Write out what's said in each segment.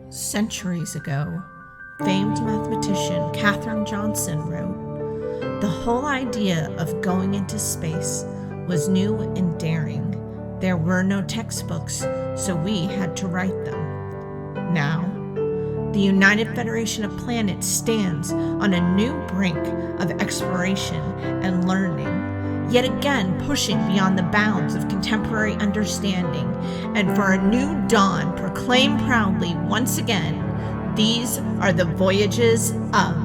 Centuries ago, famed mathematician Katherine Johnson wrote, "The whole idea of going into space was new and daring. There were no textbooks, so we had to write them." Now, the United Federation of Planets stands on a new brink of exploration and learning, yet again pushing beyond the bounds of contemporary understanding, and for a new dawn proclaim proudly once again, these are the Voyages of.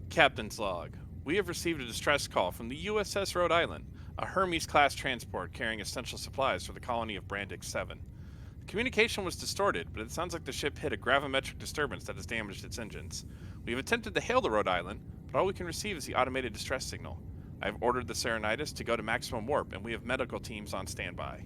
Captain's log. We have received a distress call from the USS Rhode Island, a Hermes-class transport carrying essential supplies for the colony of Brandix 7. The communication was distorted, but it sounds like the ship hit a gravimetric disturbance that has damaged its engines. We have attempted to hail the Rhode Island, but all we can receive is the automated distress signal. I have ordered the Serenitis to go to maximum warp, and we have medical teams on standby.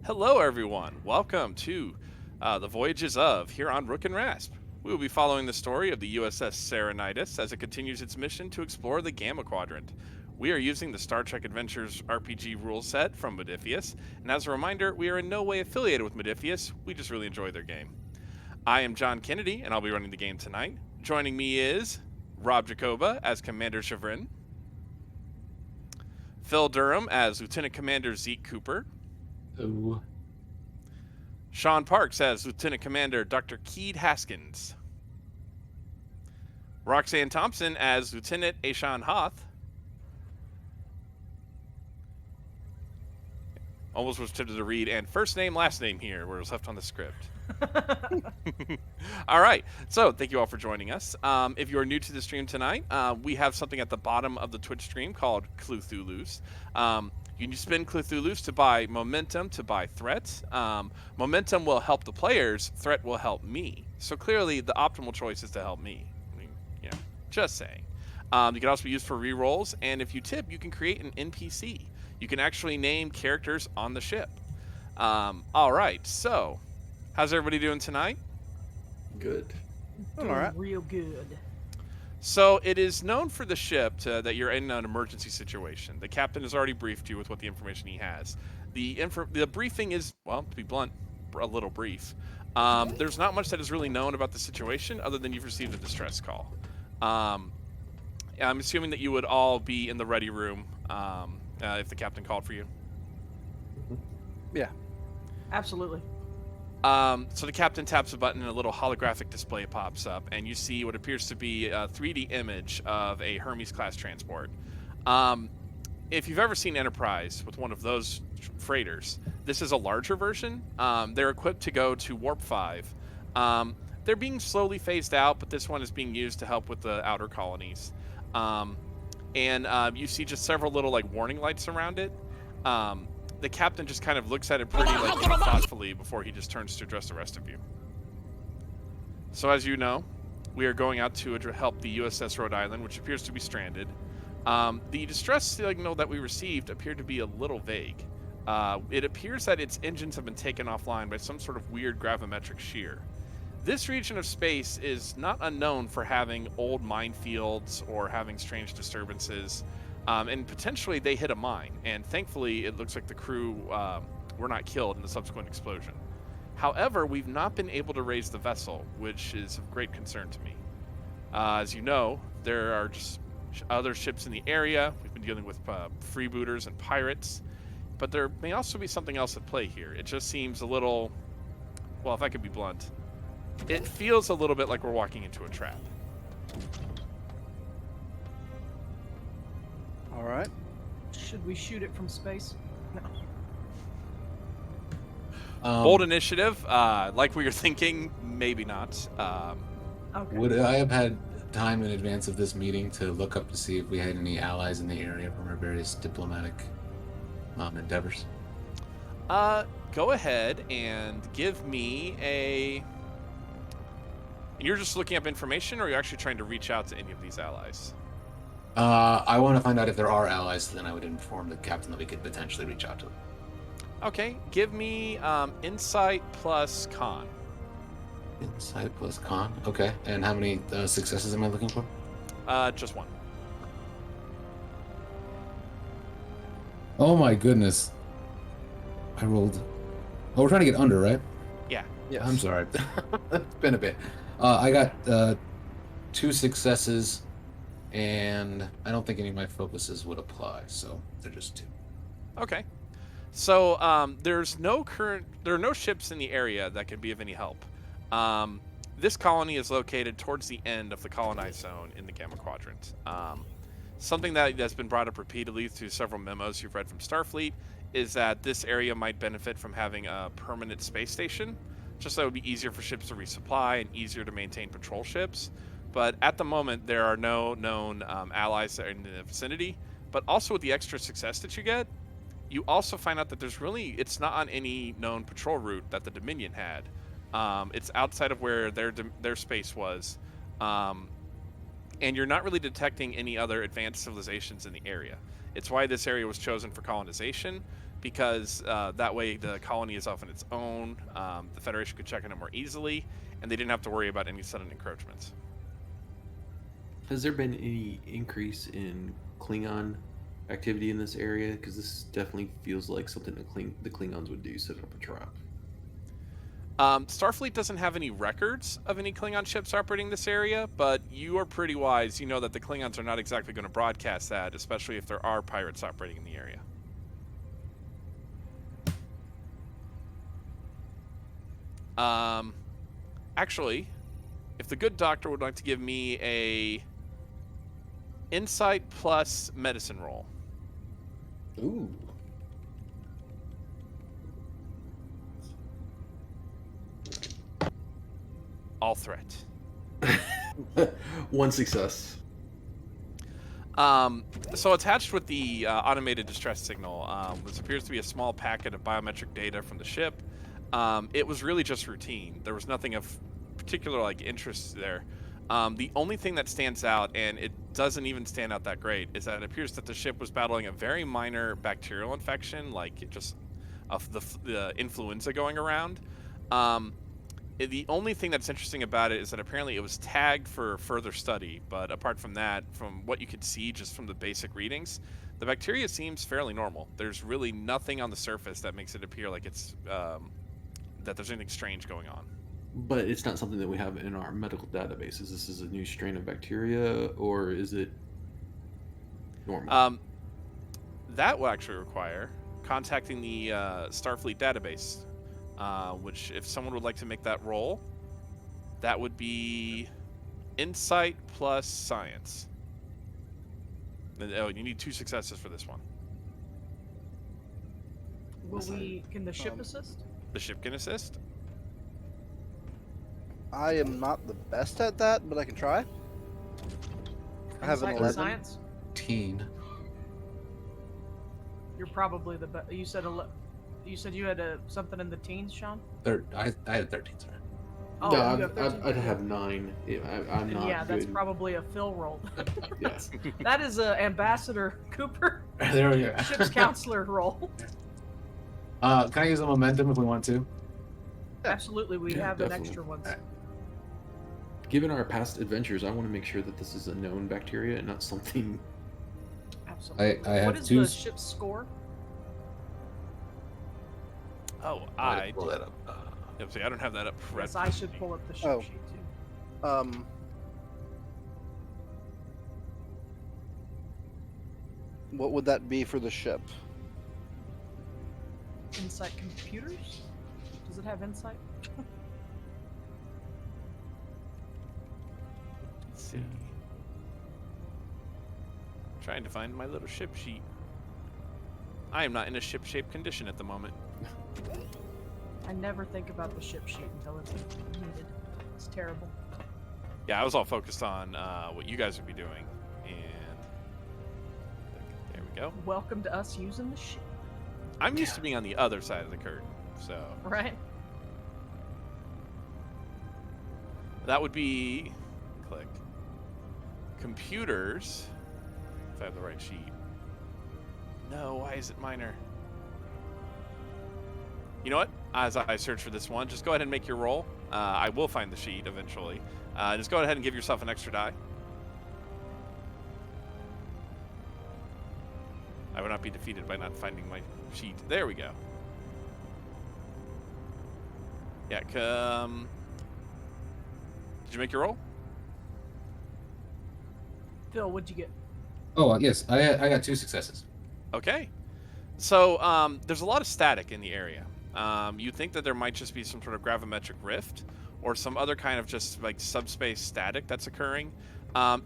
Hello, everyone. Welcome to the Voyages of here on Rook and Rasp. We will be following the story of the USS Serenitis as it continues its mission to explore the Gamma Quadrant. We are using the Star Trek Adventures RPG rule set from Modiphius, and as a reminder, we are in no way affiliated with Modiphius, we just really enjoy their game. I am John Kennedy, and I'll be running the game tonight. Joining me is Rob Jacoba as Commander Chagrin, Phil Durham as Lieutenant Commander Zeke Cooper, Ooh. Sean Parks as Lieutenant Commander Dr. Keed Haskins, Roxanne Thompson as Lieutenant Ashan Hoth, almost was tempted to read, and first name, last name here, where it was left on the script. All right, so thank you all for joining us. If you are new to the stream tonight, we have something at the bottom of the Twitch stream called Cthulhu's. You can spend Cthulhu's to buy momentum, to buy threats. Momentum will help the players, threat will help me. So clearly the optimal choice is to help me. I mean, yeah, just saying. You can also be used for rerolls, and if you tip, you can create an NPC. You can actually name characters on the ship. All right, so how's everybody doing tonight? Good. All right. Real good. So it is known for the ship that you're in an emergency situation. The captain has already briefed you with what the information he has. The briefing is, well, to be blunt, a little brief. There's not much that is really known about the situation other than you've received a distress call. I'm assuming that you would all be in the ready room if the captain called for you. Yeah. Absolutely. So the captain taps a button and a little holographic display pops up, and you see what appears to be a 3D image of a Hermes-class transport. If you've ever seen Enterprise with one of those freighters, this is a larger version. They're equipped to go to Warp 5. They're being slowly phased out, but this one is being used to help with the outer colonies. And you see just several little warning lights around it. The captain just kind of looks at it pretty thoughtfully before he just turns to address the rest of you. So as you know, we are going out to help the USS Rhode Island, which appears to be stranded. The distress signal that we received appeared to be a little vague. It appears that its engines have been taken offline by some sort of weird gravimetric shear. This region of space is not unknown for having old minefields or having strange disturbances, and potentially they hit a mine. And thankfully, it looks like the crew were not killed in the subsequent explosion. However, we've not been able to raise the vessel, which is of great concern to me. As you know, there are just other ships in the area. We've been dealing with freebooters and pirates, but there may also be something else at play here. It just seems a little, well, if I could be blunt, it feels a little bit like we're walking into a trap. All right. Should we shoot it from space? No. Bold initiative, like we were thinking, maybe not. Okay. Would I have had time in advance of this meeting to look up to see if we had any allies in the area from our various diplomatic endeavors? Go ahead and give me a... You're just looking up information, or are you actually trying to reach out to any of these allies? I want to find out if there are allies, then I would inform the captain that we could potentially reach out to them. Okay, give me insight plus con. Insight plus con. Okay, and how many successes am I looking for? Just one. Oh my goodness. I rolled... Oh, we're trying to get under, right? Yeah. Yes. I'm sorry. It's been a bit. I got 2 successes, and I don't think any of my focuses would apply, so they're just 2. Okay. So there are no ships in the area that could be of any help. This colony is located towards the end of the colonized zone in the Gamma Quadrant. Something that has been brought up repeatedly through several memos you've read from Starfleet is that this area might benefit from having a permanent space station, just so it would be easier for ships to resupply and easier to maintain patrol ships. But at the moment, there are no known allies that are in the vicinity. But also with the extra success that you get, you also find out that it's not on any known patrol route that the Dominion had. It's outside of where their space was. And you're not really detecting any other advanced civilizations in the area. It's why this area was chosen for colonization, because that way the colony is off on its own, the Federation could check on it more easily, and they didn't have to worry about any sudden encroachments. Has there been any increase in Klingon activity in this area? Because this definitely feels like something the Klingons would do, set up a trap. Starfleet doesn't have any records of any Klingon ships operating this area, but you are pretty wise. You know that the Klingons are not exactly going to broadcast that, especially if there are pirates operating in the area. Actually, if the good doctor would like to give me a insight plus medicine roll. Ooh. All threat. One success. So attached with the automated distress signal, this appears to be a small packet of biometric data from the ship. It was really just routine. There was nothing of particular interest there. The only thing that stands out, and it doesn't even stand out that great, is that it appears that the ship was battling a very minor bacterial infection, just of the influenza going around. The only thing that's interesting about it is that apparently it was tagged for further study, but apart from that, from what you could see just from the basic readings, the bacteria seems fairly normal. There's really nothing on the surface that makes it appear like it's that there's anything strange going on. But it's not something that we have in our medical databases. This is a new strain of bacteria, or is it normal? That will actually require contacting the Starfleet database, which if someone would like to make that roll, that would be insight plus science. Oh, you need 2 successes for this one. Can the ship assist? The ship can assist. I am not the best at that, but I can try. I have an Insight and 11. Science? Teen. You're probably the best. You said you had something in the teens, Sean? I had 13, sorry. Oh, no, you have 13? I'd have 9. I'm not. Yeah, that's good. probably a fill roll. Yeah. That is Ambassador Cooper, There we go. ship's counselor roll. Can I use a momentum if we want to? Absolutely, we Yeah, have an definitely. extra one. Given our past adventures, I want to make sure that this is a known bacteria and not something. Absolutely. I have what is two the s- ship's score? Oh, I pull that up. Yep, see, I don't have that up. Yes, I should pull up the ship Oh. sheet too. What would that be for the ship? Insight computers? Does it have insight? Let's see. Trying to find my little ship sheet. I am not in a ship-shaped condition at the moment. I never think about the ship sheet until it's needed. It's terrible. Yeah, I was all focused on what you guys would be doing, and there we go. Welcome to us using the ship, I'm used to being on the other side of the curtain, so right? that would be click computers. If I have the right sheet. No, why is it minor? You know what? As I search for this one, just go ahead and make your roll. I will find the sheet eventually. Just go ahead and give yourself an extra die. I would not be defeated by not finding my sheet. There we go. Yeah, did you make your roll? Phil, what'd you get? Oh, yes, I got 2 successes. Okay. So there's a lot of static in the area. You think that there might just be some sort of gravimetric rift or some other kind of just like subspace static that's occurring.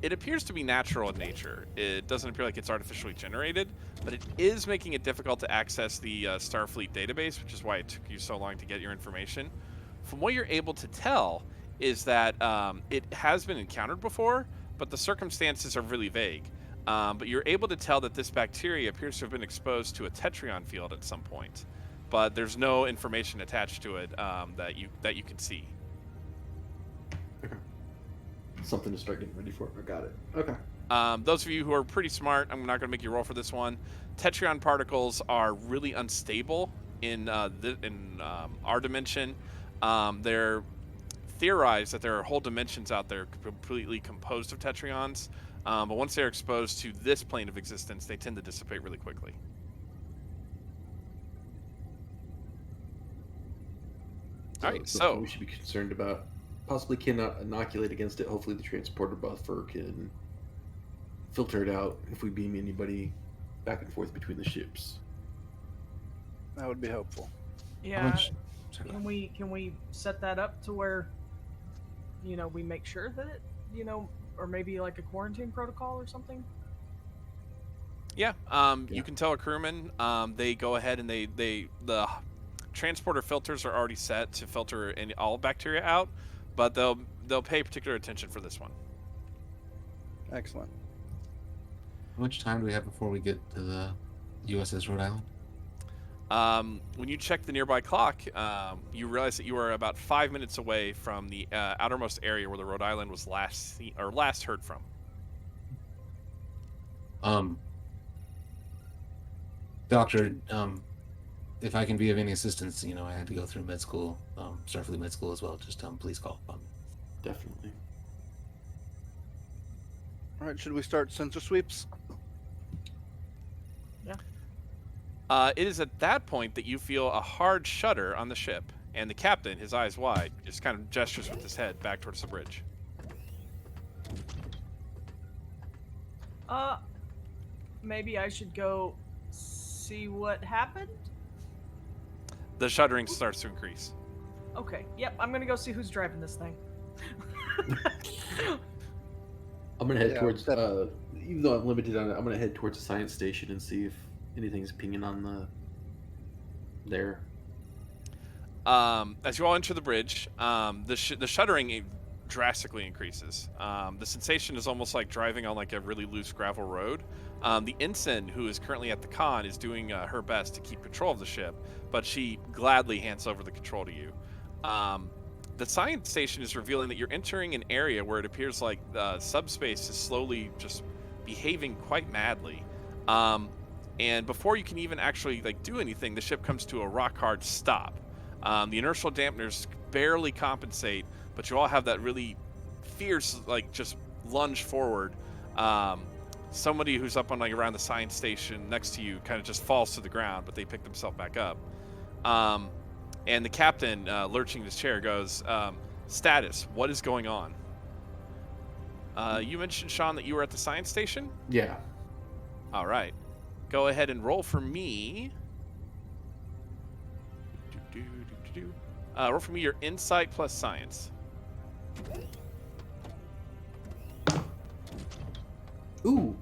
It appears to be natural in nature. It doesn't appear like it's artificially generated, but it is making it difficult to access the Starfleet database, which is why it took you so long to get your information. From what you're able to tell is that it has been encountered before, but the circumstances are really vague. But you're able to tell that this bacteria appears to have been exposed to a tetryon field at some point, but there's no information attached to it that you can see. Something to start getting ready for. I got it. Okay. Those of you who are pretty smart, I'm not going to make you roll for this one. Tetryon particles are really unstable in our dimension. They're theorized that there are whole dimensions out there completely composed of tetrions. But once they're exposed to this plane of existence, they tend to dissipate really quickly. All right, so we should be concerned about possibly cannot inoculate against it. Hopefully, the transporter buffer can filter it out if we beam anybody back and forth between the ships. That would be helpful. Yeah. much- Can we set that up to where, we make sure that it, or maybe like a quarantine protocol or something? yeah, you can tell a crewman. They go ahead and the transporter filters are already set to filter all bacteria out, but they'll pay particular attention for this one. Excellent. How much time do we have before we get to the USS Rhode Island? When you check the nearby clock, you realize that you are about 5 minutes away from the outermost area where the Rhode Island was last heard from. Doctor, if I can be of any assistance, I had to go through med school, Starfleet med school as well. Just please call upon me. Definitely. All right, should we start sensor sweeps? It is at that point that you feel a hard shudder on the ship, and the captain, his eyes wide, just kind of gestures with his head back towards the bridge. Maybe I should go see what happened? The shuddering starts to increase. Okay, yep, I'm gonna go see who's driving this thing. I'm gonna head Yeah, towards. Even though I'm limited on it, I'm gonna head towards the science station and see if anything's pinging on there. As you all enter the bridge, the shuddering drastically increases. The sensation is almost like driving on like a really loose gravel road. The ensign, who is currently at the con, is doing her best to keep control of the ship, but she gladly hands over the control to you. The science station is revealing that you're entering an area where it appears like subspace is slowly just behaving quite madly. And before you can even actually do anything, the ship comes to a rock-hard stop. The inertial dampeners barely compensate, but you all have that really fierce, like, just lunge forward. Somebody who's up on, like, around the science station next to you kind of just falls to the ground, but they pick themselves back up. And the captain, lurching his chair, goes, status, what is going on? You mentioned, Sean, that you were at the science station? Yeah. All right. Go ahead and roll for me. Roll for me your insight plus science. Ooh.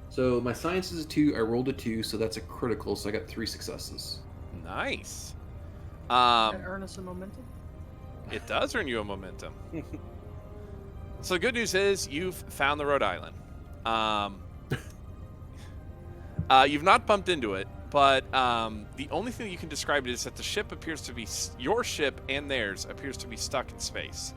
So my science is a 2. I rolled a 2, so that's a critical. So I got 3 successes. Nice. That earn us a momentum. It does earn you a momentum. So the good news is you've found the Rhode Island. You've not bumped into it, but the only thing that you can describe it is that the ship appears to be, your ship and theirs appears to be stuck in space.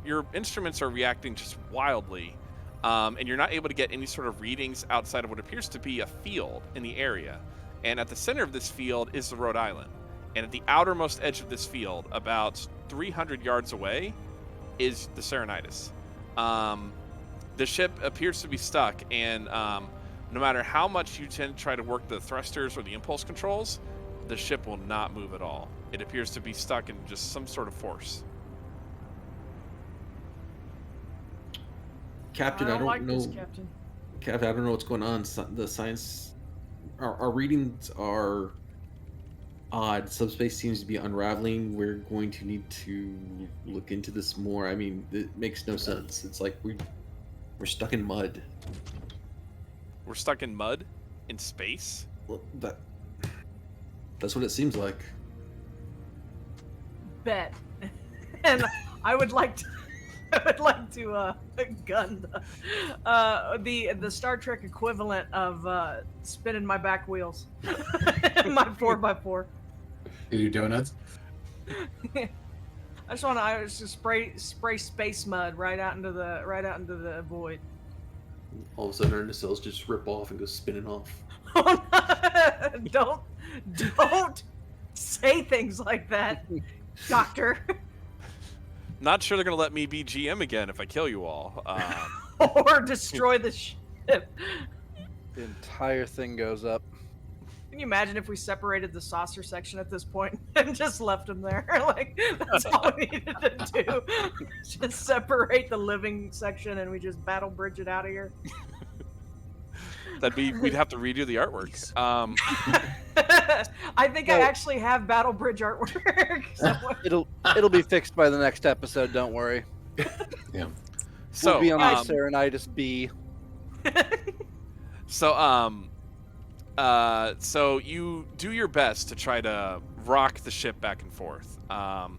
Your instruments are reacting just wildly, and you're not able to get any sort of readings outside of what appears to be a field in the area. And at the center of this field is the Rhode Island. And at the outermost edge of this field, about 300 yards away, is the Serenitis. The ship appears to be stuck, and no matter how much you try to work the thrusters or the impulse controls, the ship will not move at all. It appears to be stuck in just some sort of force. Captain, I don't like know. this, Captain. Captain, I don't know what's going on. The science, our readings are odd. Subspace seems to be unraveling. We're going to need to look into this more. I mean, it makes no sense. It's like we're stuck in mud. We're stuck in mud? In space? Well, that's what it seems like. Bet. And I would like to gun the Star Trek equivalent of spinning my back wheels. My 4x4. You do donuts? I just want to spray space mud right out into the void. All of a sudden, our nacelles just rip off and go spinning off. Oh, no. Don't say things like that, Doctor. Not sure they're going to let me be GM again if I kill you all. Or destroy the ship. The entire thing goes up. Can you imagine if we separated the saucer section at this point and just left them there? Like, that's all we needed to do. Just separate the living section and we just battle bridge it out of here. We'd have to redo the artwork. I think I actually have battle bridge artwork. It'll be fixed by the next episode, don't worry. Yeah. So, we'll be on the Serenitis B. So you do your best to try to rock the ship back and forth. But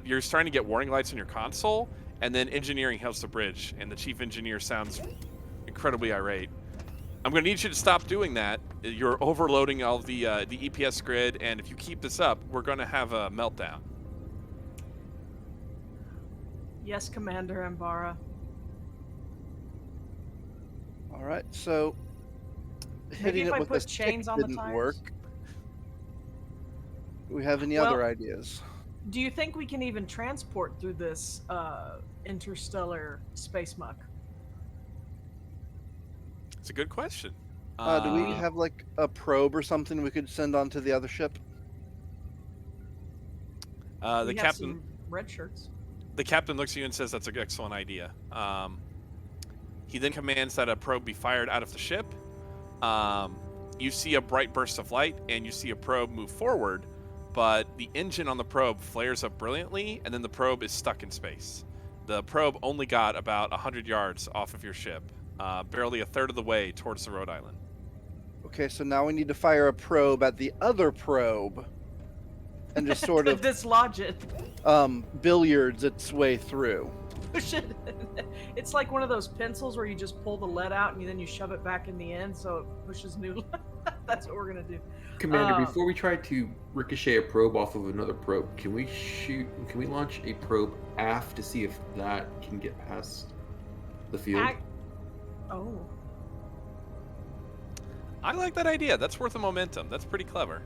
you're starting to get warning lights on your console, and then engineering hails the bridge, and the chief engineer sounds incredibly irate. I'm going to need you to stop doing that. You're overloading all the EPS grid, and if you keep this up, we're going to have a meltdown. Yes, Commander Ambara. All right, so hitting if it I with put a stick chains on the didn't tires? work. Do we have any Well, other ideas? Do you think we can even transport through this interstellar space muck? It's a good question. Do we have like a probe or something we could send onto the other ship? The We have captain. some red shirts. The captain looks at you and says that's an excellent idea. He then commands that a probe be fired out of the ship. You see a bright burst of light, and you see a probe move forward, but the engine on the probe flares up brilliantly, and then the probe is stuck in space. The probe only got about 100 yards off of your ship, barely a third of the way towards the Rhode Island. Okay, so now we need to fire a probe at the other probe and just sort of dislodge it. billiards its way through. Push it. It's like one of those pencils where you just pull the lead out and then you shove it back in the end so it pushes new lead. That's what we're gonna do. Commander, before we try to ricochet a probe off of another probe, can we launch a probe aft to see if that can get past the field? Oh. I like that idea. That's worth a momentum. That's pretty clever.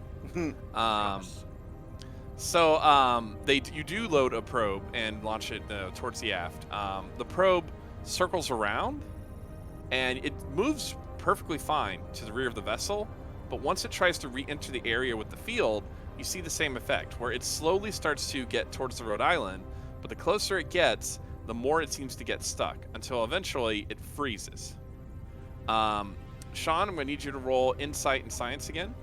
So you do load a probe and launch it towards the aft. The probe circles around, and it moves perfectly fine to the rear of the vessel. But once it tries to re-enter the area with the field, you see the same effect, where it slowly starts to get towards the Rhode Island. But the closer it gets, the more it seems to get stuck, until eventually it freezes. Sean, I'm going to need you to roll Insight and Science again.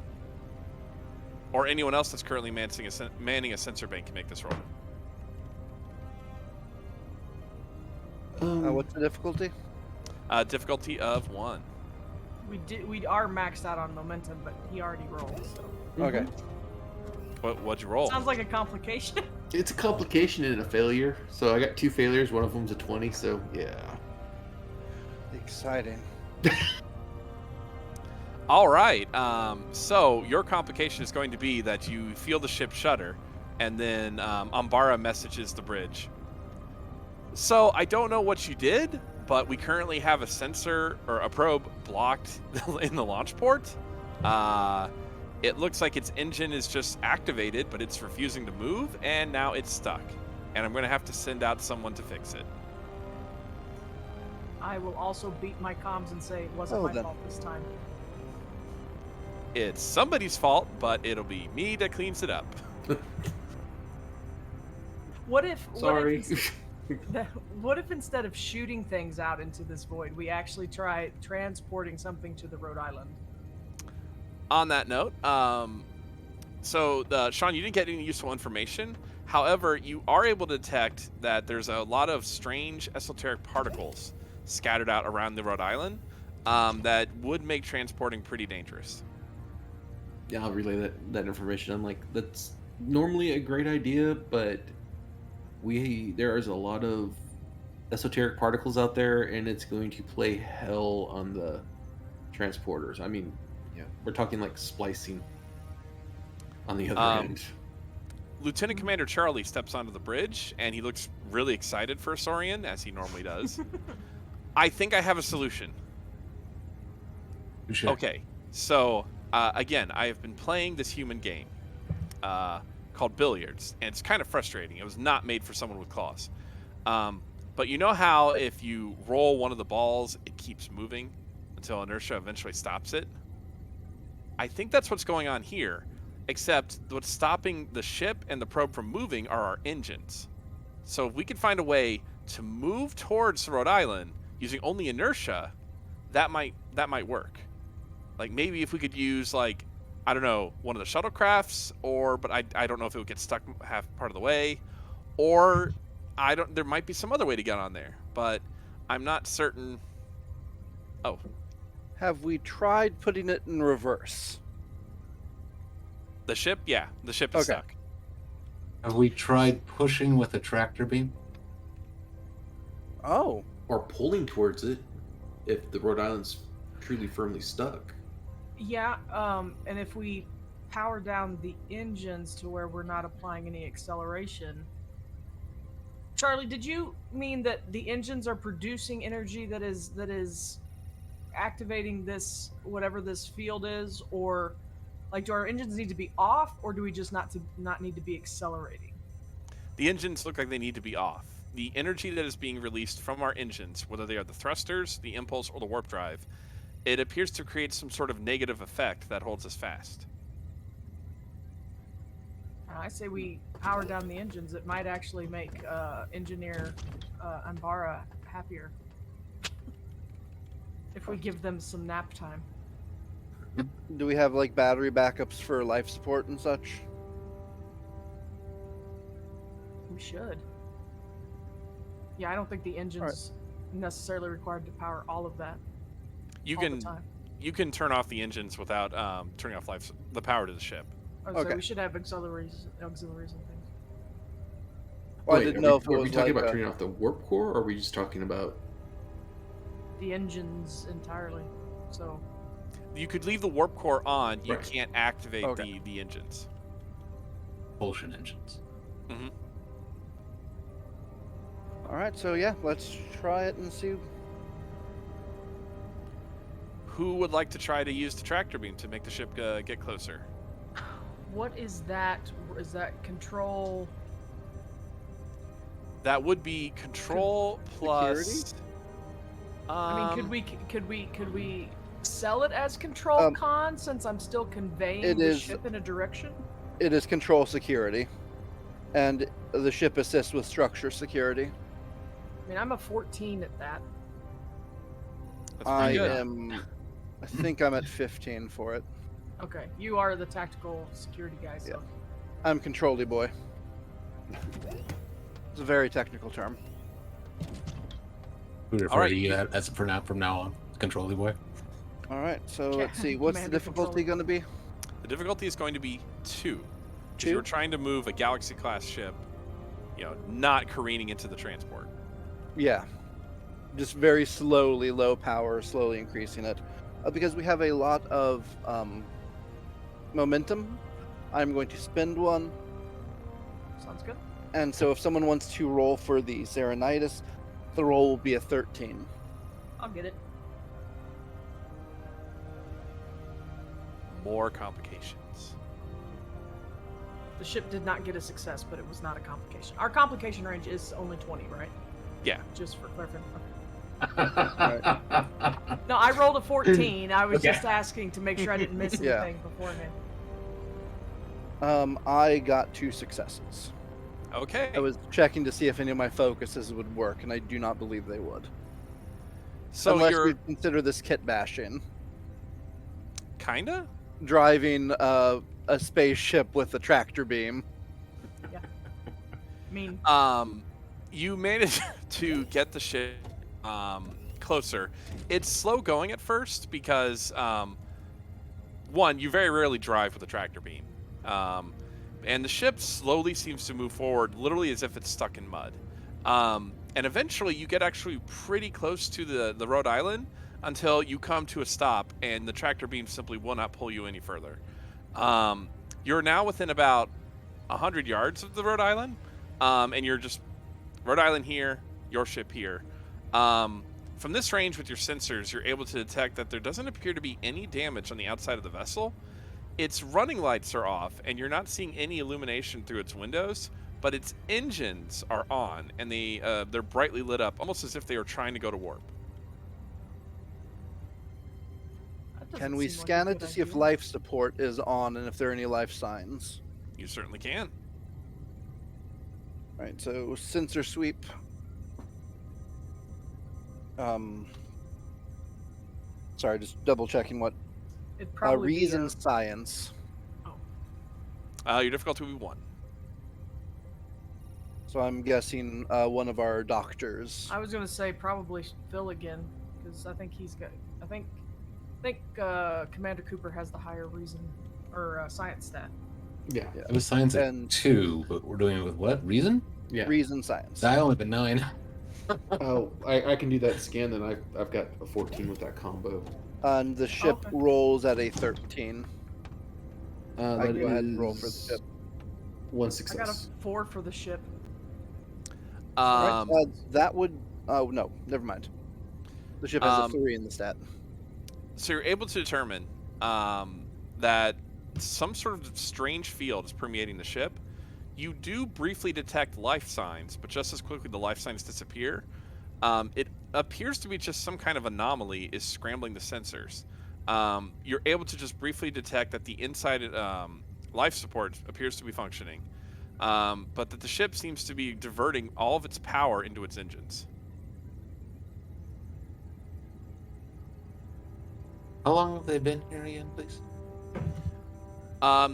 Or anyone else that's currently manning a sensor bank can make this roll. What's the difficulty? Difficulty of 1. We are maxed out on momentum, but he already rolled. So. Okay. What'd you roll? Sounds like a complication. It's a complication and a failure. So I got 2 failures. One of them's a 20. So yeah. Exciting. All right. So your complication is going to be that you feel the ship shudder, and then Ambara messages the bridge. So I don't know what you did, but we currently have a sensor or a probe blocked in the launch port. It looks like its engine is just activated, but it's refusing to move, and now it's stuck. And I'm going to have to send out someone to fix it. I will also beat my comms and say it wasn't my fault this time. It's somebody's fault, but it'll be me that cleans it up. What if? Sorry. What if instead of shooting things out into this void, we actually try transporting something to the Rhode Island? On that note, Sean, you didn't get any useful information. However, you are able to detect that there's a lot of strange esoteric particles scattered out around the Rhode Island that would make transporting pretty dangerous. Yeah, I'll relay that information. I'm like, that's normally a great idea, but there is a lot of esoteric particles out there, and it's going to play hell on the transporters. I mean, yeah, we're talking like splicing on the other end. Lieutenant Commander Charlie steps onto the bridge, and he looks really excited for a Saurian, as he normally does. I think I have a solution. Sure. Okay, so again, I have been playing this human game called billiards, and it's kind of frustrating. It was not made for someone with claws. But you know how if you roll one of the balls, it keeps moving until inertia eventually stops it? I think that's what's going on here, except what's stopping the ship and the probe from moving are our engines. So if we could find a way to move towards Rhode Island using only inertia, that might work. Like maybe if we could use like, I don't know, one of the shuttlecrafts, but I don't know if it would get stuck half part of the way, or there might be some other way to get on there, but I'm not certain. Oh. Have we tried putting it in reverse? The ship? Yeah, the ship is Okay. stuck. Have we tried pushing with a tractor beam? Oh. Or pulling towards it if the Rhode Island's truly firmly stuck. Yeah, and if we power down the engines to where we're not applying any acceleration. Charlie, did you mean that the engines are producing energy that is activating this, whatever this field is, or like do our engines need to be off, or do we just not need to be accelerating? The engines look like they need to be off. The energy that is being released from our engines, whether they are the thrusters, the impulse, or the warp drive, it appears to create some sort of negative effect that holds us fast. I say we power down the engines. It might actually make engineer Ambara happier if we give them some nap time. Do we have like battery backups for life support and such? We should. Yeah, I don't think the engine's necessarily required to power all of that. You all can the time. you can turn off the engines without turning off the power to the ship. So Okay. we should have auxiliaries and things. Well, I Wait, didn't know if it are we was talking like about turning off the warp core, or are we just talking about... The engines entirely. So You could leave the warp core on. You Right. can't activate Okay. the engines. Propulsion engines. Hmm. All right, so yeah, let's try it and see. Who would like to try to use the tractor beam to make the ship get closer? what is that is that control? That would be control plus. I mean, could we sell it as control con since I'm still conveying the ship in a direction? It is control security, and the ship assists with structure security. I mean, I'm a 14 at that. That's pretty good. I think I'm at 15 for it. Okay, you are the tactical security guy, so. Yeah. I'm control-y boy. It's a very technical term. We refer to you as from now on, control-y boy. All right, so let's see. What's the difficulty going to be? The difficulty is going to be 2. 2? You're trying to move a Galaxy-class ship, not careening into the transport. Yeah. Just very slowly, low power, slowly increasing it. Because we have a lot of momentum, I'm going to spend one. Sounds good. And so if someone wants to roll for the Serenitis, the roll will be a 13. I'll get it. More complications. The ship did not get a success, but it was not a complication. Our complication range is only 20, right? Yeah. Just for clarification. No, I rolled a 14. I was just asking to make sure I didn't miss anything beforehand. I got 2 successes. Okay. I was checking to see if any of my focuses would work, and I do not believe they would. So unless you're we consider this kit bashing. Kinda? Driving a spaceship with a tractor beam. Yeah. I mean, you managed to get the ship closer. It's slow going at first because one, you very rarely drive with a tractor beam. And the ship slowly seems to move forward, literally as if it's stuck in mud. And eventually you get actually pretty close to the Rhode Island until you come to a stop and the tractor beam simply will not pull you any further. You're now within about 100 yards of the Rhode Island, and you're just Rhode Island here, your ship here. From this range with your sensors, you're able to detect that there doesn't appear to be any damage on the outside of the vessel. Its running lights are off, and you're not seeing any illumination through its windows, but its engines are on, and they're brightly lit up, almost as if they were trying to go to warp. Can we scan it to see if life support is on and if there are any life signs? You certainly can. All right, so sensor sweep. Sorry, just double checking what. It'd probably reason science. Your difficulty will be 1. So I'm guessing one of our doctors. I was gonna say probably Phil again, because I think he's got. I think Commander Cooper has the higher reason or science stat. Yeah. It was science at And- 2, but we're doing it with what? Reason? Yeah. Reason science. I only been 9. Oh, I can do that scan, then I've got a 14 with that combo. And the ship Okay. rolls at a 13. I That go ahead and roll for the is ship. 1 I got a success. 4 for the ship. That would. Oh no, never mind. The ship has a 3 in the stat. So you're able to determine that some sort of strange field is permeating the ship. You do briefly detect life signs, but just as quickly the life signs disappear. It appears to be just some kind of anomaly is scrambling the sensors. You're able to just briefly detect that the inside life support appears to be functioning, but that the ship seems to be diverting all of its power into its engines. How long have they been here again, please?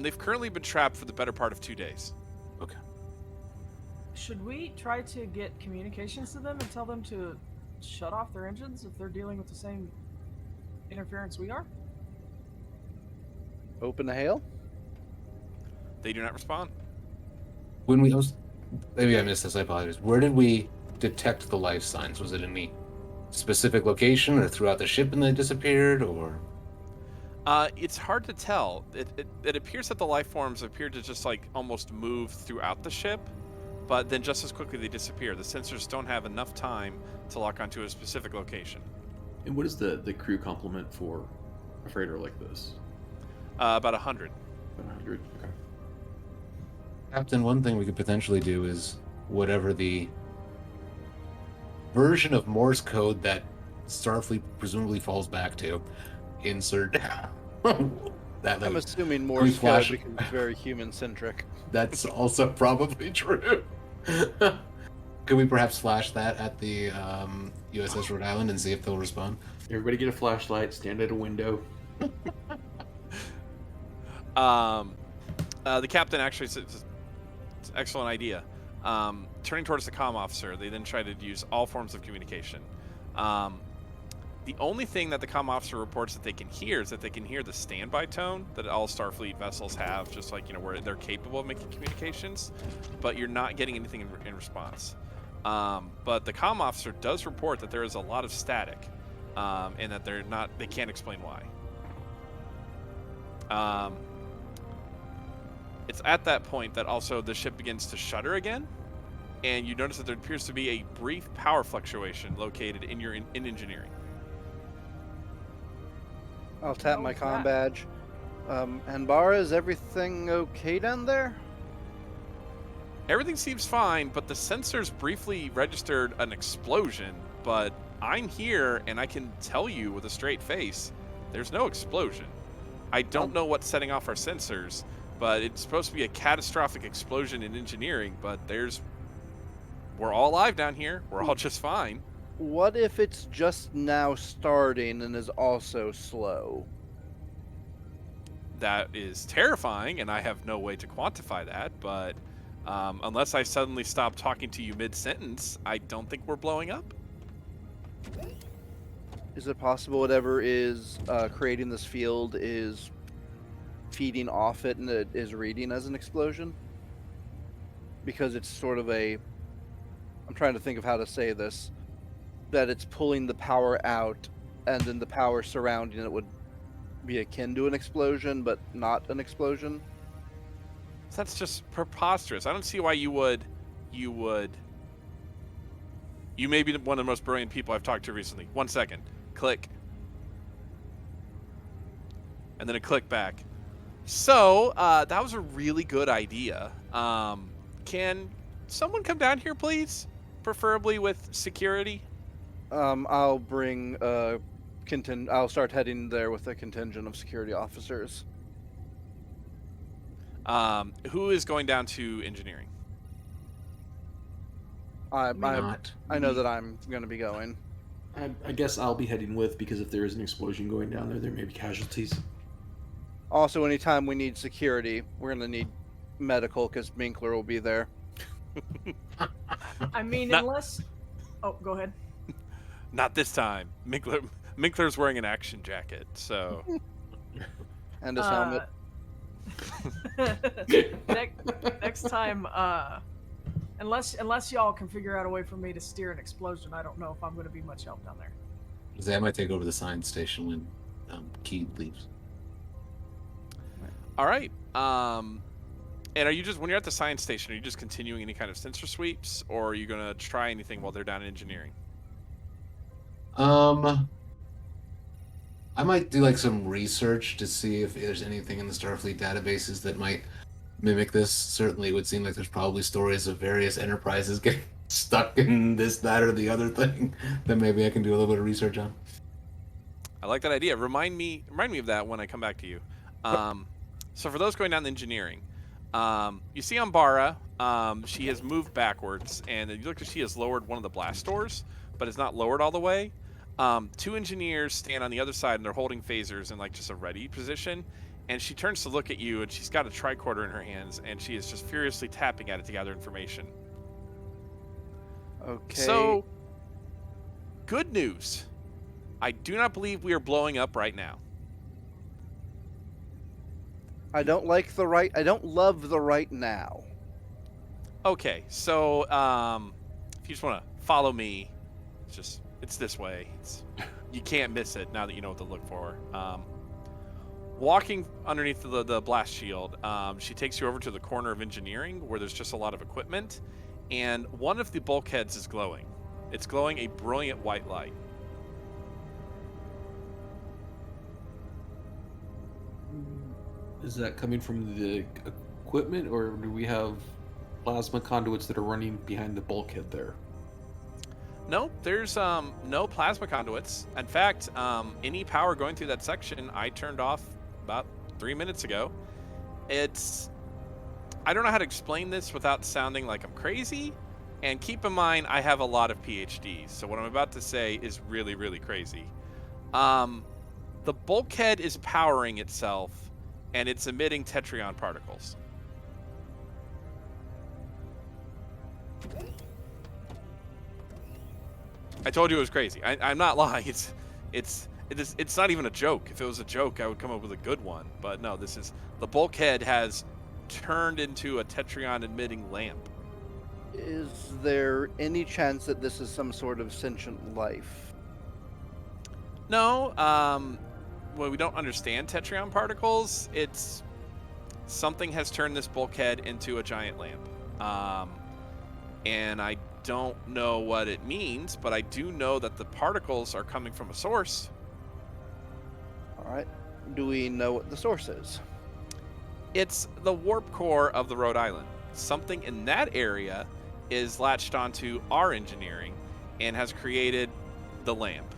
They've currently been trapped for the better part of 2 days. Okay. Should we try to get communications to them and tell them to shut off their engines if they're dealing with the same interference we are? Open the hail. They do not respond. Maybe I missed this, I apologize. Where did we detect the life signs? Was it in any specific location or throughout the ship and they disappeared, or? It's hard to tell. It appears that the life forms appear to just like almost move throughout the ship, but then just as quickly they disappear. The sensors don't have enough time to lock onto a specific location. And what is the crew complement for a freighter like this? About 100. 100. Okay. Captain, one thing we could potentially do is whatever the version of Morse code that Starfleet presumably falls back to, insert that. I'm assuming we Morse code flash- because it's very human-centric. That's also probably true. Could we perhaps flash that at the USS Rhode Island and see if they'll respond? Everybody get a flashlight, stand at a window. The captain actually says, it's an excellent idea. Turning towards the comm officer, they then try to use all forms of communication. The only thing that the comm officer reports that they can hear is that they can hear the standby tone that all Starfleet vessels have, just like, where they're capable of making communications, but you're not getting anything in response. But the comm officer does report that there is a lot of static, and that they can't explain why. It's at that point that also the ship begins to shudder again, and you notice that there appears to be a brief power fluctuation located in engineering. I'll tap What my was comm that? badge. Anbara, is everything okay down there? Everything seems fine, but the sensors briefly registered an explosion, but I'm here and I can tell you with a straight face, there's no explosion. I don't know what's setting off our sensors, but it's supposed to be a catastrophic explosion in engineering, but we're all alive down here. We're all just fine. What if it's just now starting and is also slow? That is terrifying, and I have no way to quantify that, but unless I suddenly stop talking to you mid-sentence, I don't think we're blowing up. Is it possible whatever is creating this field is feeding off it and it is reading as an explosion? Because it's sort of I'm trying to think of how to say this, that it's pulling the power out and then the power surrounding it would be akin to an explosion, but not an explosion. That's just preposterous. I don't see why you would. You may be one of the most brilliant people I've talked to recently. 1 second. Click. And then a click back. So, that was a really good idea. Can someone come down here, please? Preferably with security. I'll bring I'll start heading there with a contingent of security officers. Who is going down to engineering? I Not know me. that I'm going to be going. I guess I'll be heading with, because if there is an explosion going down there may be casualties. Also, anytime we need security, we're going to need medical because Minkler will be there. I mean, Not- unless. Oh, go ahead. Not this time. Minkler's wearing an action jacket, so And his helmet. Next time, unless y'all can figure out a way for me to steer an explosion, I don't know if I'm going to be much help down there. I might take over the science station when Key leaves. all right. And are you just, when you're at the science station, are you just continuing any kind of sensor sweeps, or are you going to try anything while they're down in engineering? I might do like some research to see if there's anything in the Starfleet databases that might mimic this. Certainly, it would seem like there's probably stories of various enterprises getting stuck in this, that, or the other thing that maybe I can do a little bit of research on. I like that idea. Remind me of that when I come back to you. So for those going down to engineering, you see Ambara, she has moved backwards, and you look, she has lowered one of the blast doors, but it's not lowered all the way. Two engineers stand on the other side, and they're holding phasers in like just a ready position. And she turns to look at you, and she's got a tricorder in her hands, and she is just furiously tapping at it to gather information. Okay. So, good news. I do not believe we are blowing up right now. I don't love the right now. Okay, so if you just want to follow me, it's this way. You can't miss it now that you know what to look for. Walking underneath the blast shield, she takes you over to the corner of engineering where there's just a lot of equipment, and one of the bulkheads is glowing. It's glowing a brilliant white light. Is that coming from the equipment, or do we have plasma conduits that are running behind the bulkhead there? No, there's no plasma conduits. In fact, any power going through that section I turned off about 3 minutes ago. I don't know how to explain this without sounding like I'm crazy. And keep in mind, I have a lot of PhDs, so what I'm about to say is really, really crazy. The bulkhead is powering itself, and it's emitting tetryon particles. I told you it was crazy. I'm not lying. It's not even a joke. If it was a joke, I would come up with a good one. But no, the bulkhead has turned into a tetryon emitting lamp. Is there any chance that this is some sort of sentient life? No, well, we don't understand tetryon particles. It's something has turned this bulkhead into a giant lamp. And I don't know what it means, but I do know that the particles are coming from a source. All right. Do we know what the source is? It's the warp core of the Rhode Island. Something in that area is latched onto our engineering and has created the lamp.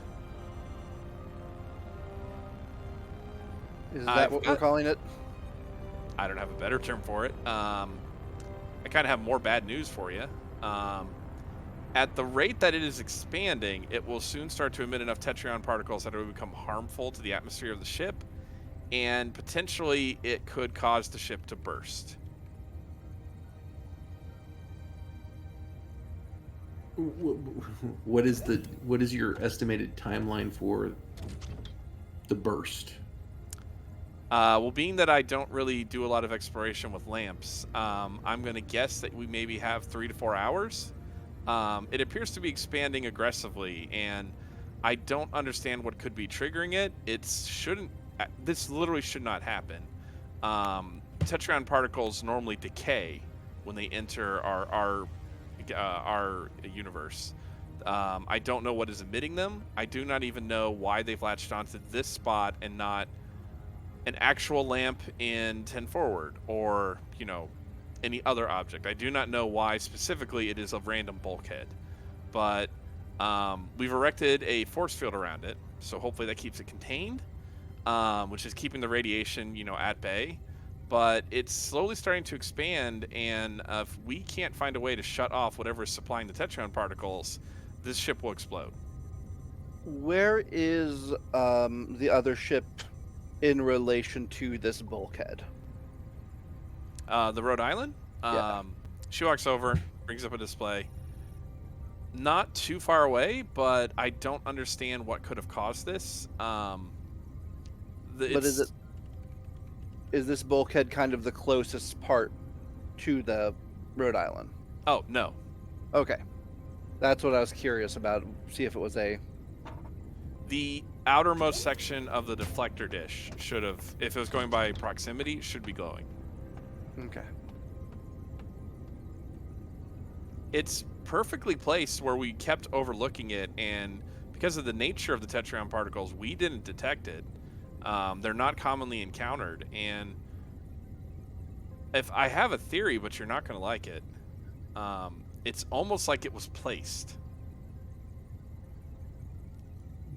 Is that what we're calling it? I don't have a better term for it. I kind of have more bad news for you. At the rate that it is expanding, it will soon start to emit enough tetryon particles that it will become harmful to the atmosphere of the ship, and potentially it could cause the ship to burst. What is your estimated timeline for the burst? Well, being that I don't really do a lot of exploration with lamps, I'm going to guess that we maybe have 3 to 4 hours. It appears to be expanding aggressively, and I don't understand what could be triggering it. This literally should not happen. Tetryon particles normally decay when they enter our universe. I don't know what is emitting them. I do not even know why they've latched onto this spot and not an actual lamp in 10 forward or, any other object. I do not know why specifically it is a random bulkhead, but we've erected a force field around it, so hopefully that keeps it contained, which is keeping the radiation, at bay. But it's slowly starting to expand, and if we can't find a way to shut off whatever is supplying the tetryon particles, this ship will explode. Where is the other ship in relation to this bulkhead? The Rhode Island? Yeah. She walks over, brings up a display. Not too far away, but I don't understand what could have caused this. Is this bulkhead kind of the closest part to the Rhode Island? Oh, no. Okay. That's what I was curious about. See if it was The outermost section of the deflector dish should have, if it was going by proximity, should be glowing. Okay. It's perfectly placed where we kept overlooking it, and because of the nature of the tetryon particles, we didn't detect it. They're not commonly encountered, and if I have a theory, but you're not going to like it, it's almost like it was placed.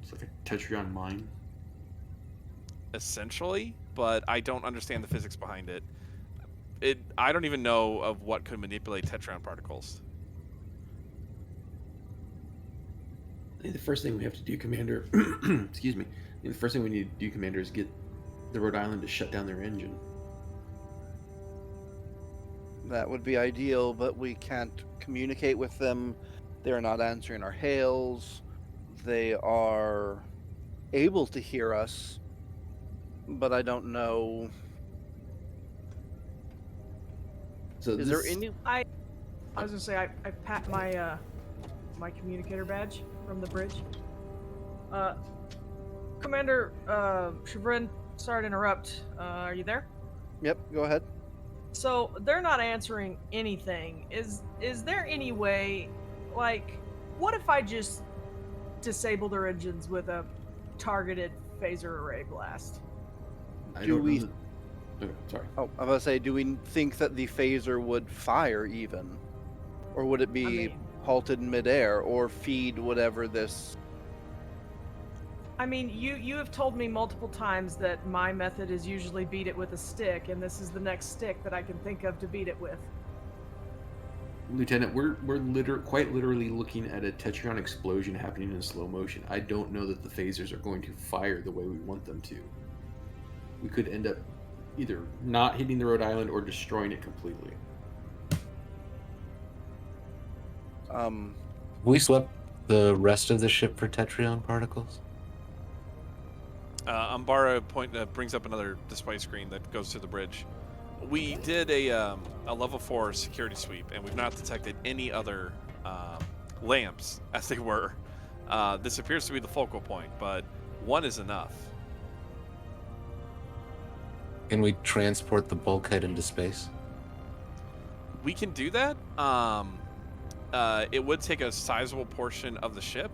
It's like a tetryon mine. Essentially, but I don't understand the physics behind it. I don't even know of what could manipulate tetryon particles. I think the first thing we have to do, Commander, excuse me, I think the first thing we need to do, Commander, is get the Rhode Island to shut down their engine. That would be ideal, but we can't communicate with them. They're not answering our hails. They are able to hear us, but I don't know. So Is there any? I was gonna say I pat my my communicator badge from the bridge. Commander Chagrin, sorry to interrupt. Are you there? Yep, go ahead. So they're not answering anything. Is there any way, like, what if I just disable their engines with a targeted phaser array blast? I Do don't we- know Okay, sorry. Oh, I was going to say, do we think that the phaser would fire even? Or would it be I mean, halted in midair or feed whatever this... you have told me multiple times that my method is usually beat it with a stick, and this is the next stick that I can think of to beat it with. Lieutenant, we're quite literally looking at a Tetrion explosion happening in slow motion. I don't know that the phasers are going to fire the way we want them to. We could end up either not hitting the Rhode Island or destroying it completely. We swept the rest of the ship for Tetrion particles. Umbara brings up another display screen that goes to the bridge. We did a level 4 security sweep, and we've not detected any other lamps, as they were. This appears to be the focal point, but one is enough. Can we transport the bulkhead into space? We can do that. It would take a sizable portion of the ship,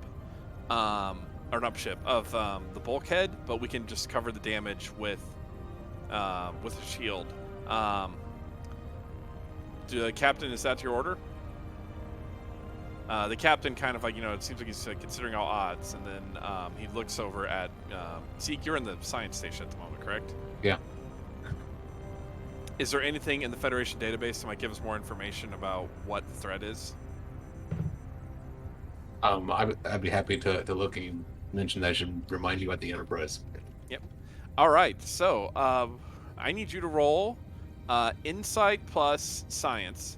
or not ship, of the bulkhead, but we can just cover the damage with a shield. Captain, is that your order? The captain kind of it seems like he's considering all odds, and then he looks over at Zeke. You're in the science station at the moment, correct? Yeah. Is there anything in the Federation database that might give us more information about what the threat is? I'd be happy to look, and you mentioned that I should remind you about the Enterprise. Yep. All right, so I need you to roll Insight plus Science.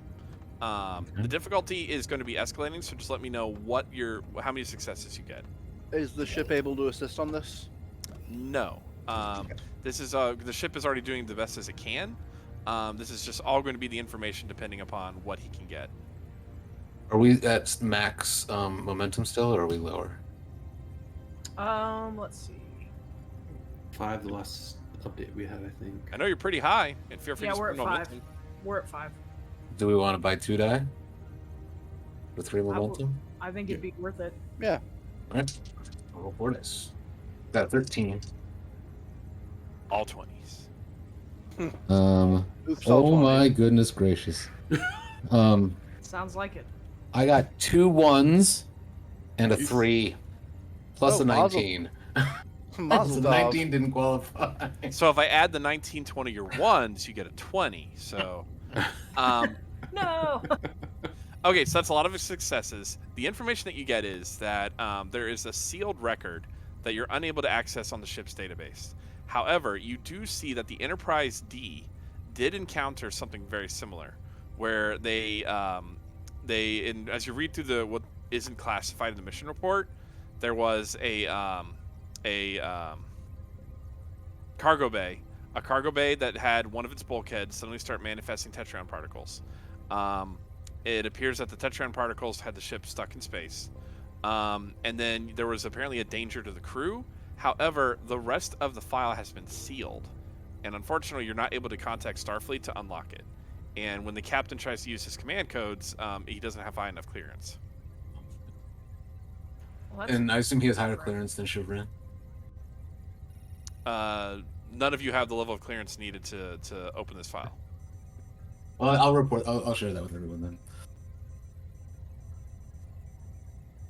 The difficulty is going to be escalating, so just let me know how many successes you get. Is the ship able to assist on this? No. This is the ship is already doing the best as it can. This is just all going to be the information depending upon what he can get. Are we at max momentum still, or are we lower? Let's see. 5, the last update we had, I think. I know you're pretty high, and feel free Yeah, to we're at spend 5. momentum. We're at 5. Do we want to buy 2 die? For 3 momentum? I think it'd be worth it. Yeah. Alright. I'll roll for this. Got 13. All 20s. Oops, all Oh 20. my goodness gracious. Sounds like it. I got 2 1s and a 3. Plus Oh, a mazel. 19. Mazel So tov. 19 didn't qualify. So if I add the 19 to one of your ones, you get a 20. So, No. okay, so that's a lot of successes. The information that you get is that there is a sealed record that you're unable to access on the ship's database. However, you do see that the Enterprise D did encounter something very similar, where as you read through what isn't classified in the mission report, there was a cargo bay that had one of its bulkheads suddenly start manifesting Tetrion particles. It appears that the Tetrion particles had the ship stuck in space, and then there was apparently a danger to the crew. However, the rest of the file has been sealed, and unfortunately, you're not able to contact Starfleet to unlock it. And when the captain tries to use his command codes, he doesn't have high enough clearance. Well, that's- And I assume he has higher clearance than Chevron. None of you have the level of clearance needed to open this file. Well, I'll report. I'll share that with everyone then.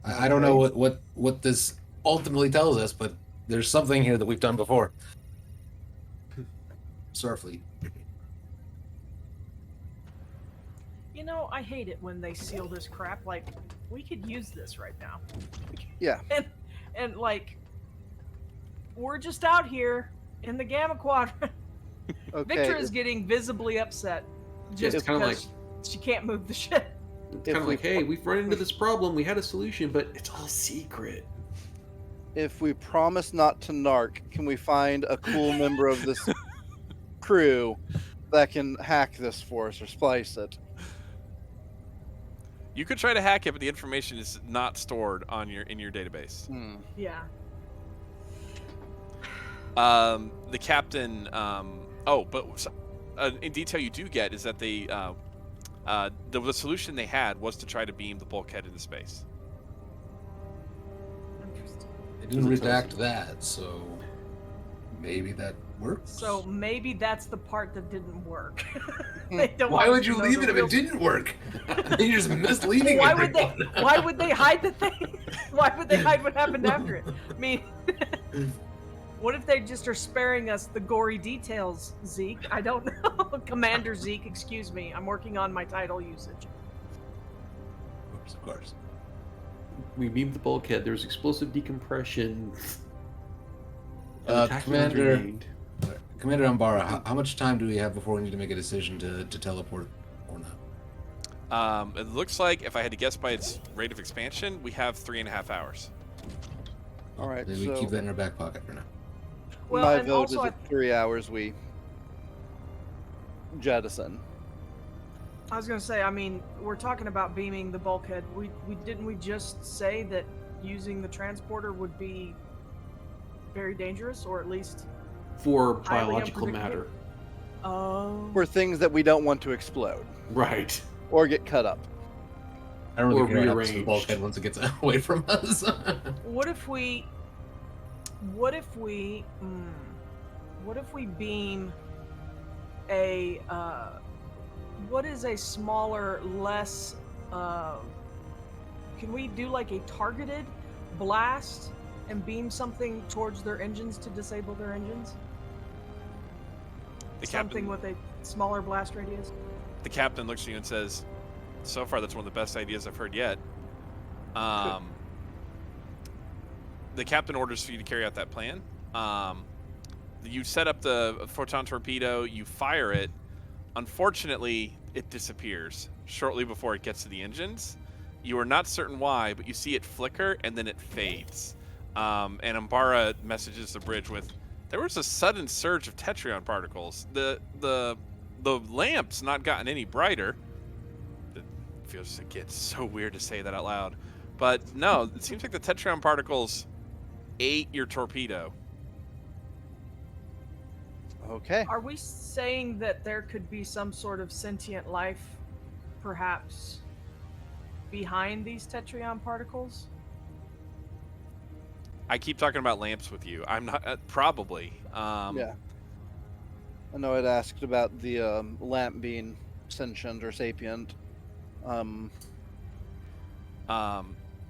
I don't know what this ultimately tells us, but there's something here that we've done before. Starfleet. I hate it when they seal this crap. Like, we could use this right now. Yeah. And like, we're just out here in the Gamma Quadrant. Okay. Victor is getting visibly upset just it's kinda because she can't move the ship. It's kind of like, hey, we've run into this problem. We had a solution, but it's all secret. If we promise not to narc, can we find a cool member of this crew that can hack this for us or splice it? You could try to hack it, but the information is not stored in your database. Yeah. The captain. In detail, you do get is that the solution they had was to try to beam the bulkhead into space. Interesting. They didn't redact that, so maybe that works. So maybe that's the part that didn't work. They don't Why want would us you to know leave the it if real- it didn't work? You're just misleading Why would they? everyone. Why would they hide the thing? Why would they hide what happened after it? I mean, what if they just are sparing us the gory details, Zeke? I don't know. Commander Zeke, excuse me. I'm working on my title usage. Of course. We beamed the bulkhead. There was explosive decompression. And the tachyons Commander- remained. Commander Umbara, how much time do we have before we need to make a decision to teleport or not? It looks like, if I had to guess by its rate of expansion, we have 3.5 hours. All right, Then so we keep that in our back pocket for now. Well, my and vote also, is at 3 hours we jettison. I was gonna say, I mean, we're talking about beaming the bulkhead. We didn't we just say that using the transporter would be very dangerous, or at least For highly biological unpredictable? matter. Oh. For things that we don't want to explode Right. or get cut up. I don't really Or care what happens to the rearranged. bulkhead once it gets away from us. What if we beam a what is a smaller, less can we do like a targeted blast and beam something towards their engines to disable their engines? Something with a smaller blast radius? The captain looks at you and says, "So far, that's one of the best ideas I've heard yet." The captain orders for you to carry out that plan. You set up the photon torpedo, you fire it. Unfortunately, it disappears shortly before it gets to the engines. You are not certain why, but you see it flicker and then it fades. And Umbara messages the bridge with, "There was a sudden surge of tetryon particles. The lamp's not gotten any brighter." It feels again so weird to say that out loud, but no, it seems like the tetryon particles ate your torpedo. Okay. Are we saying that there could be some sort of sentient life, perhaps, behind these tetryon particles? I keep talking about lamps with you. I'm not probably. Yeah. I know I'd asked about the lamp being sentient or sapient.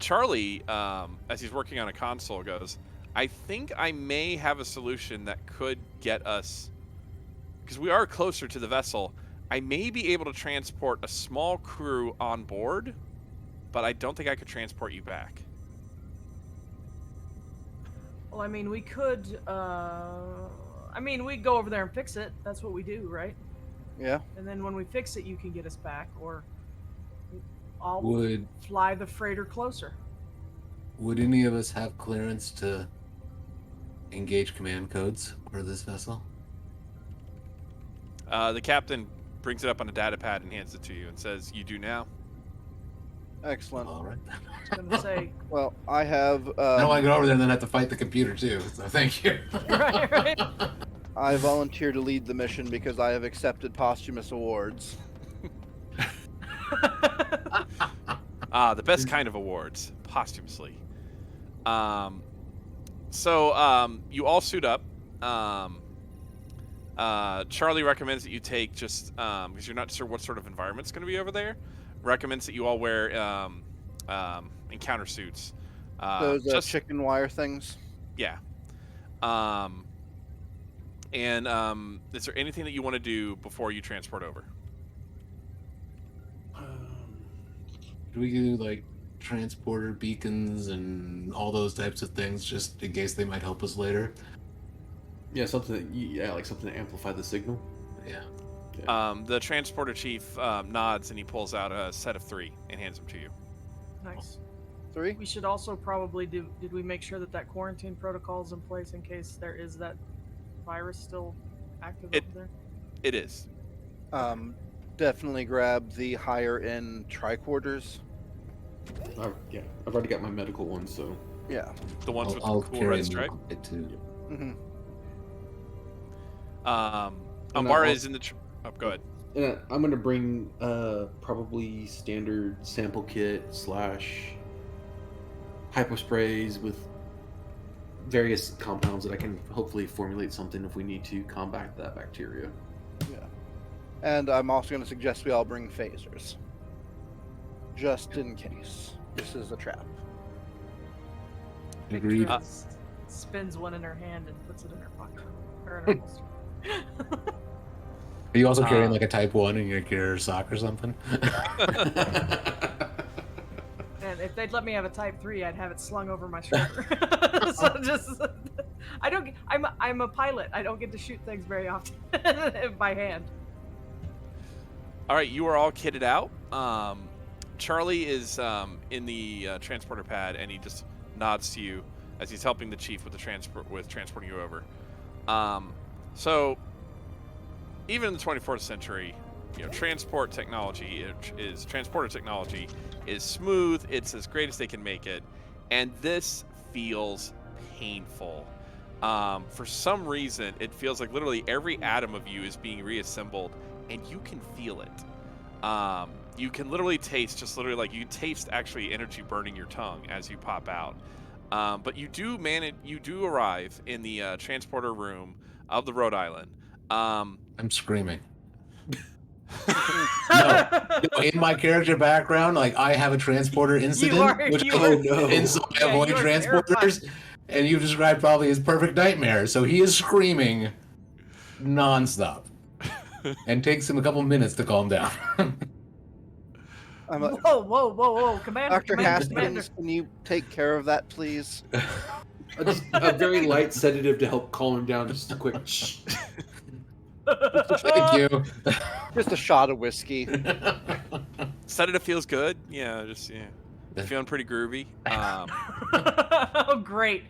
Charlie, as he's working on a console, goes, "I think I may have a solution that could get us, because we are closer to the vessel. I may be able to transport a small crew on board, but I don't think I could transport you back." Well, I mean, we could, we'd go over there and fix it. That's what we do, right? Yeah. And then when we fix it, you can get us back, or I'll Would fly the freighter closer. Would any of us have clearance to engage command codes for this vessel? The captain brings it up on a data pad and hands it to you and says, "You do now." Excellent. All right. I was gonna say, Well, I have I don't want to go over there and then have to fight the computer too. So thank you. right. I volunteer to lead the mission because I have accepted posthumous awards. The best kind of awards, posthumously. You all suit up. Charlie recommends that you take just because you're not sure what sort of environment's going to be over there. Recommends that you all wear encounter suits. Those chicken wire things. Yeah. Is there anything that you want to do before you transport over? Do we do like transporter beacons and all those types of things just in case they might help us later? Yeah, like something to amplify the signal. Yeah. The transporter chief nods and he pulls out a set of 3 and hands them to you. Nice. 3? We should also probably do. Did we make sure that quarantine protocol is in place in case there is that virus still active over there? It is. Definitely grab the higher end tricorders. Yeah, I've already got my medical one, so. Yeah. The ones with I'll the cool carry red stripe. it too. Mm-hmm. Umbara is in the. Go ahead. And I'm gonna bring probably standard sample kit / hypo sprays with various compounds that I can hopefully formulate something if we need to combat that bacteria. Yeah. And I'm also going to suggest we all bring phasers. Just in case. This is a trap. Agreed. Victra spins one in her hand and puts it in her pocket. Or in her holster. Are you also carrying like a Type 1 in your gear sock or something? And if they'd let me have a Type 3, I'd have it slung over my shoulder. So just, I'm a pilot. I don't get to shoot things very often by hand. All right, you are all kitted out. Charlie is in the transporter pad, and he just nods to you as he's helping the chief with transporting you over. So even in the 24th century, transporter technology is smooth. It's as great as they can make it, and this feels painful. For some reason, it feels like literally every atom of you is being reassembled, and you can feel it. You can literally taste, you taste actually energy burning your tongue as you pop out. But you do arrive in the transporter room of the Rhode Island. I'm screaming. No, in my character background, like I have a transporter incident, which I avoid transporters, and you've described probably his perfect nightmare. So he is screaming nonstop, and takes him a couple minutes to calm down. Whoa, Commander, Dr. Haskins, can you take care of that, please? A very light sedative to help calm him down. Just a quick shh. Thank you. Just a shot of whiskey. Sedative feels good. Feeling pretty groovy. Oh, great.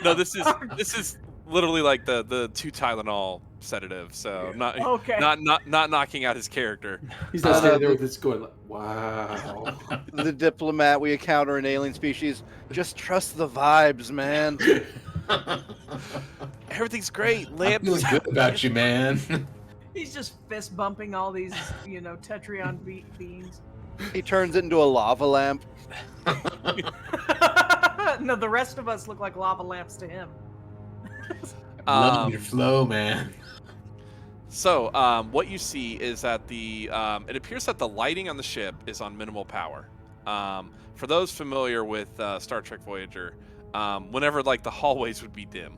No, this is literally like the 2 Tylenol sedative. So not knocking out his character. He's not standing there with his going like, wow. The diplomat, we encounter an alien species. Just trust the vibes, man. Everything's great. I feel good about you, man. He's just fist bumping all these, Tetrion beings. He turns it into a lava lamp. No, the rest of us look like lava lamps to him. Love your flow, man. So, what you see is that it appears that the lighting on the ship is on minimal power. For those familiar with Star Trek Voyager, whenever the hallways would be dim,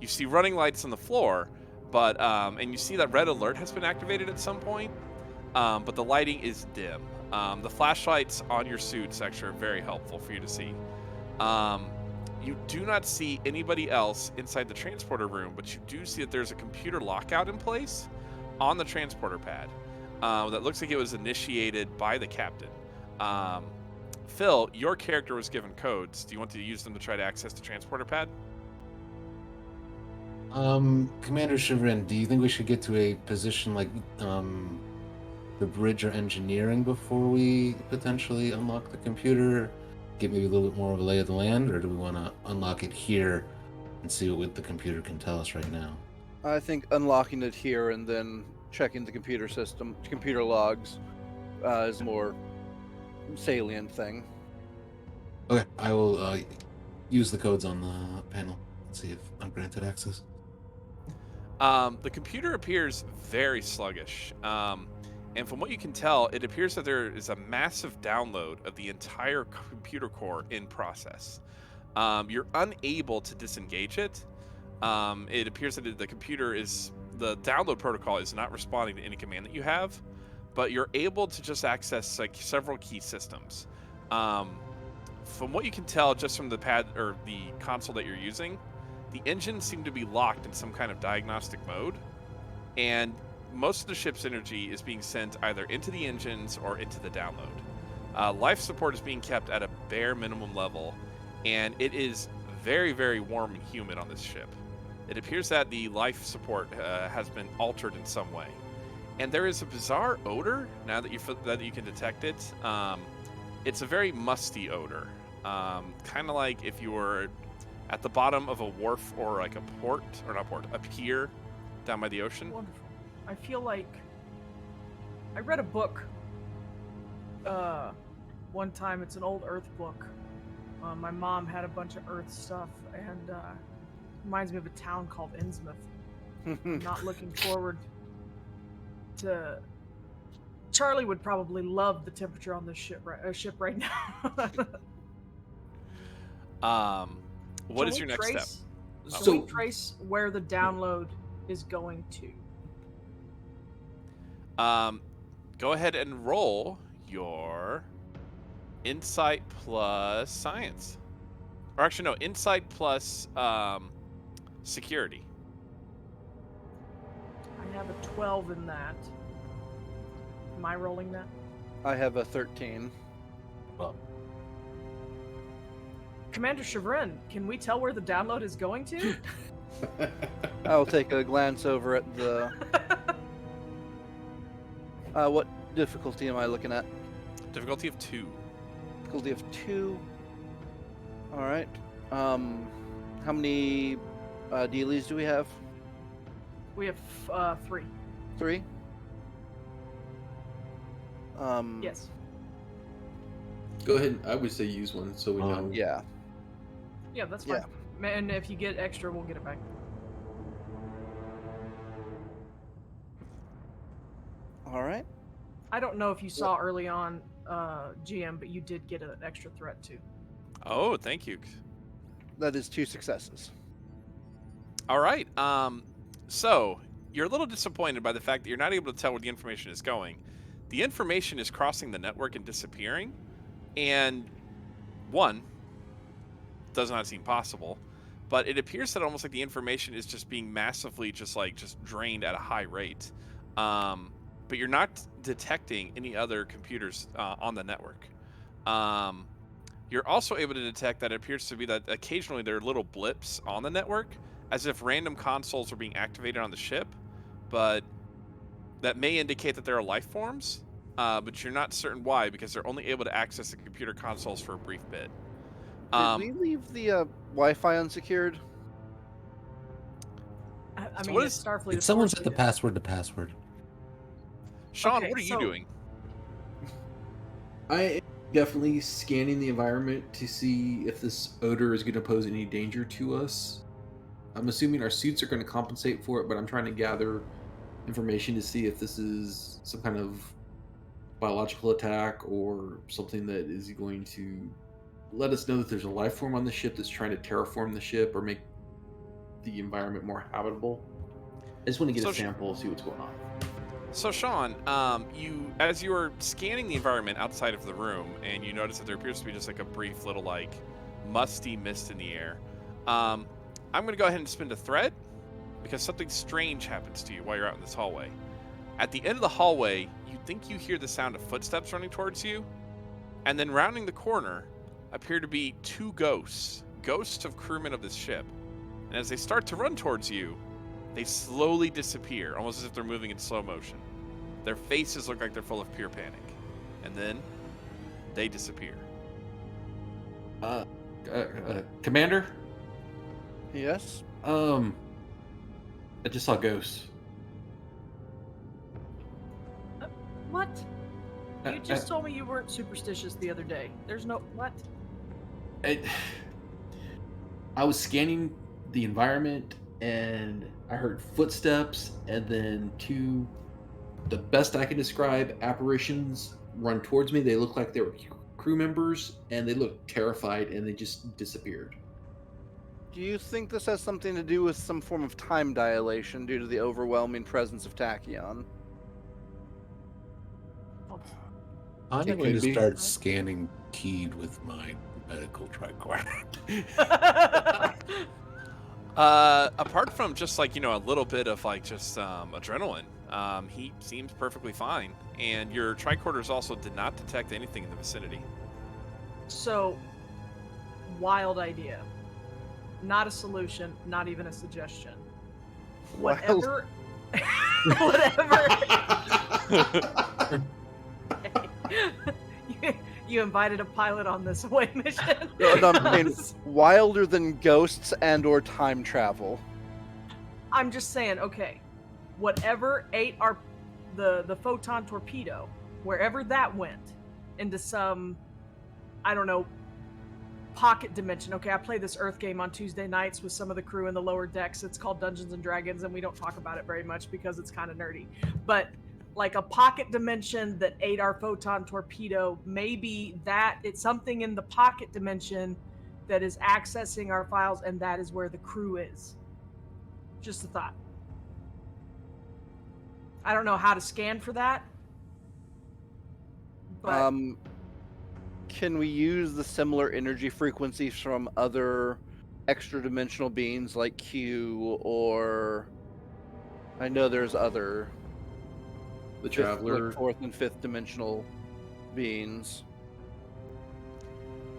you see running lights on the floor, but and you see that red alert has been activated at some point, but the lighting is dim. The flashlights on your suits actually are very helpful for you to see. You do not see anybody else inside the transporter room, but you do see that there's a computer lockout in place on the transporter pad that looks like it was initiated by the captain. Phil, your character was given codes. Do you want to use them to try to access the transporter pad? Commander Chivrin, do you think we should get to a position like the bridge or engineering before we potentially unlock the computer? Get maybe a little bit more of a lay of the land, or do we want to unlock it here and see what the computer can tell us right now? I think unlocking it here and then checking the computer logs is a more salient thing. Okay, I will use the codes on the panel and see if I'm granted access. The computer appears very sluggish. And from what you can tell, it appears that there is a massive download of the entire computer core in process. You're unable to disengage it. It appears that the download protocol is not responding to any command that you have, but you're able to just access several key systems. From what you can tell, just from the pad or the console that you're using, the engines seem to be locked in some kind of diagnostic mode, and most of the ship's energy is being sent either into the engines or into the download. Life support is being kept at a bare minimum level, and it is very, very warm and humid on this ship. It appears that the life support has been altered in some way. And there is a bizarre odor, now that you can detect it. It's a very musty odor. Kind of like if you were at the bottom of a wharf or like a pier down by the ocean. Wonderful. I feel like I read a book one time. It's an old Earth book, My mom had a bunch of Earth stuff, and reminds me of a town called Innsmouth. I'm not looking forward to. Charlie would probably love the temperature on this ship right now. What is your next step? Can we trace where the download is going to? Go ahead and roll your insight plus science. Or actually, no, insight plus security. I have a 12 in that. Am I rolling that? I have a 13. Well, Commander Chagrin, can we tell where the download is going to? I'll take a glance over at the... what difficulty am I looking at? Difficulty of 2. Difficulty of 2. Alright. How many dealies do we have? We have 3. 3? Yes. Go ahead. I would say use one so we know. Yeah. Yeah, that's fine. And if you get extra, we'll get it back. Alright. I don't know if you saw early on, GM, but you did get an extra threat too. Oh, thank you. That is 2 successes. All right. So you're a little disappointed by the fact that you're not able to tell where the information is going. The information is crossing the network and disappearing, and one, does not seem possible, but it appears that almost like the information is just being massively just drained at a high rate. But you're not detecting any other computers on the network. You're also able to detect that it appears to be that occasionally there are little blips on the network, as if random consoles are being activated on the ship, but that may indicate that there are life forms, but you're not certain why, because they're only able to access the computer consoles for a brief bit. Did we leave the Wi-Fi unsecured? I So mean, what it's is- Starfleet. did someone set the password to password? Sean, Okay, what are you so- doing? I am definitely scanning the environment to see if this odor is going to pose any danger to us. I'm assuming our suits are going to compensate for it, but I'm trying to gather information to see if this is some kind of biological attack or something that is going to let us know that there's a life form on the ship that's trying to terraform the ship or make the environment more habitable. I just want to get So a sample, see what's going on. So Sean, as you are scanning the environment outside of the room, and you notice that there appears to be just like a brief little like musty mist in the air, I'm going to go ahead and spin a thread, because something strange happens to you while you're out in this hallway. At the end of the hallway, you think you hear the sound of footsteps running towards you, and then rounding the corner appear to be 2 ghosts of crewmen of this ship. And as they start to run towards you, they slowly disappear, almost as if they're moving in slow motion. Their faces look like they're full of pure panic. And then they disappear. Commander? Yes? I just saw ghosts. What? You just told me you weren't superstitious the other day. There's no... What? I was scanning the environment and I heard footsteps and then 2, the best I can describe, apparitions run towards me. They look like they were crew members and they looked terrified and they just disappeared. Do you think this has something to do with some form of time dilation due to the overwhelming presence of tachyon? I'm It going could to be. start scanning Keed with my medical tricorder. Apart from just like, a little bit of like just adrenaline, he seems perfectly fine. And your tricorders also did not detect anything in the vicinity. So, wild idea. Not a solution, not even a suggestion. Wild. Whatever. Whatever. you invited a pilot on this away mission. No, I'm saying wilder than ghosts and or time travel. I'm just saying, okay, whatever ate the photon torpedo, wherever that went, into some, I don't know, pocket dimension. Okay, I play this Earth game on Tuesday nights with some of the crew in the lower decks. It's called Dungeons and Dragons, and we don't talk about it very much because it's kind of nerdy. But like a pocket dimension that ate our photon torpedo, maybe that it's something in the pocket dimension that is accessing our files, and that is where the crew is. Just a thought. I don't know how to scan for that. But Can we use the similar energy frequencies from other extra dimensional beings like Q, or I know there's other The Traveler. like fourth and fifth dimensional beings.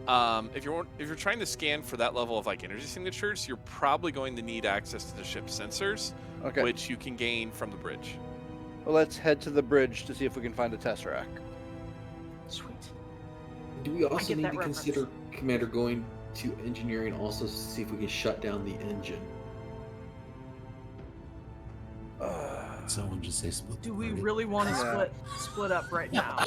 If you're trying to scan for that level of like energy signatures, you're probably going to need access to the ship's sensors, Okay. which you can gain from the bridge. Well, let's head to the bridge to see if we can find a Tesseract. sweet. Do we also get need that to reference. consider, Commander, going to engineering also to see if we can shut down the engine? Someone just say split. Do we party. really want to Yeah. split up right now?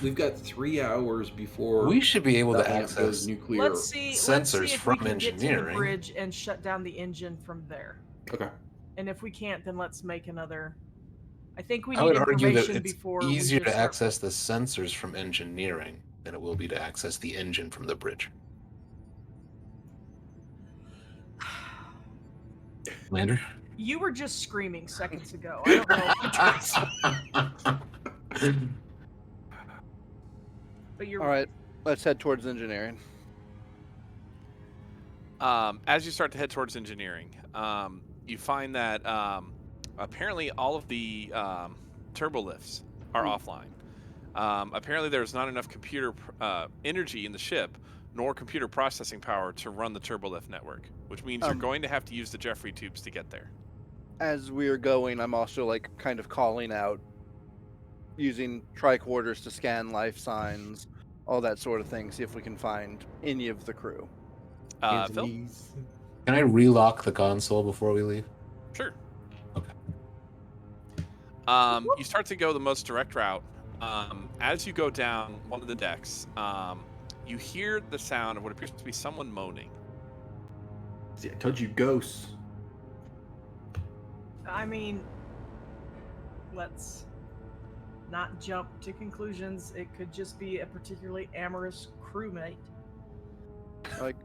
We've got 3 hours before We should be able to that lamp access. goes nuclear. Let's see sensors if from we can get to the engineering. bridge and shut down the engine from there. Okay. And if we can't, then let's make another. I think we I need would argue that information it's before easier we to just start- access the sensors from engineering than it will be to access the engine from the bridge. Commander? You were just screaming seconds ago. I don't know. But you're All right, let's head towards engineering. As you start to head towards engineering, you find that apparently all of the turbo lifts are offline. Apparently, there's not enough computer energy in the ship, nor computer processing power to run the turbolift network, which means you're going to have to use the Jeffrey tubes to get there. As we're going, I'm also like kind of calling out, using tricorders to scan life signs, all that sort of thing, see if we can find any of the crew. Phil? Can I relock the console before we leave? Sure. Okay. You start to go the most direct route. As you go down one of the decks, you hear the sound of what appears to be someone moaning. See, I told you ghosts. I mean, let's not jump to conclusions. It could just be a particularly amorous crewmate. Like,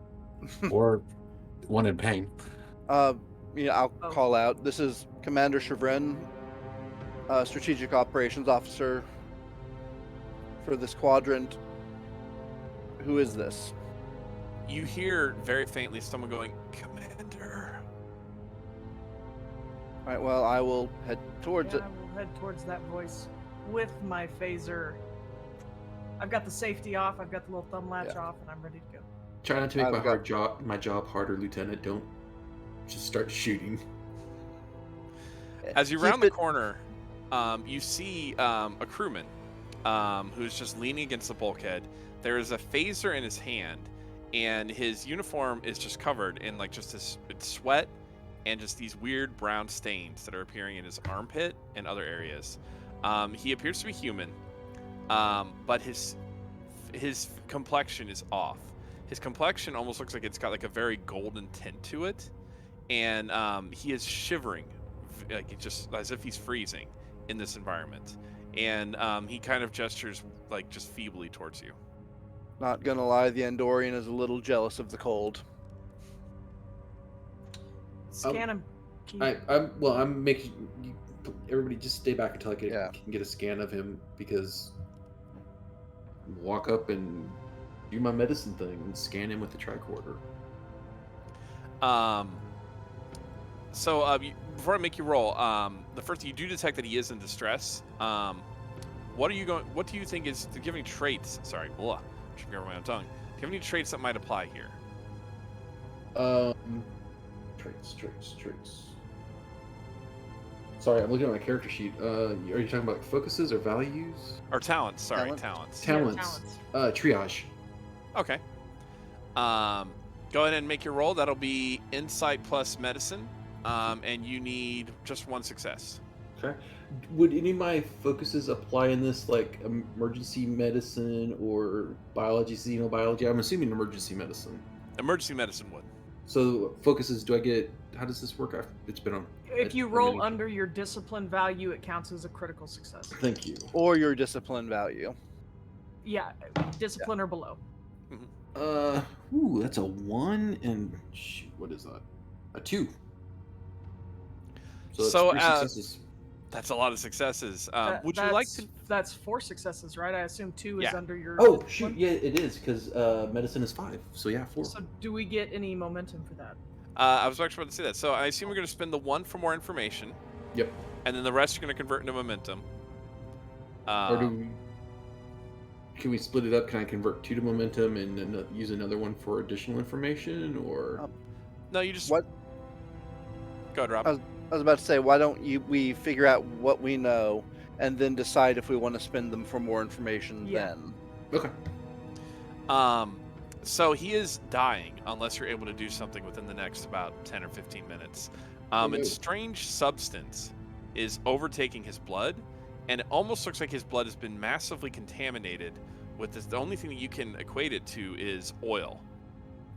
Or one in pain. I'll Oh. call out. This is Commander Chevren, Strategic Operations Officer for this quadrant. Who is this? You hear very faintly someone going, "Commander." All right, well, I will head towards Yeah, it. I will head towards that voice with my phaser. I've got the safety off. I've got the little thumb latch Yeah. off, and I'm ready to go. Try not to make I've my job harder, Lieutenant. Don't just start shooting. As you Keep round the it- corner, you see a crewman who's just leaning against the bulkhead. There is a phaser in his hand, and his uniform is just covered in like just this sweat and just these weird brown stains that are appearing in his armpit and other areas. He appears to be human, but his complexion is off. His complexion almost looks like it's got like a very golden tint to it, and he is shivering, like it just as if he's freezing in this environment. And he kind of gestures like just feebly towards you. Not gonna lie, the Andorian is a little jealous of the cold. Scan him. Keith. I'm making everybody just stay back until I Yeah. can get a scan of him, because walk up and do my medicine thing and scan him with the tricorder. So before I make you roll, the first you do detect that he is in distress. What do you think is do you have any traits? Sorry, blah, tripping over my own tongue. Do you have any traits that might apply here? Traits. Sorry, I'm looking at my character sheet. Are you talking about focuses or values? Or talents? Sorry, Talents. talents. Yeah, Triage. Okay. Go ahead and make your roll. That'll be insight plus medicine, and you need just one success. Okay. Would any of my focuses apply in this, like emergency medicine or biology, xenobiology? I'm assuming emergency medicine. Emergency medicine would. So focuses, do I get? How does this work? It's been on. If you roll under your discipline value, it counts as a critical success. Thank you. Or your discipline value. Yeah, discipline or below. Ooh, that's a 1 and shoot, what is that? A 2. So that's So, 3 successes. That's a lot of successes. Would you That's- like to? That's 4 successes, right? I assume 2 is Yeah. under your. Oh discipline. shoot, yeah, it is because medicine is 5. So yeah, 4. So do we get any momentum for that? I was actually about to say that. So I assume we're going to spend the 1 for more information. Yep. And then the rest you're going to convert into momentum. Or can we split it up? Can I convert 2 to momentum and then use another one for additional information? Or No, you just. What? Go ahead, Rob. I was about to say, why don't we figure out what we know and then decide if we want to spend them for more information then? Okay. So he is dying unless you're able to do something within the next about 10 or 15 minutes. no. A strange substance is overtaking his blood, and it almost looks like his blood has been massively contaminated with this. The only thing that you can equate it to is oil.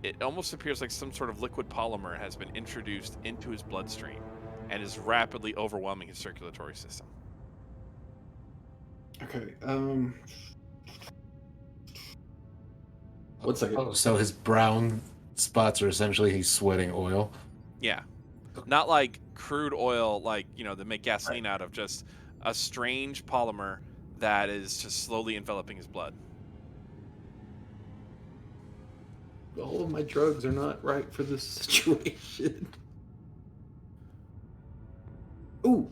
It almost appears like some sort of liquid polymer has been introduced into his bloodstream and is rapidly overwhelming his circulatory system. Okay. 1 second. Oh, so his brown spots are essentially he's sweating oil. Yeah. Not like crude oil, like, they make gasoline out of, just a strange polymer that is just slowly enveloping his blood. All of my drugs are not right for this situation. Ooh.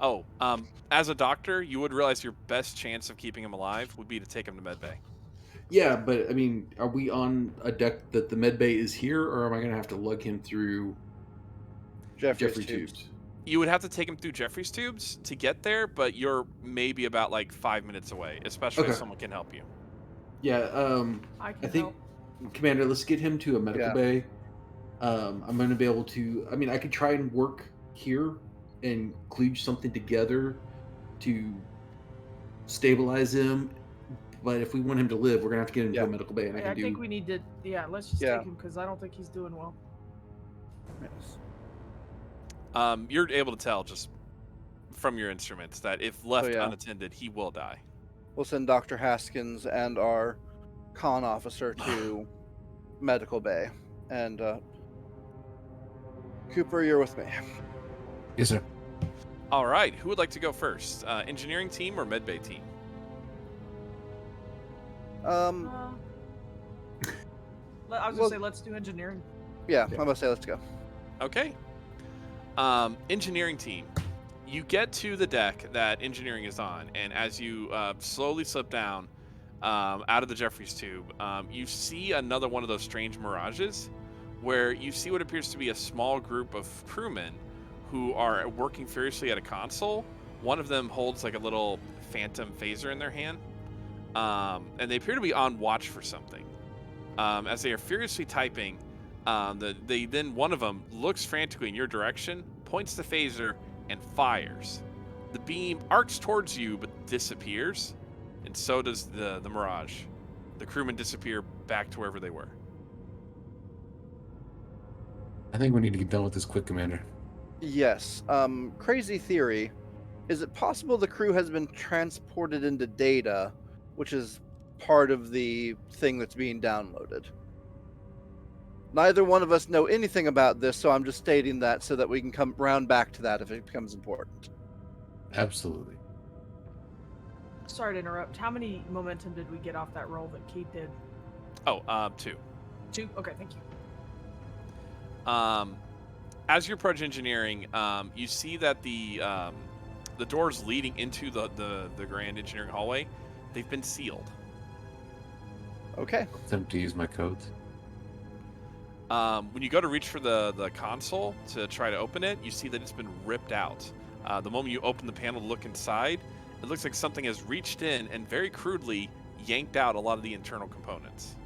Oh, as a doctor, you would realize your best chance of keeping him alive would be to take him to medbay. Yeah, but I mean, are we on a deck that the med bay is here, or am I going to have to lug him through Jeffrey tubes? You would have to take him through Jeffrey's tubes to get there, but you're maybe about like 5 minutes away, especially if someone can help you. Yeah, I I think, Commander, let's get him to a medical bay. I'm going to be able to, I mean, I could try and work here and kludge something together to stabilize him. But if we want him to live, we're going to have to get him to a medical bay. And I think we need to, let's just take him because I don't think he's doing well. Yes. You're able to tell just from your instruments that if left unattended, he will die. We'll send Dr. Haskins and our con officer to medical bay. And Cooper, you're with me. Yes, sir. All right. Who would like to go first? Engineering team or medbay team? I was gonna say let's do engineering. Yeah, I'm gonna say let's go. Okay. Engineering team. You get to the deck that engineering is on, and as you slowly slip down out of the Jeffries tube, you see another one of those strange mirages where you see what appears to be a small group of crewmen who are working furiously at a console. One of them holds like a little phantom phaser in their hand, and they appear to be on watch for something. As they are furiously typing, one of them looks frantically in your direction, points the phaser, and fires. The beam arcs towards you but disappears, and so does the mirage. The crewmen disappear back to wherever they were. I think we need to get done with this quick, Commander. Yes. Crazy theory. Is it possible the crew has been transported into data, which is part of the thing that's being downloaded? Neither one of us know anything about this, so I'm just stating that so that we can come round back to that if it becomes important. Absolutely. Sorry to interrupt. How many momentum did we get off that roll that Keith did? 2. 2? Okay, thank you. As you approach engineering, you see that the doors leading into the grand engineering hallway, they've been sealed. Okay. Attempt to use my codes. When you go to reach for the console to try to open it, you see that it's been ripped out. The moment you open the panel to look inside, it looks like something has reached in and very crudely yanked out a lot of the internal components.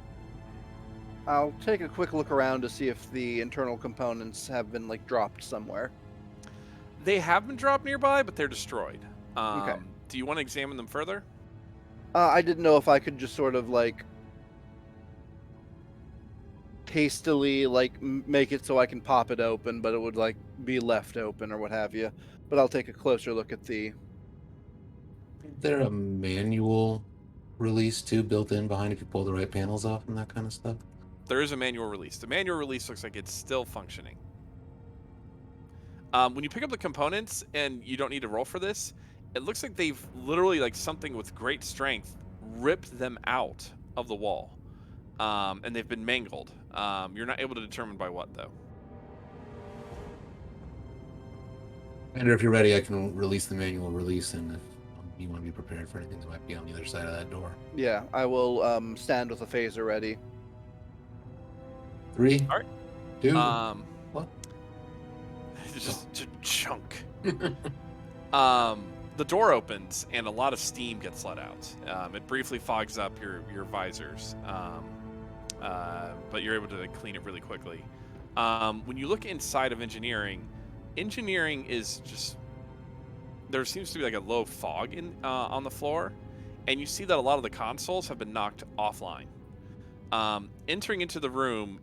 I'll take a quick look around to see if the internal components have been dropped somewhere. They have been dropped nearby, but they're destroyed. Okay. Do you want to examine them further? I didn't know if I could just sort of like hastily like make it so I can pop it open, but it would like be left open or what have you. But I'll take a closer look at the. Is there a manual release too built in behind if you pull the right panels off and that kind of stuff? There is a manual release. The manual release looks like it's still functioning. When you pick up the components, and you don't need to roll for this, it looks like they've literally, like something with great strength, ripped them out of the wall. And they've been mangled. You're not able to determine by what, though. Commander, if you're ready, I can release the manual release, and if you want to be prepared for anything that might be on the other side of that door. Yeah, I will stand with a phaser ready. 3, All right. 2, What? Just a chunk. The door opens and a lot of steam gets let out. It briefly fogs up your visors, but you're able to clean it really quickly. When you look inside of engineering is just, there seems to be like a low fog on the floor, and you see that a lot of the consoles have been knocked offline. Entering into the room,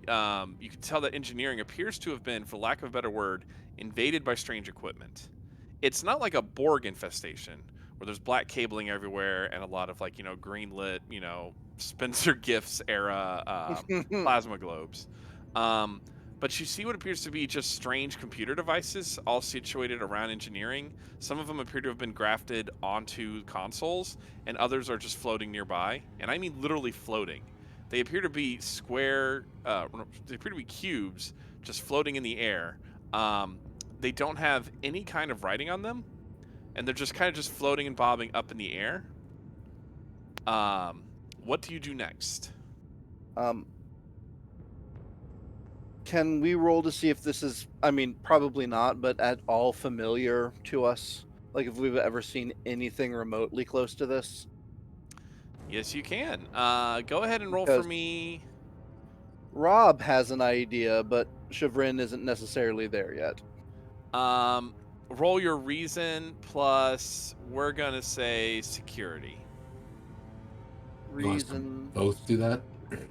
you can tell that engineering appears to have been, for lack of a better word, invaded by strange equipment. It's not like a Borg infestation where there's black cabling everywhere and a lot of like, green lit, Spencer Gifts era plasma globes. But you see what appears to be just strange computer devices all situated around engineering. Some of them appear to have been grafted onto consoles, and others are just floating nearby. And I mean literally floating. They appear to be they appear to be cubes just floating in the air. They don't have any kind of writing on them, and they're just kind of just floating and bobbing up in the air. What do you do next? Can we roll to see if this is, I mean, probably not, but at all familiar to us? Like if we've ever seen anything remotely close to this? Yes, you can. Go ahead and roll for me. Rob has an idea, but Chagrin isn't necessarily there yet. Roll your reason plus, we're gonna say, security. Reason. Both do that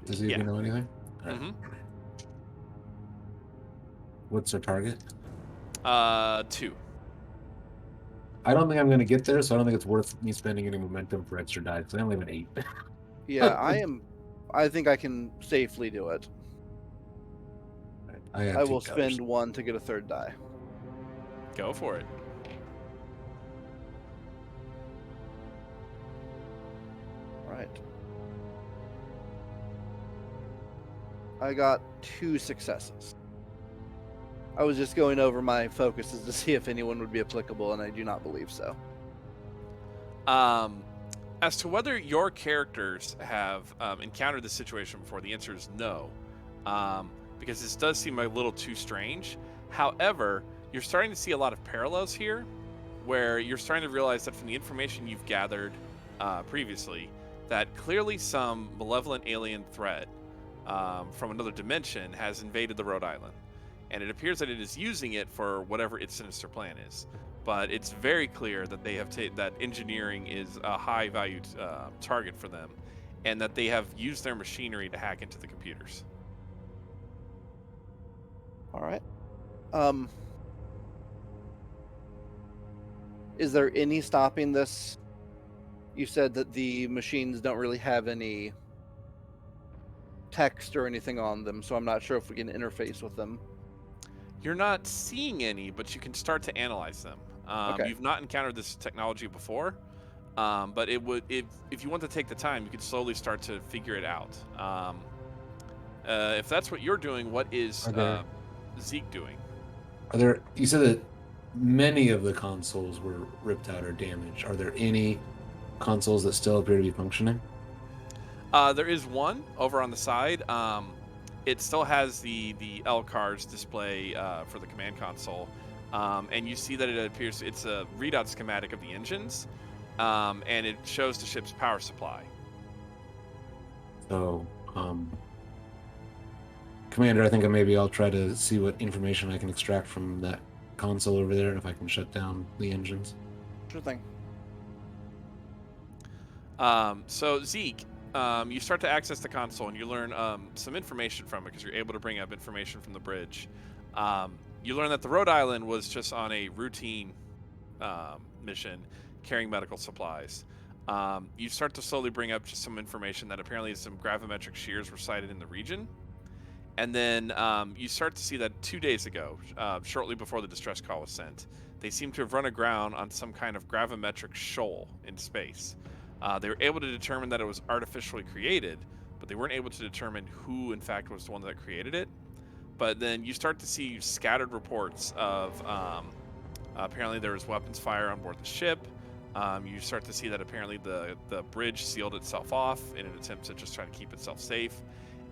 to see if you know anything. Right. What's our target? 2. I don't think I'm going to get there, so I don't think it's worth me spending any momentum for extra die, because I only have an 8. Yeah, I think I can safely do it. I will spend 1 to get a 3rd die. Go for it. Right. I got 2 successes. I was just going over my focuses to see if anyone would be applicable, and I do not believe so. As to whether your characters have encountered this situation before, the answer is no, because this does seem a little too strange. However, you're starting to see a lot of parallels here, where you're starting to realize that from the information you've gathered previously, that clearly some malevolent alien threat from another dimension has invaded the Rhode Island. And it appears that it is using it for whatever its sinister plan is. But it's very clear that they have that engineering is a high-valued target for them, and that they have used their machinery to hack into the computers. All right. Is there any stopping this? You said that the machines don't really have any text or anything on them, so I'm not sure if we can interface with them. You're not seeing any, but you can start to analyze them. Okay. You've not encountered this technology before, but it would, if you want to take the time, you could slowly start to figure it out. If that's what you're doing, what is Zeke doing? You said that many of the consoles were ripped out or damaged. Are there any consoles that still appear to be functioning? There is one over on the side. It still has the L cards display for the command console, and you see that it appears it's a readout schematic of the engines, and it shows the ship's power supply. So, Commander, I think maybe I'll try to see what information I can extract from that console over there, and if I can shut down the engines. Sure thing. So Zeke, you start to access the console and you learn some information from it because you're able to bring up information from the bridge. You learn that the Rhode Island was just on a routine mission carrying medical supplies. You start to slowly bring up just some information that apparently some gravimetric shears were sighted in the region. And then you start to see that 2 days ago, shortly before the distress call was sent, they seem to have run aground on some kind of gravimetric shoal in space. They were able to determine that it was artificially created, but they weren't able to determine who, in fact, was the one that created it. But then you start to see scattered reports of apparently there was weapons fire on board the ship. You start to see that apparently the bridge sealed itself off in an attempt to just try to keep itself safe.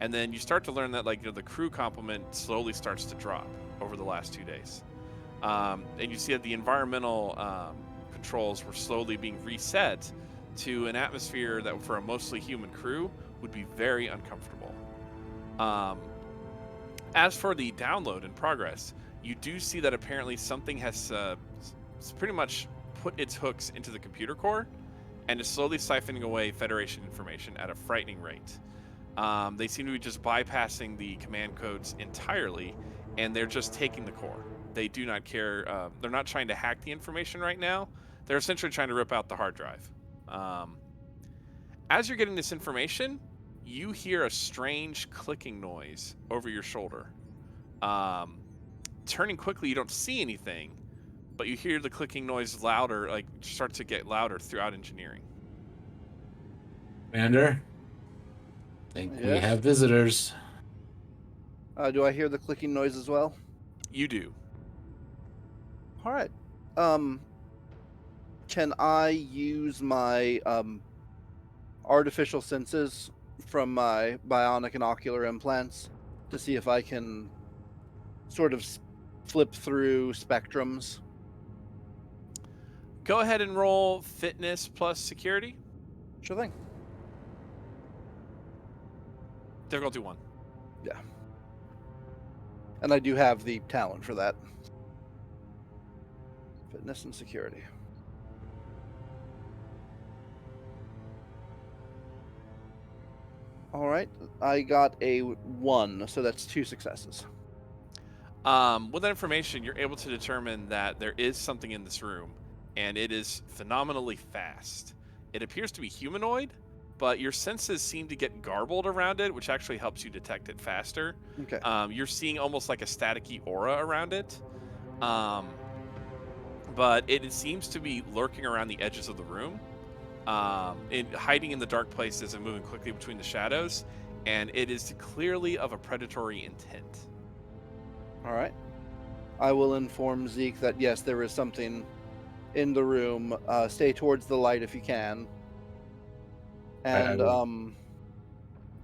And then you start to learn that the crew complement slowly starts to drop over the last 2 days. And you see that the environmental controls were slowly being reset to an atmosphere that for a mostly human crew would be very uncomfortable. As for the download in progress, you do see that apparently something has pretty much put its hooks into the computer core and is slowly siphoning away Federation information at a frightening rate. They seem to be just bypassing the command codes entirely, and they're just taking the core. They do not care. They're not trying to hack the information right now. They're essentially trying to rip out the hard drive. As you're getting this information, you hear a strange clicking noise over your shoulder. Turning quickly, you don't see anything, but you hear the clicking noise louder, start to get louder throughout engineering. Commander, I think we Yes? have visitors. Do I hear the clicking noise as well? You do. All right. Can I use my artificial senses from my bionic and ocular implants to see if I can sort of flip through spectrums? Go ahead and roll fitness plus security. Sure thing. Difficulty 1. Yeah. And I do have the talent for that. Fitness and security. All right. I got a 1, so that's 2 successes. With that information, you're able to determine that there is something in this room, and it is phenomenally fast. It appears to be humanoid, but your senses seem to get garbled around it, which actually helps you detect it faster. Okay. You're seeing almost like a staticky aura around it. But it seems to be lurking around the edges of the room, hiding in the dark places and moving quickly between the shadows, and it is clearly of a predatory intent. All right. I will inform Zeke that yes, there is something in the room. Stay towards the light if you can. And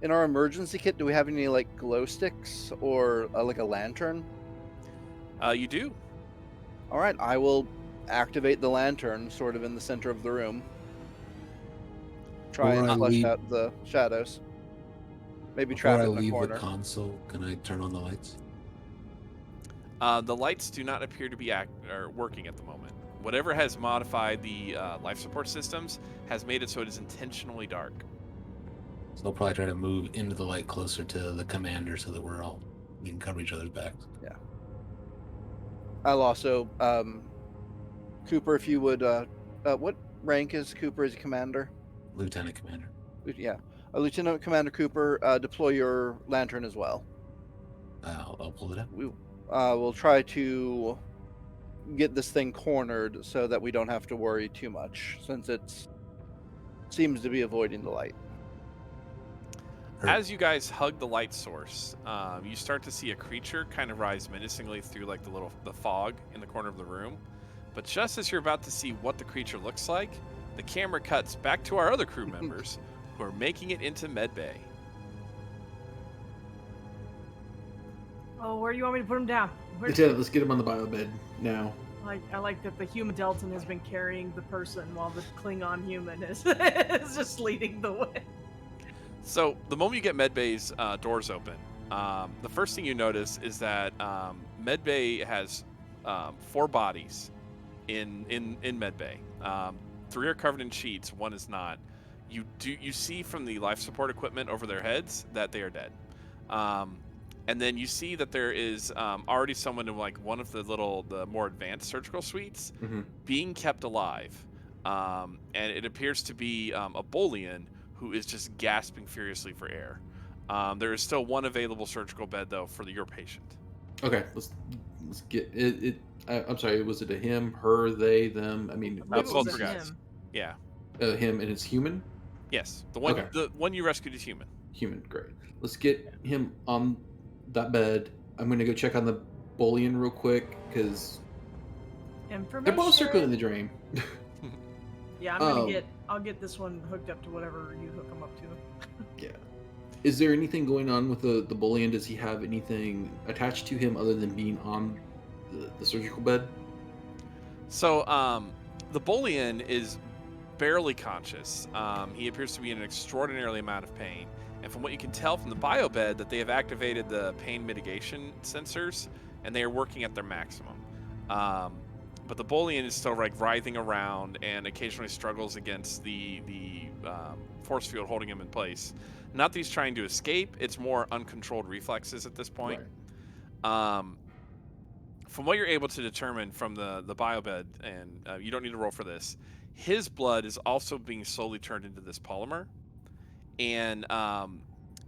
in our emergency kit, do we have any glow sticks or like a lantern? You do. All right, I will activate the lantern sort of in the center of the room. Try and flush out the shadows. Maybe trap it in the Before I corner. leave the console, can I turn on the lights? The lights do not appear to be working at the moment. Whatever has modified the life support systems has made it so it is intentionally dark. So I'll probably try to move into the light closer to the commander so that we can cover each other's backs. Yeah. I'll also, Cooper, if you would, what rank is Cooper as commander? Lieutenant Commander. Yeah. Lieutenant Commander Cooper, deploy your lantern as well. I'll pull it up. We'll try to get this thing cornered so that we don't have to worry too much, since it seems to be avoiding the light. As you guys hug the light source, you start to see a creature kind of rise menacingly through the fog in the corner of the room. But just as you're about to see what the creature looks like, the camera cuts back to our other crew members who are making it into medbay. Oh, where do you want me to put him down? Lieutenant, let's get him on the bio bed now. I like that the human Delton has been carrying the person while the Klingon human is just leading the way. So the moment you get medbay's doors open, the first thing you notice is that medbay has 4 bodies in medbay. 3 are covered in sheets, 1 is not. You see from the life support equipment over their heads that they are dead. And then you see that there is already someone in like one of the more advanced surgical suites being kept alive. And it appears to be a Bolian who is just gasping furiously for air. There is still 1 available surgical bed though for your patient. Okay, let's get it. I'm sorry, was it a him, her, they, them? I mean, I believe Both it was for a guys. him. Yeah. Him, and it's human. Yes. The Okay. one you rescued is human. Human, great. Let's get him on that bed. I'm gonna go check on the Bolian real quick because Information. they're both circling the drain. Yeah, I'll get this one hooked up to whatever you hook them up to. Yeah. Is there anything going on with the Bolian? Does he have anything attached to him other than being on the surgical bed? So, the Bolian is barely conscious. He appears to be in an extraordinarily amount of pain. And from what you can tell from the biobed, that they have activated the pain mitigation sensors, and they are working at their maximum. But the Bolian is still like writhing around and occasionally struggles against the force field holding him in place. Not that he's trying to escape; it's more uncontrolled reflexes at this point. Right. From what you're able to determine from the biobed, and you don't need to roll for this, his blood is also being slowly turned into this polymer, and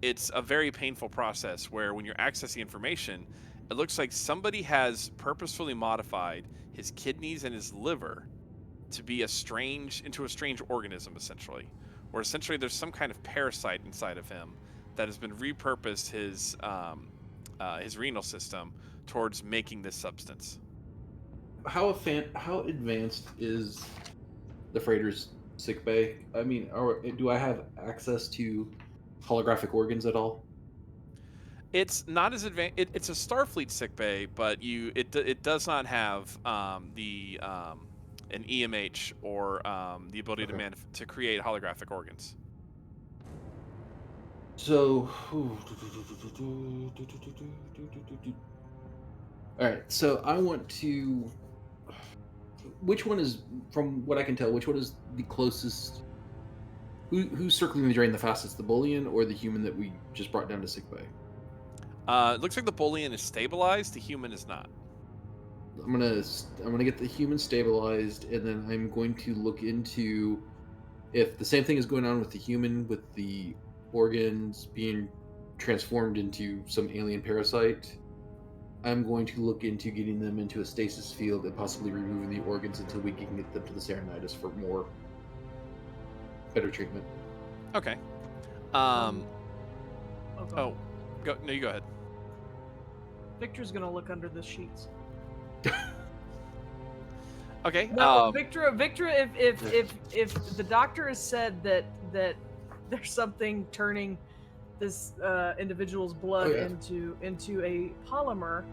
it's a very painful process where when you're accessing information, it looks like somebody has purposefully modified his kidneys and his liver to be into a strange organism, essentially, where essentially there's some kind of parasite inside of him that has been repurposed his renal system towards making this substance. How advanced is the freighter's sick bay? I mean, do I have access to holographic organs at all? It's not as advanced. It's a Starfleet sick bay, but it does not have an EMH or the ability to create holographic organs. So, all right. So I want to. Which one is, from what I can tell, which one is the closest? Who's circling the drain the fastest, the Bolian or the human that we just brought down to sick bay? It looks like the Bolian is stabilized. The human is not. I'm gonna get the human stabilized, and then I'm going to look into if the same thing is going on with the human, with the organs being transformed into some alien parasite. I'm going to look into getting them into a stasis field and possibly removing the organs until we can get them to the Serenitis for better treatment. Okay. Okay. Oh, go. No, you go ahead. Victor's gonna look under the sheets. Okay. No, Victor. If the doctor has said that there's something turning this individual's blood into a polymer,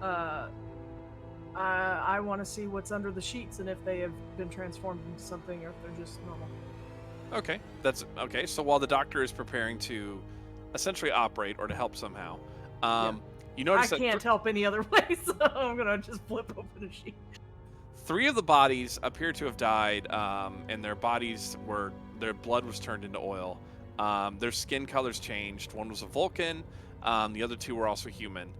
I want to see what's under the sheets and if they have been transformed into something or if they're just normal. Okay, that's okay. So while the doctor is preparing to essentially operate or to help somehow, you notice I can't help any other way, so I'm gonna just flip open a sheet. 3 of the bodies appear to have died, and their blood was turned into oil. Their skin colors changed. One was a Vulcan. The other 2 were also human.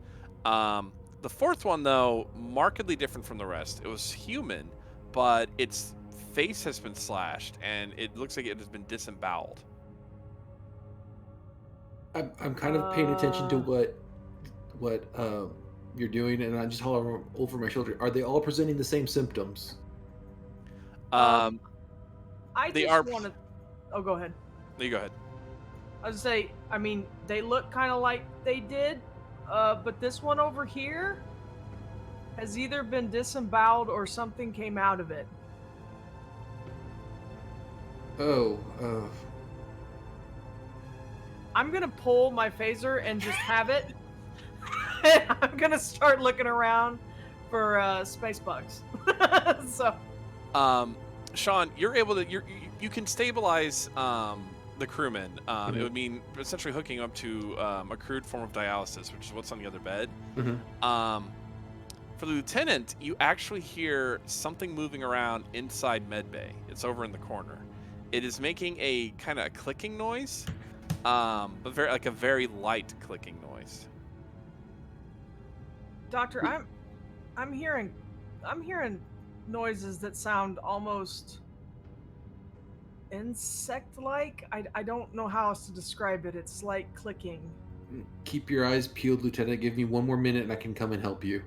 The 4th one, though, markedly different from the rest. It was human, but its face has been slashed, and it looks like it has been disemboweled. I'm kind of paying attention to what you're doing, and I just holler over my shoulder. Are they all presenting the same symptoms? I just want to. Oh, go ahead. You go ahead. I was gonna say, I mean, they look kind of like they did, but this one over here has either been disemboweled or something came out of it. I'm gonna pull my phaser and just have it. I'm gonna start looking around for space bugs. So, Sean, you're able to you can stabilize the crewman. It would mean essentially hooking up to a crude form of dialysis, which is what's on the other bed. For the lieutenant, you actually hear something moving around inside medbay. It's over in the corner. It is making a kind of clicking noise, but a very light clicking noise. Doctor, I'm hearing noises that sound almost insect-like. I don't know how else to describe it. It's like clicking. Keep your eyes peeled, Lieutenant. Give me 1 more minute and I can come and help you.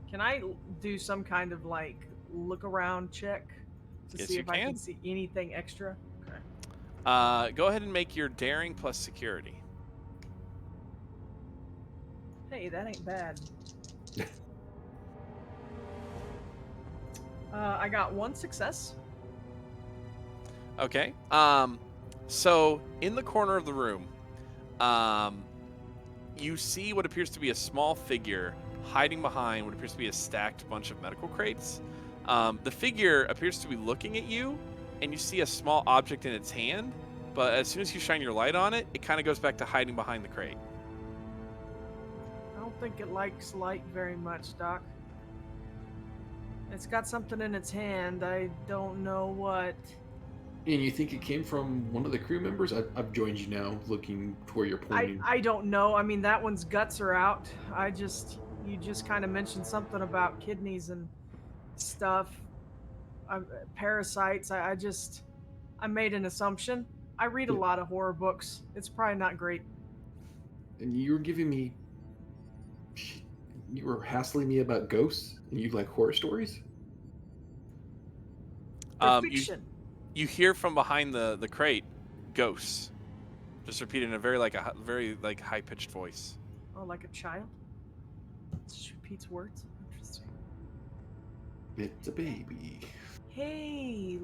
Can I do some kind of like look around check to Yes, see you if I can. can see anything extra? Okay. Go ahead and make your daring plus security. Hey, that ain't bad. I got 1 success. Okay. So in the corner of the room, you see what appears to be a small figure hiding behind what appears to be a stacked bunch of medical crates. The figure appears to be looking at you, and you see a small object in its hand, but as soon as you shine your light on it, it kind of goes back to hiding behind the crate. I don't think it likes light very much, Doc. It's got something in its hand. I don't know what. And you think it came from one of the crew members? I've joined you now, looking to where you're pointing. I don't know. I mean, that one's guts are out. You just kind of mentioned something about kidneys and stuff. Parasites. I made an assumption. I read a lot of horror books. It's probably not great. And you were giving me... You were hassling me about ghosts? And you like horror stories? They're fiction. You hear from behind the crate, ghosts. Just repeated in a very high pitched voice. Oh, like a child? It just repeats words? Interesting. It's a baby. Hey,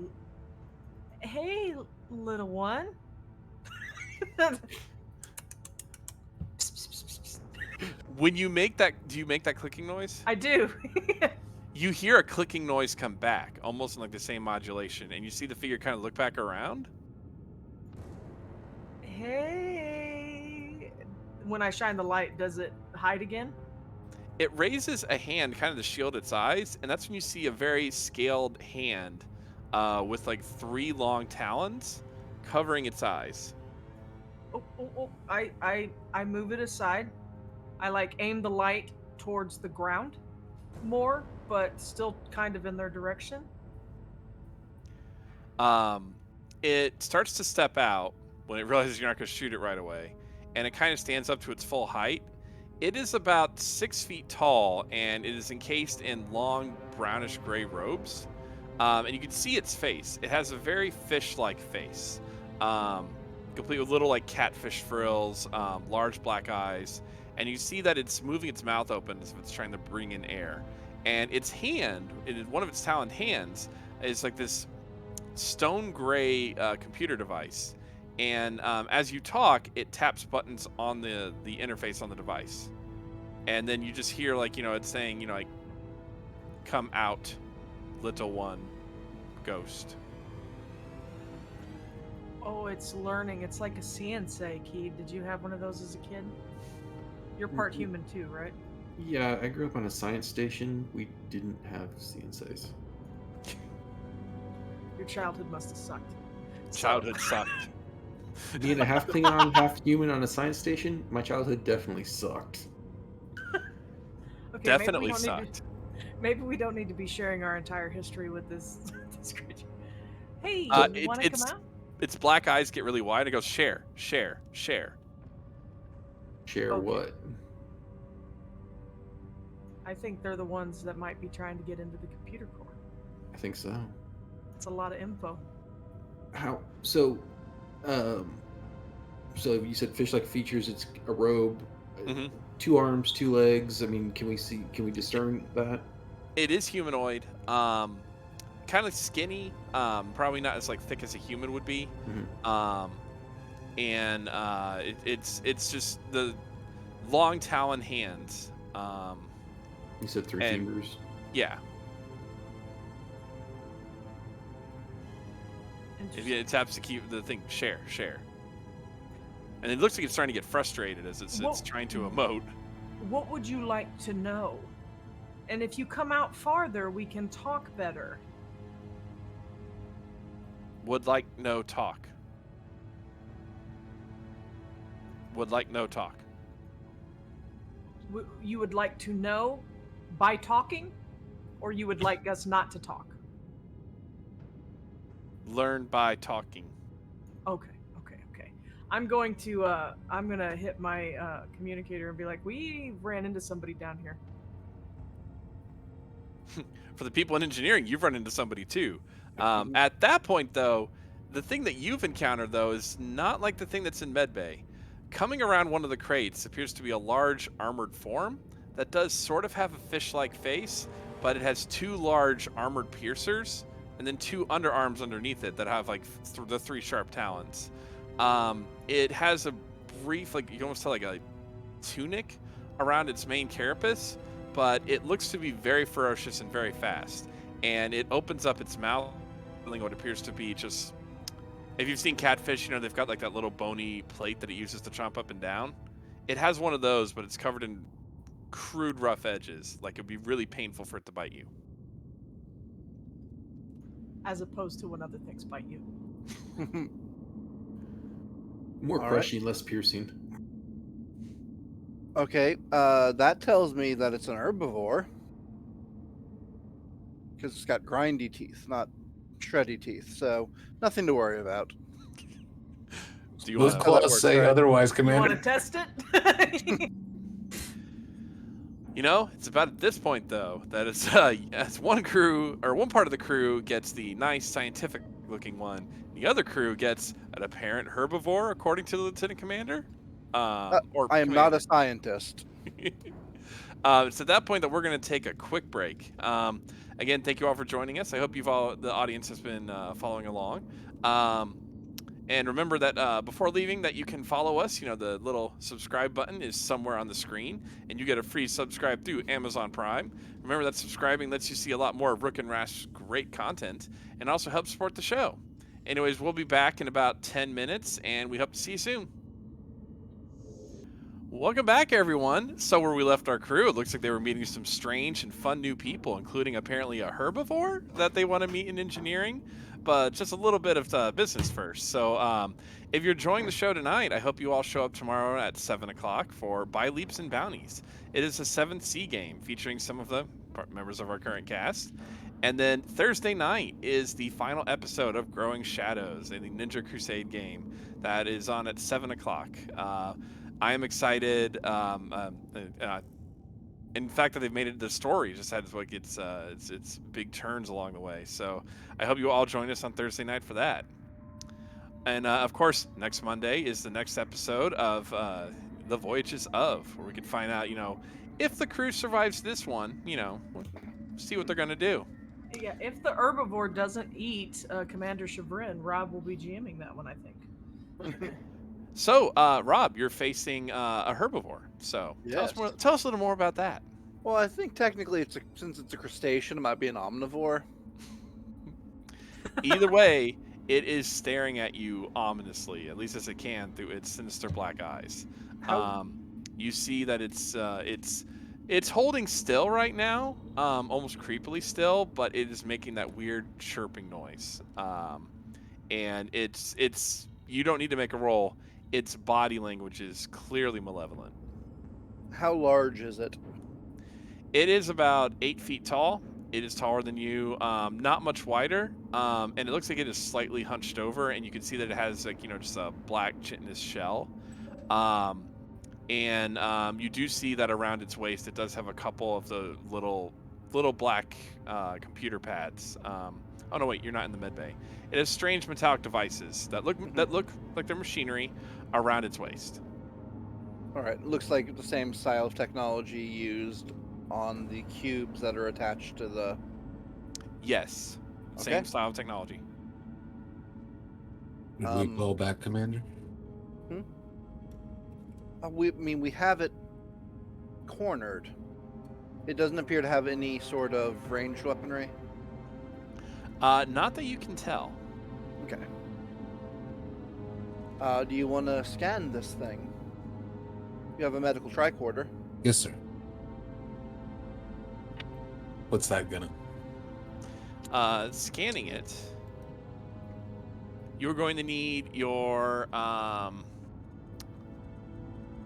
little one. When you make that, do you make that clicking noise? I do. You hear a clicking noise come back, almost in like the same modulation, and you see the figure kind of look back around. Hey. When I shine the light, does it hide again? It raises a hand kind of to shield its eyes, and that's when you see a very scaled hand with like 3 long talons covering its eyes. Oh. I move it aside. I like aim the light towards the ground more, but still kind of in their direction. It starts to step out when it realizes you're not going to shoot it right away, and it kind of stands up to its full height. It is about 6 feet tall, and it is encased in long brownish gray robes. And you can see its face. It has a very fish-like face, complete with little like catfish frills, large black eyes, and you see that it's moving its mouth open as if it's trying to bring in air. And its hand, one of its taloned hands, is like this stone gray computer device. And as you talk, it taps buttons on the interface on the device. And then you just hear it's saying, like, come out, little one, ghost. Oh, it's learning. It's like a CNC key. Did you have one of those as a kid? You're part human too, right? Yeah, I grew up on a science station. We didn't have CNCs. Your childhood must have sucked. Childhood sucked. Being a half Klingon, half human on a science station, my childhood definitely sucked. Okay, Definitely sucked. Maybe we don't need to be sharing our entire history with this creature. Hey, you want to come out? Its black eyes get really wide. It goes, share. Share Okay. what? I think they're the ones that might be trying to get into the computer core. I think so. It's a lot of info. How? So you said fish-like features. It's a robe, 2 arms, 2 legs. I mean, can we discern that? It is humanoid. Kind of skinny. Probably not as like thick as a human would be. And it's just the long talon hands. You said 3 fingers. Yeah. If it taps to keep the thing, share. And it looks like it's starting to get frustrated as it's trying to emote. What would you like to know? And if you come out farther, we can talk better. Would like no talk. Would like no talk. You would like to know by talking, or you would like us not to talk? Learn by talking. Okay. I'm going to hit my communicator and be like, we ran into somebody down here. For the people in engineering, you've run into somebody too. At that point, though, the thing that you've encountered, though, is not like the thing that's in medbay. Coming around one of the crates appears to be a large armored form that does sort of have a fish-like face, but it has 2 large armored piercers and then 2 underarms underneath it that have like the 3 sharp talons. It has a brief, like you can almost tell like a tunic around its main carapace, but it looks to be very ferocious and very fast. And it opens up its mouth, what appears to be just, if you've seen catfish, you know, they've got like that little bony plate that it uses to chomp up and down. It has one of those, but it's covered in crude, rough edges. Like it'd be really painful for it to bite you. As opposed to when other things bite you. More All crushing, less piercing. Okay, that tells me that it's an herbivore. Because it's got grindy teeth, not shreddy teeth, so nothing to worry about. Do you Those want claws works, say right? otherwise, You want Commander. to test it? You know, it's about at this point though that it's as one part of the crew gets the nice scientific looking one, the other crew gets an apparent herbivore, according to the lieutenant commander. Or I am not a scientist. It's at that point that we're going to take a quick break. Again, thank you all for joining us. I hope the audience has been following along. And remember that before leaving that you can follow us. You know, the little subscribe button is somewhere on the screen, and you get a free subscribe through Amazon Prime. Remember that subscribing lets you see a lot more of Rook and Rash's great content and also helps support the show. Anyways, we'll be back in about 10 minutes, and we hope to see you soon. Welcome back, everyone. So where we left our crew, it looks like they were meeting some strange and fun new people, including apparently a herbivore that they want to meet in engineering. But just a little bit of business first. So if you're enjoying the show tonight, I hope you all show up tomorrow at 7 o'clock for By Leaps and Bounties. It is a 7th Sea game featuring some of the members of our current cast. And then Thursday night is the final episode of Growing Shadows, the Ninja Crusade game that is on at 7 o'clock. I am excited. In fact, that they've made it, the story just had like its big turns along the way. So I hope you all join us on Thursday night for that. And of course, next Monday is the next episode of the Voyages of, where we can find out, you know, if the crew survives this one, you know, we'll see what they're gonna do. Yeah, if the herbivore doesn't eat Commander Chagrin, Rob will be GMing that one, I think. So, Rob, you're facing a herbivore. So Yes. Tell us a little more about that. Well, I think technically since it's a crustacean, it might be an omnivore. Either way, it is staring at you ominously, at least as it can through its sinister black eyes. You see that it's holding still right now, almost creepily still, but it is making that weird chirping noise. And it's you don't need to make a roll. Its body language is clearly malevolent. How large is it? It is about 8 feet tall. It is taller than you, not much wider, and it looks like it is slightly hunched over, and you can see that it has, like, you know, just a black chitinous shell. And you do see that around its waist it does have a couple of the little black computer pads. Oh no, wait, you're not in the medbay. It has strange metallic devices that look like they're machinery around its waist. All right, looks like the same style of technology used on the cubes that are attached to the... Yes, same Okay. style of technology. Did we call back, Commander? we have it cornered. It doesn't appear to have any sort of ranged weaponry. Not that you can tell. Okay. Do you want to scan this thing? You have a medical tricorder. Yes, sir. What's that gonna? Scanning it, you're going to need your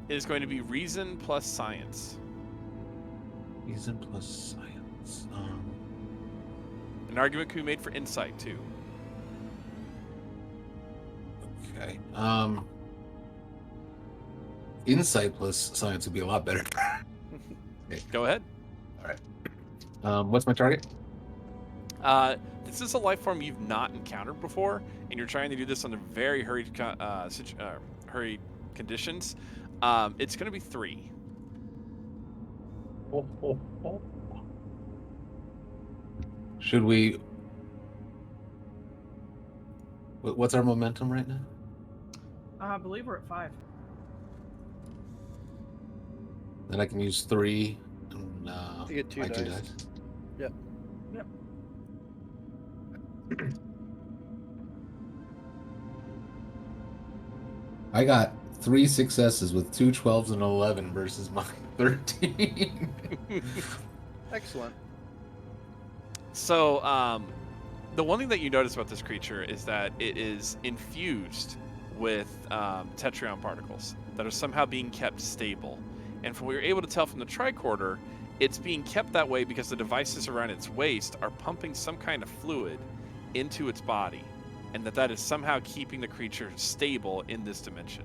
it is going to be reason plus science. Reason plus science. An argument can be made for insight too. Okay. Insight plus science would be a lot better. Okay. Go ahead. All right. What's my target? This is a life form you've not encountered before, and you're trying to do this under very hurried conditions. It's going to be 3. Should we? What's our momentum right now? I believe we're at 5. Then I can use 3. And, You get 2 my dice. Yep. Yep. I got 3 successes with 2 12s and 11 versus my 13. Excellent. So, the one thing that you notice about this creature is that it is infused with tetrion particles that are somehow being kept stable. And from what you're able to tell from the tricorder, it's being kept that way because the devices around its waist are pumping some kind of fluid into its body, and that is somehow keeping the creature stable in this dimension.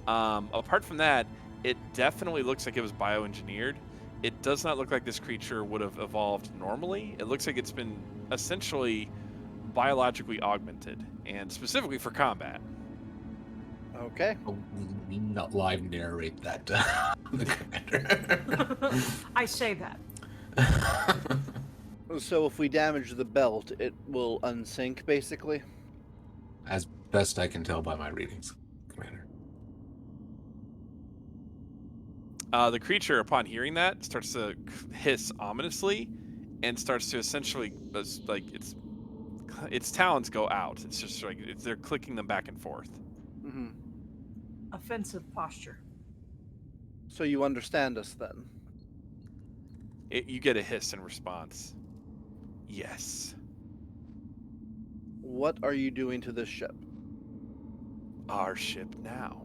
Apart from that, it definitely looks like it was bioengineered. It does not look like this creature would have evolved normally. It looks like it's been essentially biologically augmented, and specifically for combat. Okay. I'll not live narrate that. The commander. I say that. So if we damage the belt, it will unsync, basically? As best I can tell by my readings, Commander. The creature, upon hearing that, starts to hiss ominously and starts to essentially, like, its talons go out. It's just like they're clicking them back and forth. Mm-hmm. Offensive posture. So you understand us then? You get a hiss in response. Yes. What are you doing to this ship? Our ship now.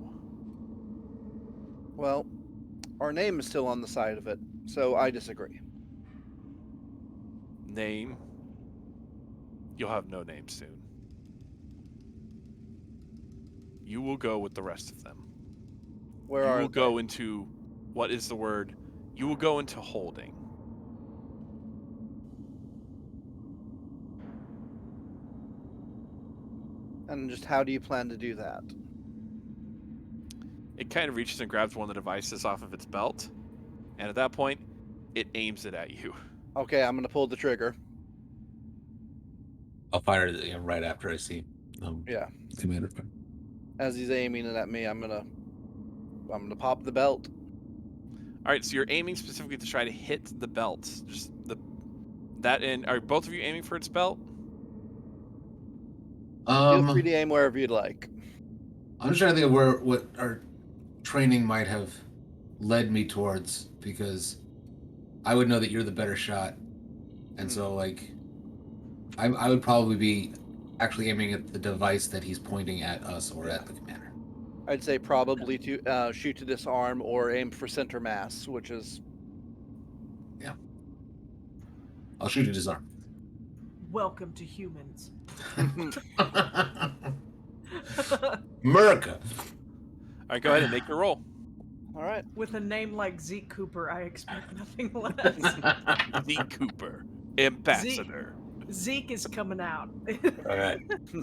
Well, our name is still on the side of it, so I disagree. Name? You'll have no name soon. You will go with the rest of them. Where you are will they? go into, what is the word? You will go into holding. And just how do you plan to do that? It kind of reaches and grabs one of the devices off of its belt, and at that point, it aims it at you. Okay, I'm gonna pull the trigger. I'll fire it right after I see Yeah. Commander. As he's aiming it at me, I'm gonna pop the belt. All right, so you're aiming specifically to try to hit the belt. Just and are both of you aiming for its belt? Feel free to aim wherever you'd like. I'm just trying to think of what our training might have led me towards, because I would know that you're the better shot, and so like I would probably be actually aiming at the device that he's pointing at us or at the commander. I'd say probably to shoot to disarm or aim for center mass, which is... Yeah. I'll shoot to disarm. Welcome to humans. America. All right, go ahead and make your roll. All right. With a name like Zeke Cooper, I expect nothing less. Zeke Cooper, ambassador. Zeke is coming out. All right.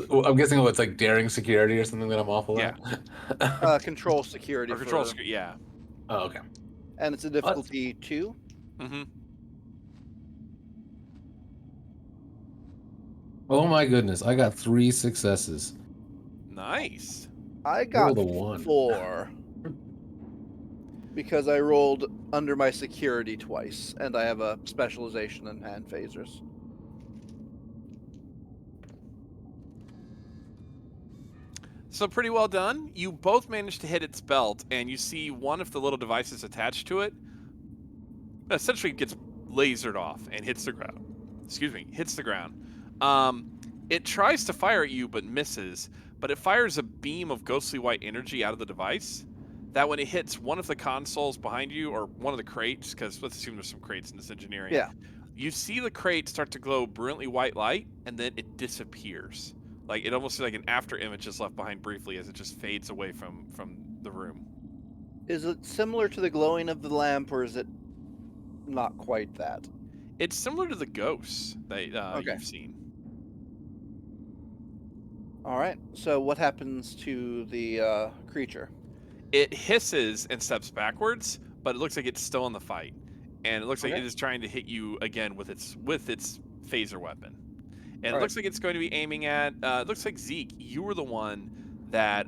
Well, I'm guessing it's like daring security or something that I'm awful at. Control security. Or control security, yeah. Oh, okay. And it's a difficulty 2. Mm-hmm. Oh my goodness, I got 3 successes. Nice. I got Rolled a 1. 4. Because I rolled under my security twice, and I have a specialization in hand phasers. So pretty well done. You both managed to hit its belt, and you see one of the little devices attached to it essentially gets lasered off and hits the ground. Hits the ground. It tries to fire at you but misses, but it fires a beam of ghostly white energy out of the device that when it hits one of the consoles behind you, or one of the crates, because let's assume there's some crates in this engineering, Yeah. you see the crate start to glow brilliantly white light, and then it disappears. Like, it almost like an after image is left behind briefly as it just fades away from the room. Is it similar to the glowing of the lamp, or is it not quite that? It's similar to the ghosts that Okay. you've seen. All right. So what happens to the creature? It hisses and steps backwards, but it looks like it's still in the fight, and it looks like Okay. it is trying to hit you again with its phaser weapon. And it Alright. looks like it's going to be aiming at. It looks like Zeke, you were the one that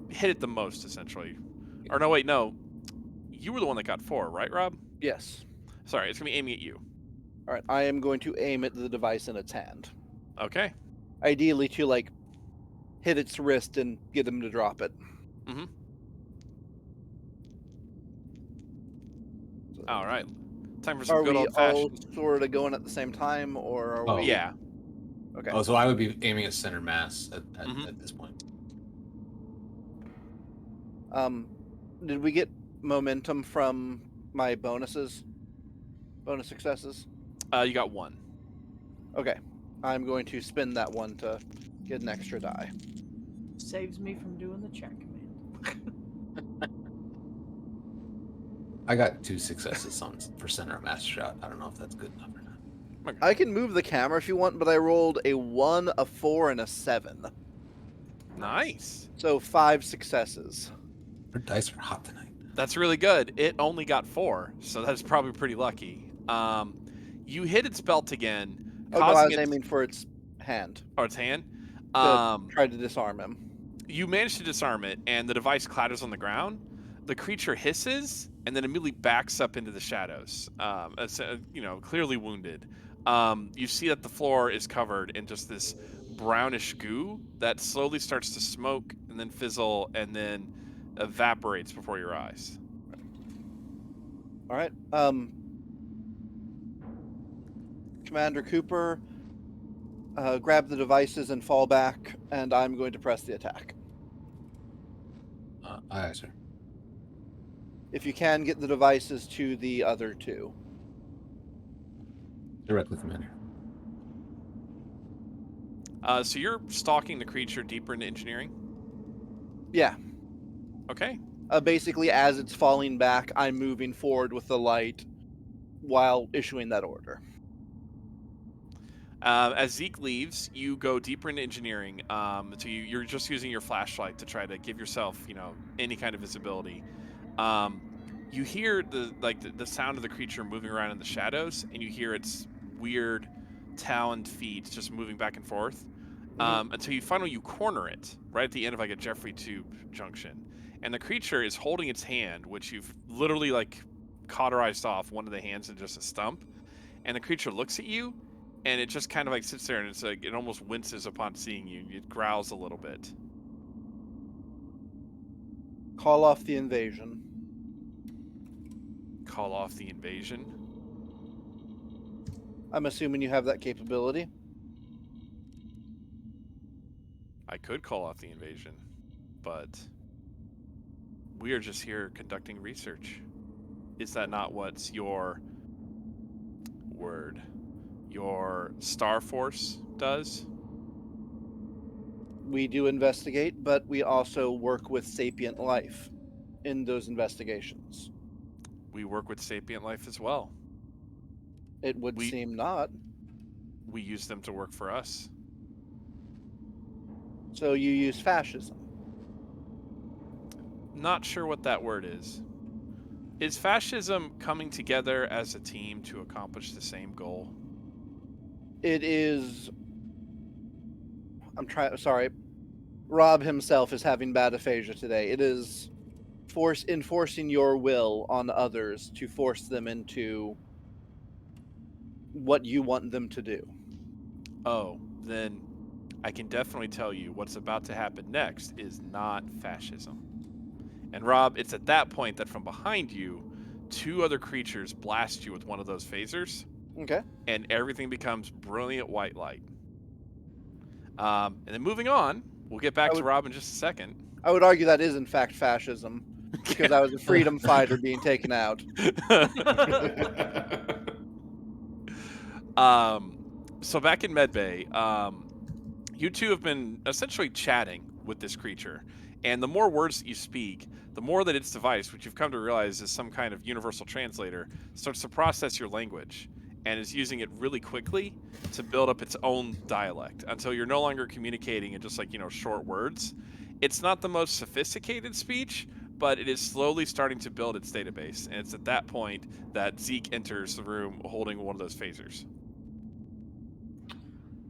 hit it the most, essentially. Or no, wait, no, you were the one that got 4, right, Rob? Yes. Sorry, it's gonna be aiming at you. All right. I am going to aim at the device in its hand, Okay. ideally to like hit its wrist and get him to drop it. Mm-hmm. All right. Time for some Are good we old all fashioned. sort of going at the same time, or are Oh. we? Yeah. Okay. Oh, so I would be aiming at center mass at Mhm. this point. Did we get momentum from my bonus successes? You got 1. Okay. I'm going to spin that one to get an extra die. Saves me from doing the check command. I got 2 successes for center of mass shot. I don't know if that's good enough or not. I can move the camera if you want, but I rolled a 1, a 4, and a 7. Nice. So 5 successes. Our dice are hot tonight. That's really good. It only got 4, so that's probably pretty lucky. You hit its belt again, Oh, no, I causing was it aiming for its hand or its hand. to try to disarm him. You manage to disarm it, and the device clatters on the ground. The creature hisses and then immediately backs up into the shadows. Clearly wounded. You see that the floor is covered in just this brownish goo that slowly starts to smoke and then fizzle and then evaporates before your eyes. All right. Commander Cooper, grab the devices and fall back, and I'm going to press the attack. Aye, sir. If you can, get the devices to the other 2. Directly, Commander. So you're stalking the creature deeper into engineering? Yeah. Okay. Basically, as it's falling back, I'm moving forward with the light while issuing that order. As Zeke leaves, you go deeper into engineering. So you're just using your flashlight to try to give yourself, any kind of visibility. You hear the sound of the creature moving around in the shadows, and you hear its weird taloned feet just moving back and forth. Until you corner it right at the end of like a Jeffrey Tube junction, and the creature is holding its hand, which you've literally like cauterized off one of the hands into just a stump, and the creature looks at you, and it just kind of like sits there, and it's like it almost winces upon seeing you. It growls a little bit. Call off the invasion. Call off the invasion. I'm assuming you have that capability. I could call off the invasion, but we are just here conducting research. Is that not what's your Star Force does? We do investigate, but we also work with sapient life in those investigations. We work with sapient life as well. It would seem not. We use them to work for us. So you use fascism. Not sure what that word is. Is fascism coming together as a team to accomplish the same goal? It is. Sorry. Rob himself is having bad aphasia today. It is enforcing your will on others to force them into what you want them to do. Oh, then I can definitely tell you what's about to happen next is not fascism. And Rob, it's at that point that from behind you, 2 other creatures blast you with one of those phasers, Okay. and everything becomes brilliant white light. And then moving on, we'll get back to Rob in just a second. I would argue that is in fact fascism, because I was a freedom fighter being taken out. So back in Medbay, you two have been essentially chatting with this creature, and the more words that you speak, the more that its device, which you've come to realize is some kind of universal translator, starts to process your language and is using it really quickly to build up its own dialect until you're no longer communicating in just like, short words. It's not the most sophisticated speech, but it is slowly starting to build its database, and it's at that point that Zeke enters the room holding one of those phasers.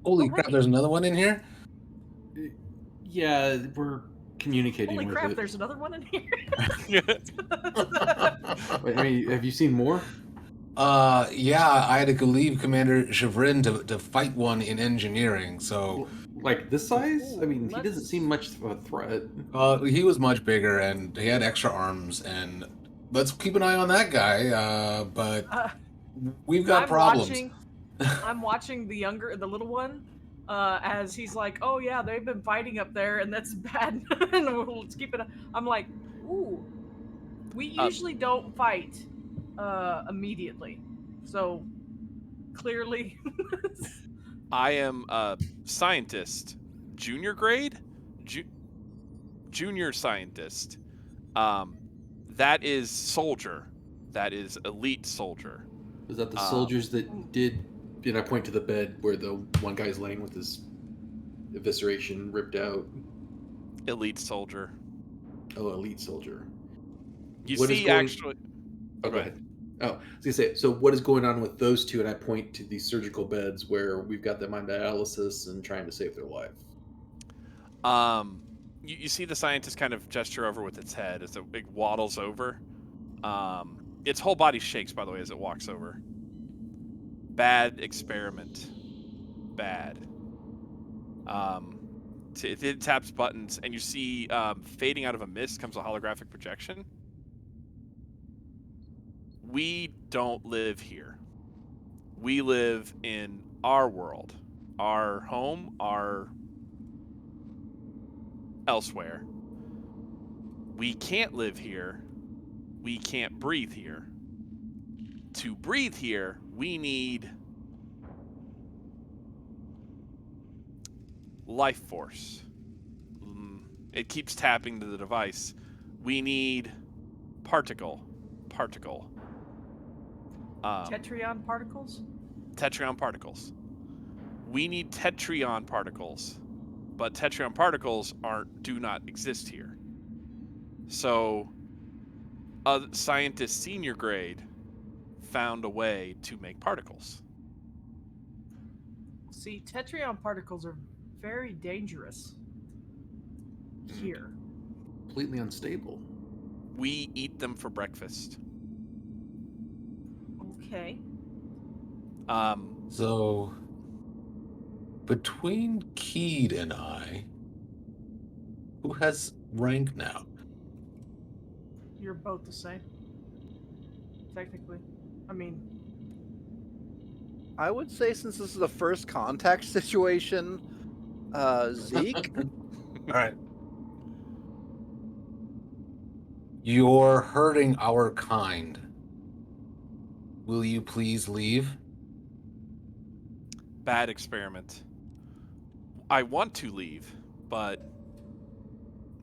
Holy crap, there's another one in here? Yeah, we're communicating Holy with crap, it. there's another one in here. Wait, I mean, have you seen more? Yeah, I had to leave Commander Chagrin to fight one in engineering, so... Like this size? I mean, he Let's- doesn't seem much of a threat. He was much bigger, and he had extra arms, and let's keep an eye on that guy, but we've got problems. I'm watching the little one, as he's like, oh yeah, they've been fighting up there, and that's bad, and let's keep it. I'm like, ooh, we usually don't fight immediately, so clearly. I am a scientist, junior grade, junior scientist. That is soldier. That is elite soldier. Was that the soldiers that did? Did I point to the bed where the one guy's laying with his evisceration ripped out? Elite soldier. Oh, elite soldier. You What see, is going- actually. Oh, go ahead. Oh, I was gonna say. So, what is going on with those two? And I point to these surgical beds where we've got them on dialysis and trying to save their life. You see the scientist kind of gesture over with its head as it waddles over. Its whole body shakes, by the way, as it walks over. Bad experiment. Bad. It taps buttons, and you see fading out of a mist comes a holographic projection. We don't live here. We live in our world, our home, our elsewhere. We can't live here. We can't breathe here. To breathe here, we need life force. It keeps tapping to the device. We need particle. Tetrion particles? Tetrion particles. We need tetrion particles, but tetrion particles do not exist here. So, a scientist senior grade found a way to make particles. See, tetrion particles are very dangerous here. Completely unstable. We eat them for breakfast. Okay. So, between Keed and I, who has rank now? You're both the same. Technically. I mean, I would say since this is the first contact situation, Zeke. All right. You're hurting our kind. Will you please leave? Bad experiment. I want to leave, but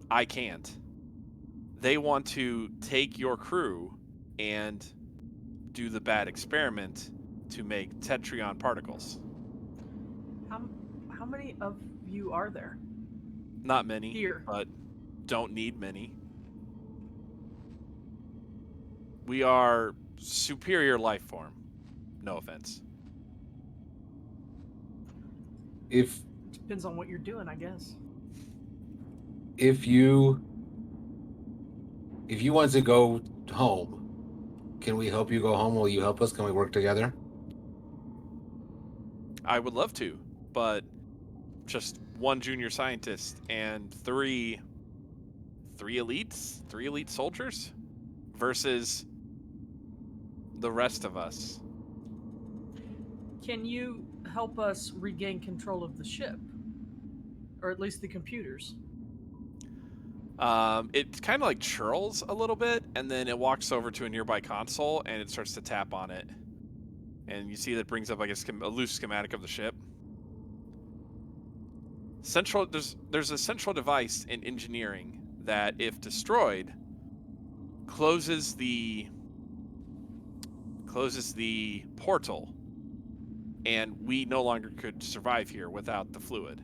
I can't. They want to take your crew and do the bad experiment to make tetrion particles. how many of you are there? Not many, Here. but don't need many. We are superior life form. No offense. If Depends on what you're doing, I guess. you want to go home, can we help you go home? Will you help us? Can we work together? I would love to, but just one junior scientist and three elite soldiers versus the rest of us. Can you help us regain control of the ship? Or at least the computers? It kind of like churls a little bit, and then it walks over to a nearby console, and it starts to tap on it. And you see that it brings up like a loose schematic of the ship. There's a central device in engineering that, if destroyed, closes the portal, and we no longer could survive here without the fluid.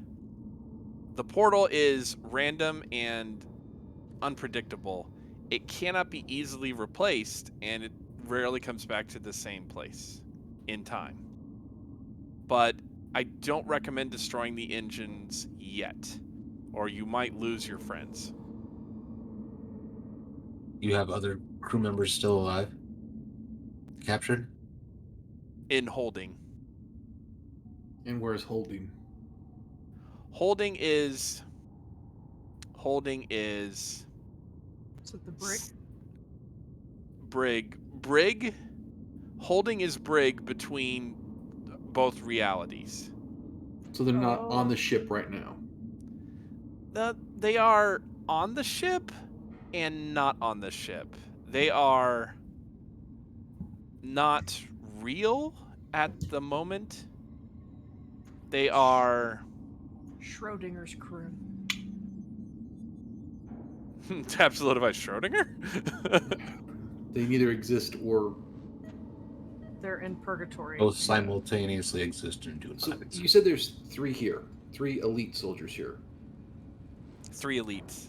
The portal is random and unpredictable. It cannot be easily replaced, and it rarely comes back to the same place in time. But I don't recommend destroying the engines yet, or you might lose your friends. You have other crew members still alive? Captured? In holding. And where's Holding? Holding is Is it the brig? Brig. Holding is Brig between both realities. So they're not on the ship right now. They are on the ship and not on the ship. They are not real at the moment. They are Schrodinger's crew. Taps a little by Schrodinger? They neither exist or. They're in purgatory. Both simultaneously exist and do not So exist. you said there's 3 here, 3 elite soldiers here. 3 elites.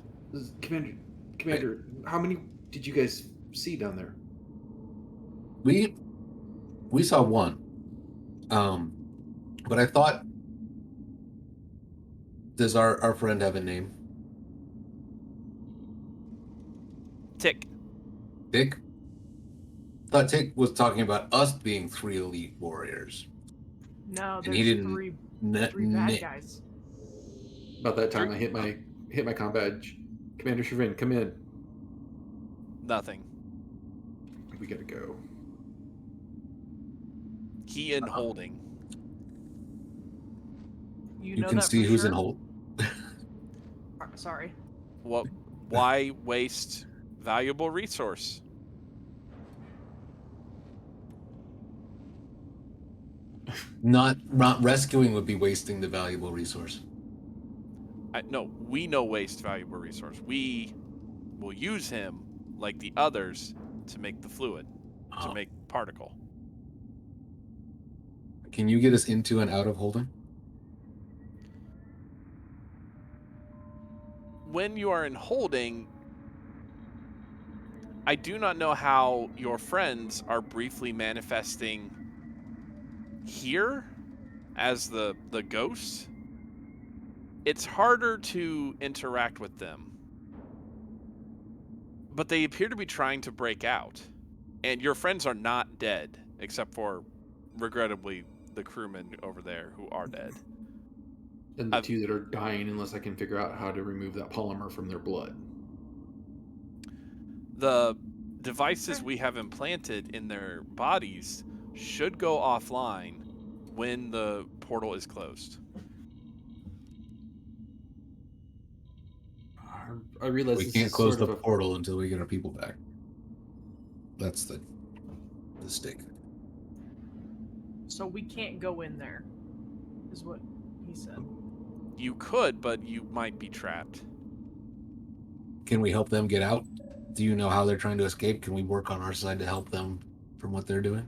Commander, how many did you guys see down there? We saw one. But I thought, does our friend have a name? Tick. Dick? Thought Tick was talking about us being 3 elite warriors. No, And there's he didn't three bad guys. About that time, I hit my comm badge. Commander Shervin, come in. Nothing. We gotta go. Key in holding. You You know can that see for who's sure? in hold. Sorry. What? Why waste valuable resource? Not rescuing would be wasting the valuable resource. No, we no waste valuable resource. We will use him like the others to make the fluid, to make particle. Can you get us into and out of holding? When you are in holding, I do not know how your friends are briefly manifesting here as the ghosts. It's harder to interact with them. But they appear to be trying to break out. And your friends are not dead, except for, regrettably, the crewmen over there who are dead. And the 2 that are dying unless I can figure out how to remove that polymer from their blood. The devices we have implanted in their bodies should go offline when the portal is closed. I realize We this can't is close sort the of a portal until we get our people back. That's the stake. So we can't go in there, is what he said. You could, but you might be trapped. Can we help them get out? Do you know how they're trying to escape? Can we work on our side to help them from what they're doing?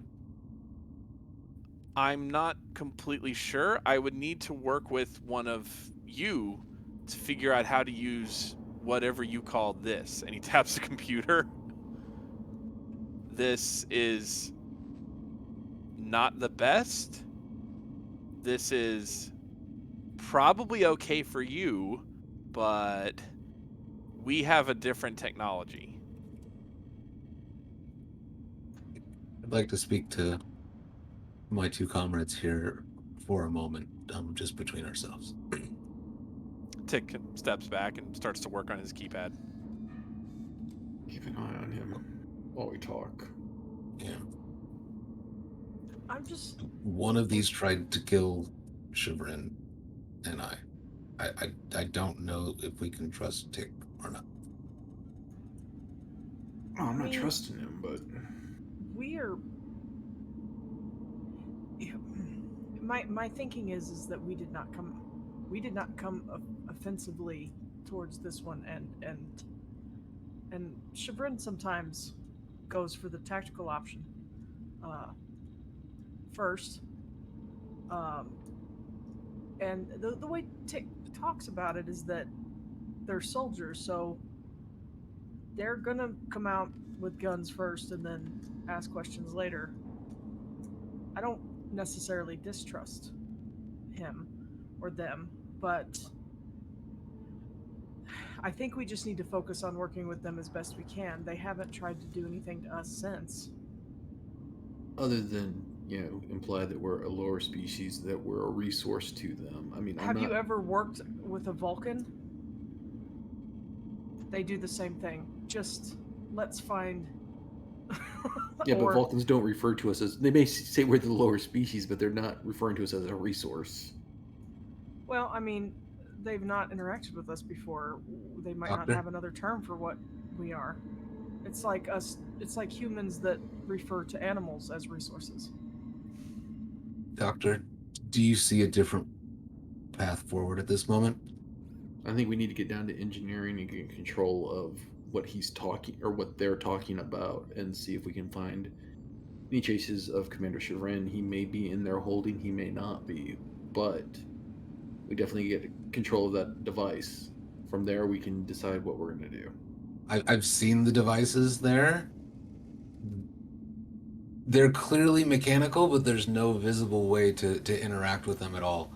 I'm not completely sure. I would need to work with one of you to figure out how to use whatever you call this. And he taps the computer. This is not the best. This is probably okay for you, but we have a different technology. I'd like to speak to my 2 comrades here for a moment, just between ourselves. Tick steps back and starts to work on his keypad. keep an eye on him while we talk. Yeah. I'm just. One of these tried to kill Chivrin and I don't know if we can trust Tick or not. Oh, I'm I not mean, trusting him, but we're. My thinking is that we did not come offensively towards this one, and Chagrin sometimes goes for the tactical option first. Um, and the way Tick talks about it is that they're soldiers, so they're gonna come out with guns first and then ask questions later. I don't necessarily distrust him or them, but I think we just need to focus on working with them as best we can. They haven't tried to do anything to us since. other than imply that we're a lower species, that we're a resource to them. I mean, Have you ever worked with a Vulcan? They do the same thing. Just let's find. Yeah, but Vulcans don't refer to us as. They may say we're the lower species, but they're not referring to us as a resource. Well, I mean, they've not interacted with us before. They might not Doctor? have another term for what we are. It's like us. It's like humans that refer to animals as resources. Doctor, do you see a different path forward at this moment? I think we need to get down to engineering and get control of what he's talking or what they're talking about, and see if we can find any traces of Commander Chagrin. He may be in their holding, he may not be, but we definitely get control of that device. From there, we can decide what we're going to do. I've seen the devices there. They're clearly mechanical, but there's no visible way to interact with them at all.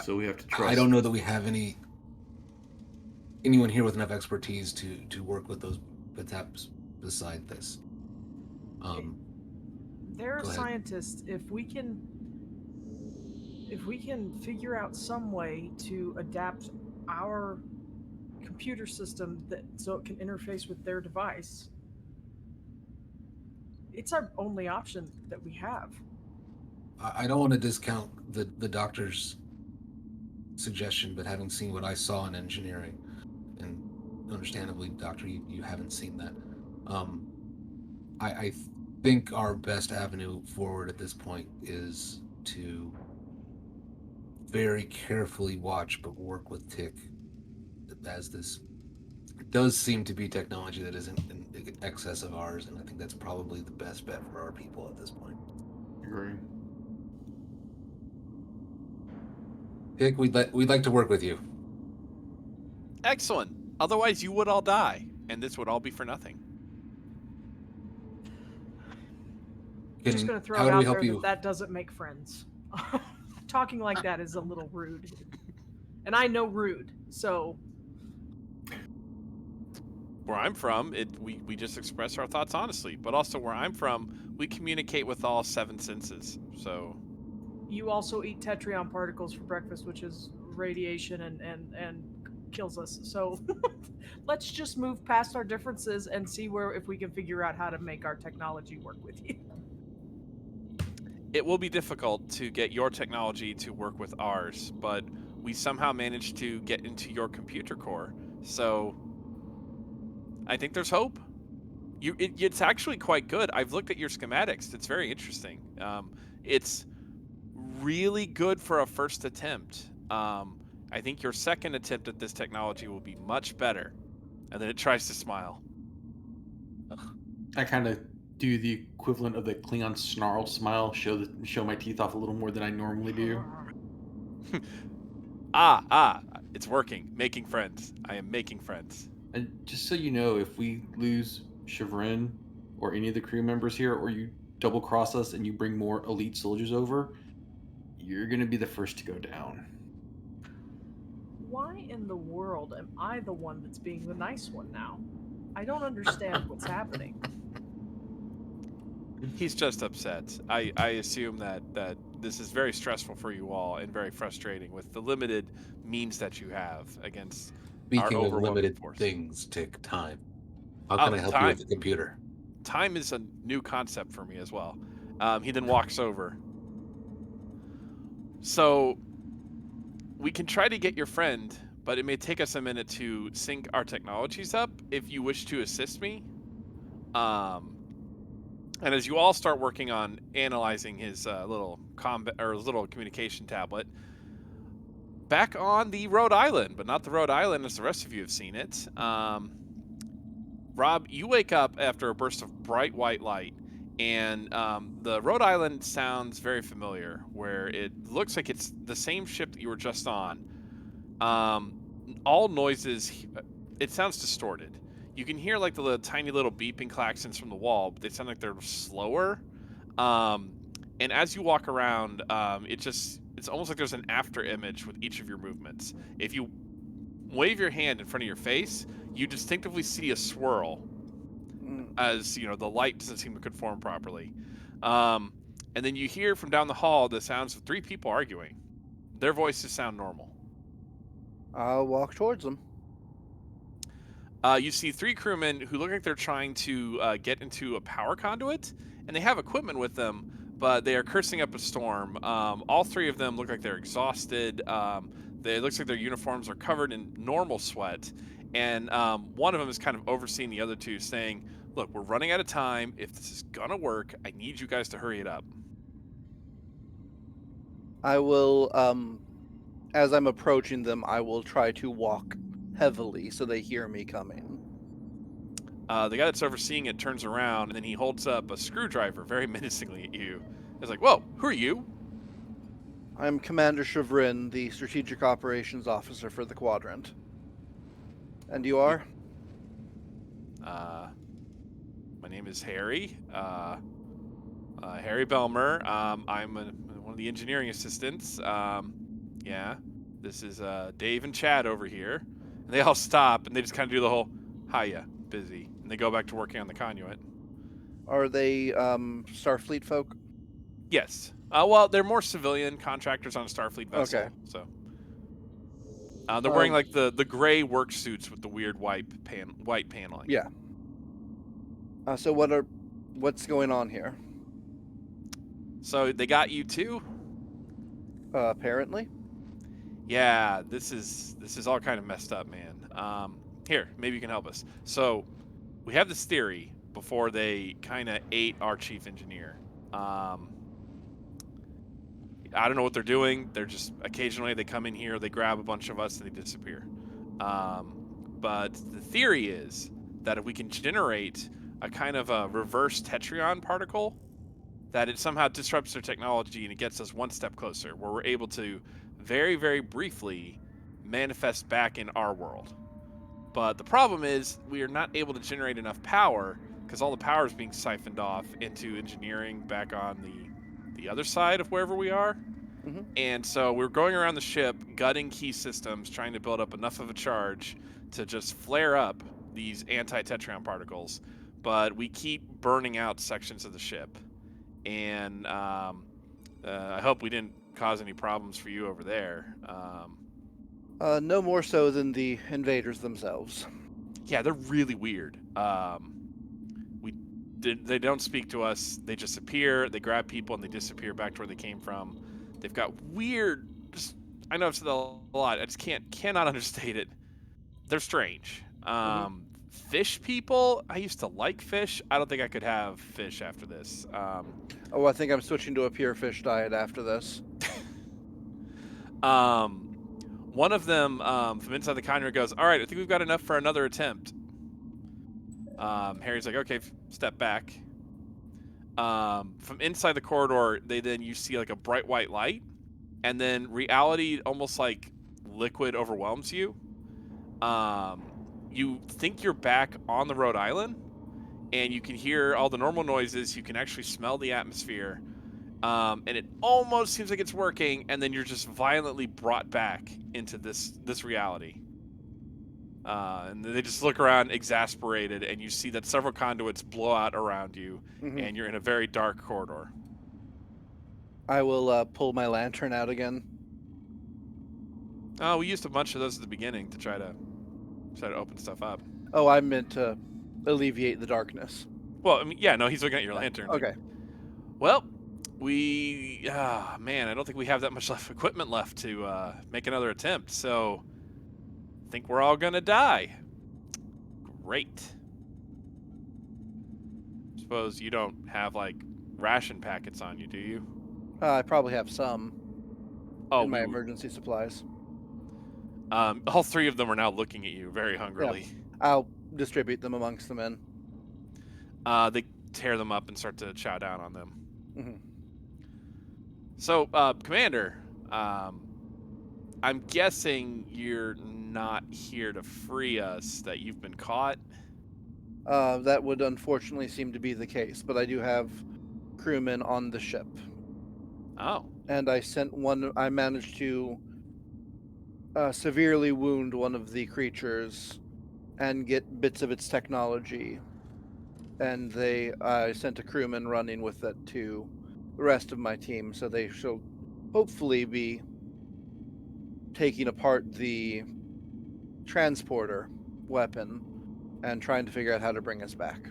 So we have to trust. I don't know that we have anyone here with enough expertise to work with those Pataps beside this. They're Go ahead. scientists. If we can figure out some way to adapt our computer system so it can interface with their device, it's our only option that we have. I don't want to discount the doctor's suggestion, but having seen what I saw in engineering, and understandably, Doctor, you haven't seen that. I think our best avenue forward at this point is to very carefully watch but work with Tick, as this does seem to be technology that isn't in excess of ours, and I think that's probably the best bet for our people at this point. Agree. Tick, we'd like to work with you. Excellent. Otherwise, you would all die, and this would all be for nothing. I'm just going to throw how it do we out help there you? that doesn't make friends. Talking like that is a little rude. And I know rude, so... Where I'm from, we just express our thoughts honestly. But also where I'm from, we communicate with all 7 senses. So You also eat tetrion particles for breakfast, which is radiation and kills us. So let's just move past our differences and see if we can figure out how to make our technology work with you. it will be difficult to get your technology to work with ours, but we somehow managed to get into your computer core. So I think there's hope. It's actually quite good. I've looked at your schematics. It's very interesting. It's really good for a first attempt. I think your second attempt at this technology will be much better. And then it tries to smile. I kind of do the equivalent of the Klingon snarl smile, show my teeth off a little more than I normally do. It's working. Making friends. I am making friends. And just so you know, if we lose Chagrin or any of the crew members here, or you double cross us and you bring more elite soldiers over, you're going to be the first to go down. Why in the world am I the one that's being the nice one now? I don't understand what's happening. He's just upset. I assume that this is very stressful for you all and very frustrating with the limited means that you have against our Speaking of overwhelming limited force. things, Tick, time. How can I help you with the computer? Time is a new concept for me as well. He then walks over. So we can try to get your friend, but it may take us a minute to sync our technologies up if you wish to assist me. And as you all start working on analyzing his little combat or his little communication tablet, back on the Rhode Island, but not the Rhode Island as the rest of you have seen it. Rob, you wake up after a burst of bright white light, and the Rhode Island sounds very familiar, where it looks like it's the same ship that you were just on. All noises, it sounds distorted. You can hear like the tiny little beeping klaxons from the wall, but they sound like they're slower. And as you walk around, it's almost like there's an after image with each of your movements. If you wave your hand in front of your face, you distinctively see a swirl as, the light doesn't seem to conform properly. And then you hear from down the hall the sounds of 3 people arguing. Their voices sound normal. I'll walk towards them. You see 3 crewmen who look like they're trying to get into a power conduit, and they have equipment with them, but they are cursing up a storm. All 3 of them look like they're exhausted. It looks like their uniforms are covered in normal sweat, and one of them is kind of overseeing the other 2, saying, "Look, we're running out of time. If this is gonna work, I need you guys to hurry it up." I will, as I'm approaching them, I will try to walk heavily so they hear me coming. The guy that's overseeing it turns around, and then he holds up a screwdriver very menacingly at you. He's like, "Whoa, who are you?" I'm Commander Chevrin, the Strategic Operations Officer for the Quadrant. And you are? My name is Harry. Harry Belmer. I'm one of the engineering assistants. Yeah. This is Dave and Chad over here. And they all stop, and they just kind of do the whole, "Hiya, busy." And they go back to working on the conduit. Are they Starfleet folk? Yes. Well, they're more civilian contractors on a Starfleet vessel. Okay. So they're wearing like the gray work suits with the weird white paneling. Yeah. So what's going on here? So they got you too? Apparently. Yeah, this is all kind of messed up, man. Here, maybe you can help us. So we have this theory before they kind of ate our chief engineer. I don't know what they're doing. They're just occasionally they come in here, they grab a bunch of us, and they disappear. But the theory is that if we can generate a kind of a reverse tetryon particle, that it somehow disrupts their technology and it gets us one step closer, where we're able to very, very briefly manifest back in our world. But the problem is we are not able to generate enough power because all the power is being siphoned off into engineering back on the other side of wherever we are. Mm-hmm. And so we're going around the ship, gutting key systems, trying to build up enough of a charge to just flare up these anti-tetryon particles. But we keep burning out sections of the ship. And I hope we didn't cause any problems for you over there. No more so than the invaders themselves. Yeah, they're really weird. They don't speak to us. They just appear. They grab people and they disappear back to where they came from. They've got weird. I know I've said that a lot. I just cannot understate it. They're strange. Fish people. I used to like fish. I don't think I could have fish after this. I think I'm switching to a pure fish diet after this. One of them from inside the conduit goes, "All right, I think we've got enough for another attempt." Harry's like, "Okay, step back." From inside the corridor, you see like a bright white light, and then reality almost like liquid overwhelms you. You think you're back on the Rhode Island, and you can hear all the normal noises. You can actually smell the atmosphere, and it almost seems like it's working. And then you're just violently brought back into this reality. And they just look around exasperated, and you see that several conduits blow out around you, and you're in a very dark corridor. I will pull my lantern out again. Oh, we used a bunch of those at the beginning to try to open stuff up. Oh, I meant to alleviate the darkness. Well, I mean, yeah, no, he's looking at your lantern. Okay. Well, man, I don't think we have that much equipment left to make another attempt. So, I think we're all gonna die. Great. Suppose you don't have like ration packets on you, do you? I probably have some Oh, in my emergency supplies. all three of them are now looking at you very hungrily. I'll distribute them amongst the men. They tear them up and start to chow down on them. Hmm. So, Commander, I'm guessing you're not here to free us, that you've been caught. That would unfortunately seem to be the case, but I do have crewmen on the ship. Oh. And I managed to severely wound one of the creatures and get bits of its technology. And I sent a crewman running with it to the rest of my team, so they shall hopefully be taking apart the transporter weapon and trying to figure out how to bring us back.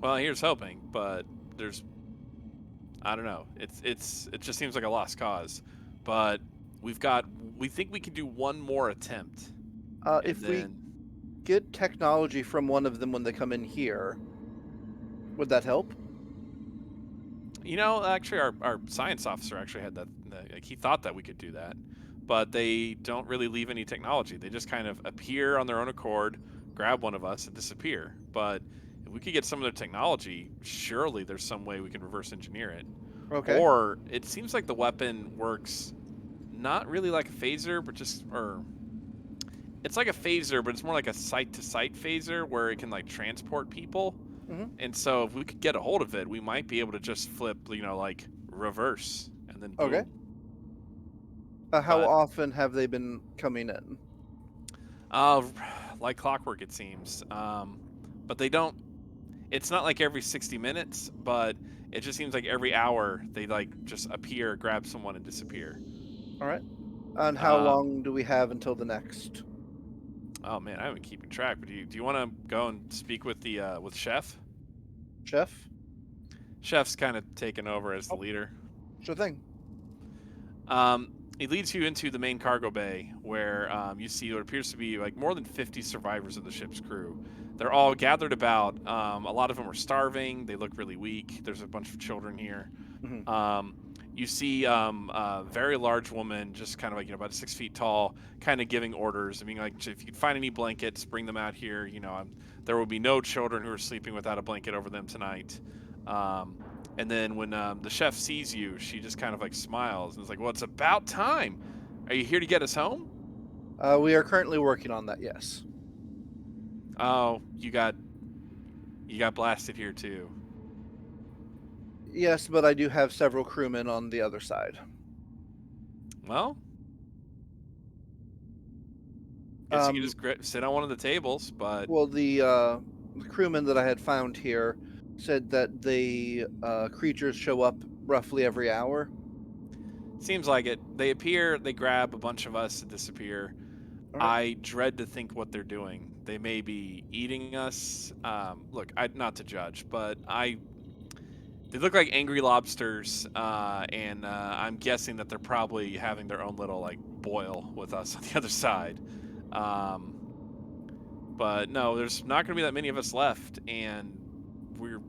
Well, here's hoping, but I don't know. It just seems like a lost cause. But we think we can do one more attempt. If we get technology from one of them when they come in here, would that help? Actually, our science officer actually had that. He thought that we could do that, but they don't really leave any technology. They just kind of appear on their own accord, grab one of us, and disappear. But if we could get some of their technology, surely there's some way we can reverse engineer it. Okay. Or it seems like the weapon works not really like a phaser, but it's like a phaser, but it's more like a site-to-site phaser where it can like transport people. Mm-hmm. And so if we could get a hold of it, we might be able to just flip, like reverse and then boom. Okay. How often have they been coming in? Like clockwork, it seems. But they don't. It's not like every 60 minutes, but it just seems like every hour they like just appear, grab someone, and disappear. All right. And how long do we have until the next? Oh man, I haven't been keeping track. But do you want to go and speak with the with Chef? Chef? Chef's kind of taken over as the leader. Sure thing. He leads you into the main cargo bay where you see what appears to be like more than 50 survivors of the ship's crew. They're all gathered about. A lot of them are starving. They look really weak. There's a bunch of children here. Mm-hmm. You see a very large woman, just kind of like, about 6 feet tall, kind of giving orders. I mean, like, if you can find any blankets, bring them out here. There will be no children who are sleeping without a blanket over them tonight. And then when the chef sees you, she just kind of like smiles and is like, well, it's about time. Are you here to get us home? We are currently working on that, yes. Oh, you got blasted here too. Yes, but I do have several crewmen on the other side. Well, guess you can just sit on one of the tables, but... Well, the crewmen that I had found here said that the creatures show up roughly every hour. Seems like it. They appear, they grab a bunch of us and disappear. Right. I dread to think what they're doing. They may be eating us. Look, not to judge, but they look like angry lobsters, and I'm guessing that they're probably having their own little like boil with us on the other side. But no, there's not going to be that many of us left, and we're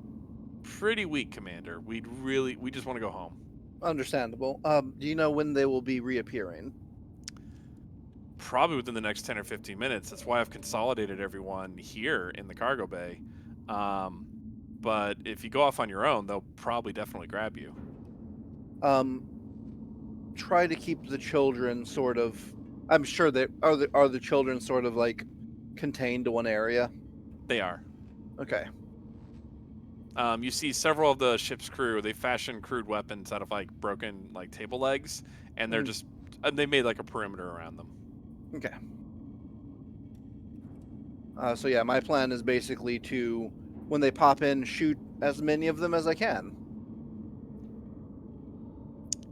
pretty weak, Commander. We just want to go home. Understandable. Do you know when they will be reappearing? Probably within the next 10 or 15 minutes. That's why I've consolidated everyone here in the cargo bay. But if you go off on your own, they'll probably definitely grab you. Try to keep the children sort of... I'm sure that... Are the children sort of like contained to one area? They are. Okay. You see several of the ship's crew, they fashion crude weapons out of like broken like table legs, and they're just... they made like a perimeter around them. Okay. So yeah, my plan is basically to, when they pop in, shoot as many of them as I can.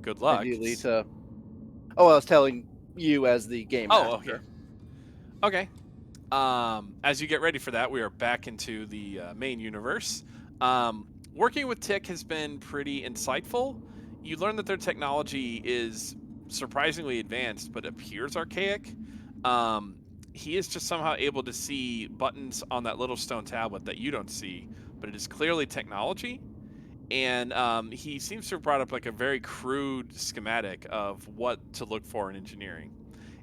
Good luck. Ideally to... Oh, I was telling you as the game master. Okay. As you get ready for that, we are back into the main universe. Working with Tick has been pretty insightful. You learn that their technology is surprisingly advanced, but appears archaic. Um, he is just somehow able to see buttons on that little stone tablet that you don't see, but it is clearly technology. And he seems to have brought up like a very crude schematic of what to look for in engineering.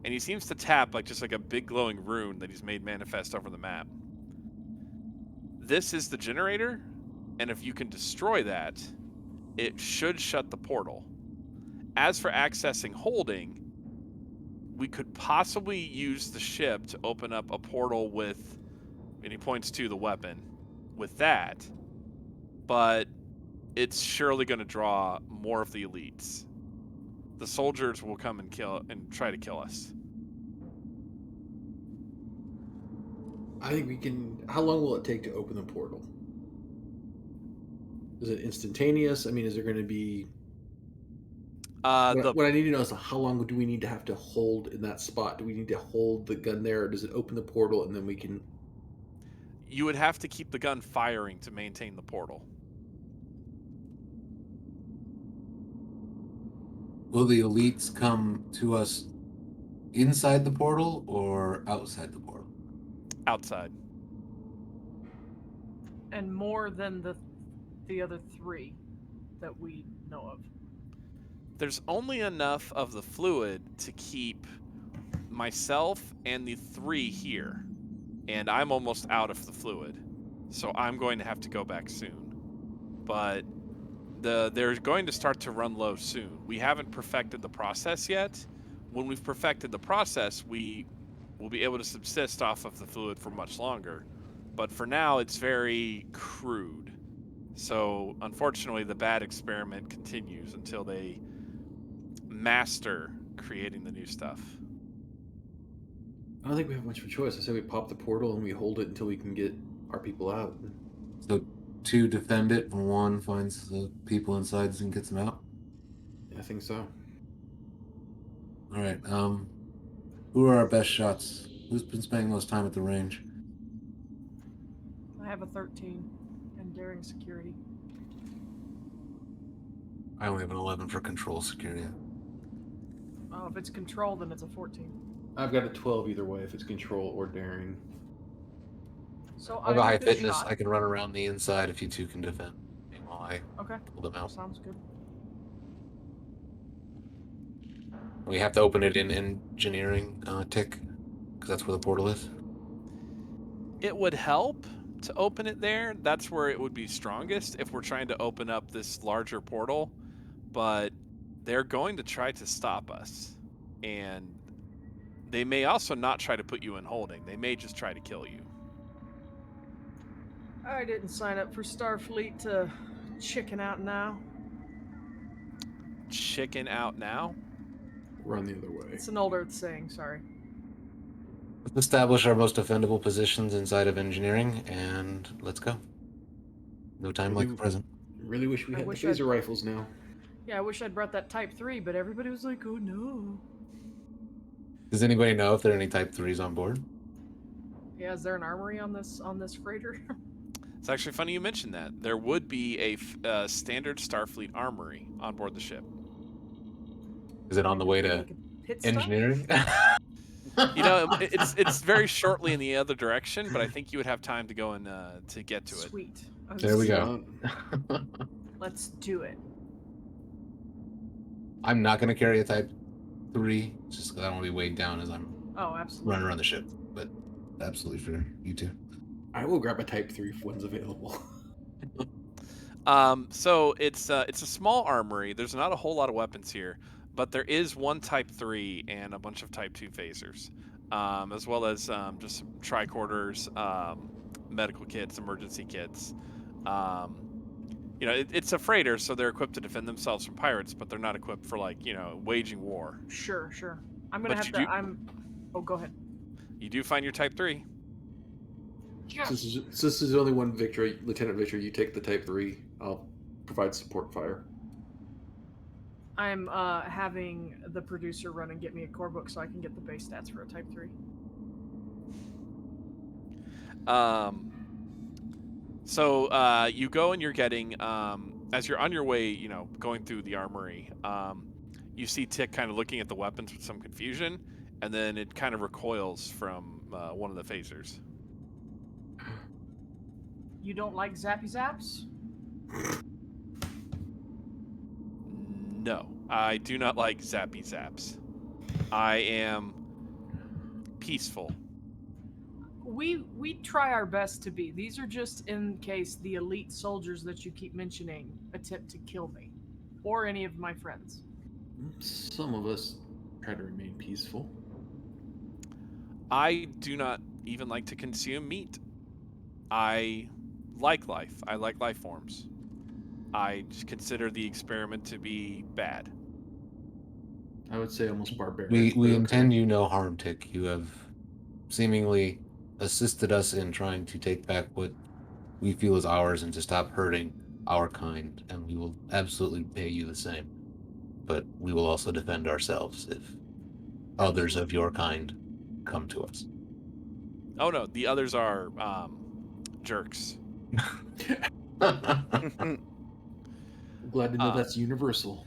And he seems to tap like just like a big glowing rune that he's made manifest over the map. This is the generator, and if you can destroy that, it should shut the portal. As for accessing holding, we could possibly use the ship to open up a portal with, and he points to the weapon, with that, but it's surely going to draw more of the elites. The soldiers will come and try to kill us. I think we can. How long will it take to open the portal? Is it instantaneous? I mean, is there going to be? What I need to know is how long do we need to have to hold in that spot? Do we need to hold the gun there, or does it open the portal and then we can? You would have to keep the gun firing to maintain the portal. Will the elites come to us inside the portal or outside the portal? Outside. And more than the other 3 that we know of. There's only enough of the fluid to keep myself and the 3 here. And I'm almost out of the fluid. So I'm going to have to go back soon. But they're going to start to run low soon. We haven't perfected the process yet. When we've perfected the process, we will be able to subsist off of the fluid for much longer. But for now, it's very crude. So unfortunately, the bad experiment continues until they master creating the new stuff. I don't think we have much of a choice. I say we pop the portal and we hold it until we can get our people out. So 2 defend it, and 1 finds the people inside and gets them out? I think so. All right. Who are our best shots? Who's been spending most time at the range? I have a 13 in daring security. I only have an 11 for control security. Oh, if it's control, then it's a 14. I've got a 12 either way if it's control or daring. So I have a high good fitness. shot. I can run around the inside if you 2 can defend. Meanwhile, I Okay. pull them out. Sounds good. We have to open it in engineering tick, because that's where the portal is. It would help to open it there. That's where it would be strongest if we're trying to open up this larger portal. But they're going to try to stop us. And they may also not try to put you in holding. They may just try to kill you. I didn't sign up for Starfleet to chicken out now. Chicken out now? Run the other way. It's an old Earth saying, sorry. Let's establish our most defendable positions inside of engineering, and let's go. No time like the present. Really wish we I had the wish phaser rifles now. Yeah, I wish I'd brought that Type 3, but everybody was like, oh no. Does anybody know if there are any Type 3s on board? Yeah, is there an armory on this freighter? It's actually funny you mentioned that. There would be a standard Starfleet armory on board the ship. Is it on the way to Pit stop? engineering? You know, it's very shortly in the other direction, but I think you would have time to go and to get to it. Sweet. There we go. Let's do it. I'm not going to carry a Type 3, just because I don't want to be weighed down as I'm absolutely running around the ship. But absolutely for you two. I will grab a Type 3 if one's available. So it's a small armory. There's not a whole lot of weapons here, but there is 1 Type 3 and a bunch of Type 2 phasers, as well as just some tricorders, medical kits, emergency kits. You know, it's a freighter, so they're equipped to defend themselves from pirates, but they're not equipped for, like, you know, waging war. Sure. I'm gonna But have to. Oh, go ahead. You do find your Type 3. Since this is only one Victor, Lieutenant Victor, you take the Type 3. I'll provide support fire. I'm having the producer run and get me a core book so I can get the base stats for a Type 3. So you go and you're getting, as you're on your way, going through the armory, you see Tick kind of looking at the weapons with some confusion, and then it kind of recoils from one of the phasers. You don't like zappy zaps? No, I do not like zappy zaps. I am peaceful. We try our best to be. These are just in case the elite soldiers that you keep mentioning attempt to kill me. Or any of my friends. Some of us try to remain peaceful. I do not even like to consume meat. I like life. I like life forms. I just consider the experiment to be bad. I would say almost barbaric. We but okay. intend you no harm, Tick. You have seemingly assisted us in trying to take back what we feel is ours and to stop hurting our kind, and we will absolutely pay you the same. But we will also defend ourselves if others of your kind come to us. Oh no, the others are jerks. I'm glad to know that's universal.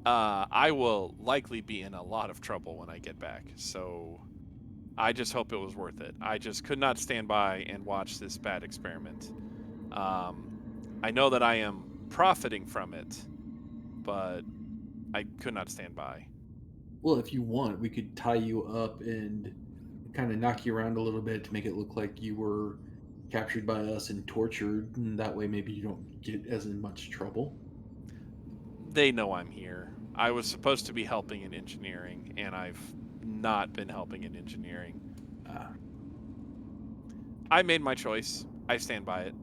I will likely be in a lot of trouble when I get back, so I just hope it was worth it. I just could not stand by and watch this bad experiment. I know that I am profiting from it, but I could not stand by. Well, if you want, we could tie you up and kind of knock you around a little bit to make it look like you were captured by us and tortured, and that way maybe you don't get as in much trouble. They know I'm here. I was supposed to be helping in engineering, and I've not been helping in engineering. I made my choice. I stand by it.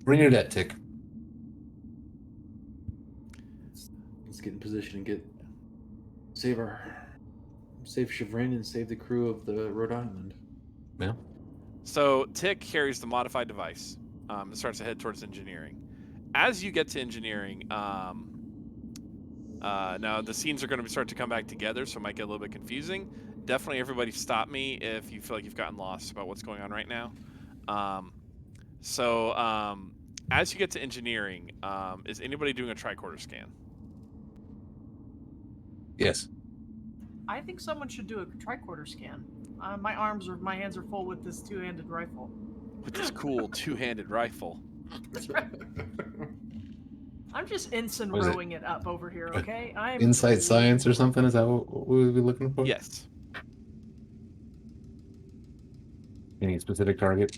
Bring your debt, Tick. Let's get in position and save Chevron and save the crew of the Rhode Island. Yeah. So Tick carries the modified device and starts to head towards engineering. As you get to engineering, now the scenes are going to start to come back together, so it might get a little bit confusing. Definitely everybody stop me if you feel like you've gotten lost about what's going on right now. As you get to engineering, is anybody doing a tricorder scan? Yes. I think someone should do a tricorder scan. My hands are full with this two-handed rifle. With this cool two-handed rifle. I'm just ensign Was it- rowing it up over here, okay? I'm Insight science or something? Is that what we would be looking for? Yes. Any specific target?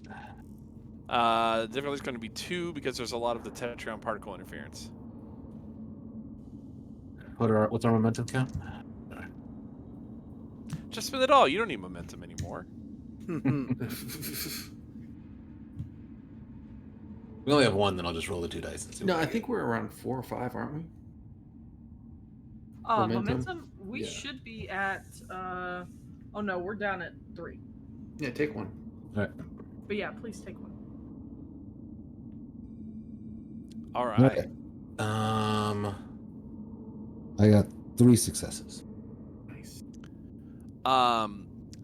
The difficulty is going to be 2 because there's a lot of the tetryon particle interference. What's our momentum count? Just spin it all. You don't need momentum anymore. We only have one, then I'll just roll the 2 dice. And see No, what I get. think we're around 4 or 5, aren't we? momentum? We Yeah. should be at, oh no, we're down at 3. Yeah, take one. All right. But yeah, please take one. All right. Okay. I got 3 successes. Nice.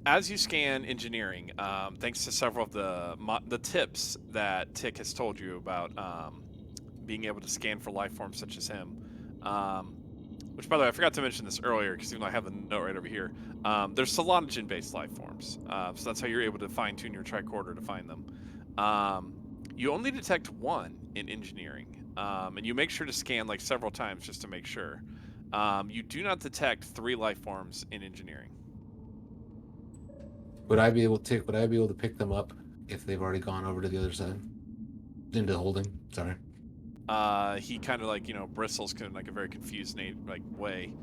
As you scan engineering, thanks to several of the tips that Tick has told you about being able to scan for life forms such as him, which, by the way, I forgot to mention this earlier because even though I have the note right over here, there's Solanogen-based life forms. So that's how you're able to fine-tune your tricorder to find them. You only detect 1 in engineering, and you make sure to scan like several times just to make sure. You do not detect 3 life forms in engineering. Would I be able to pick them up if they've already gone over to the other side? Into holding? Sorry. He kind of bristles in like a very confused way.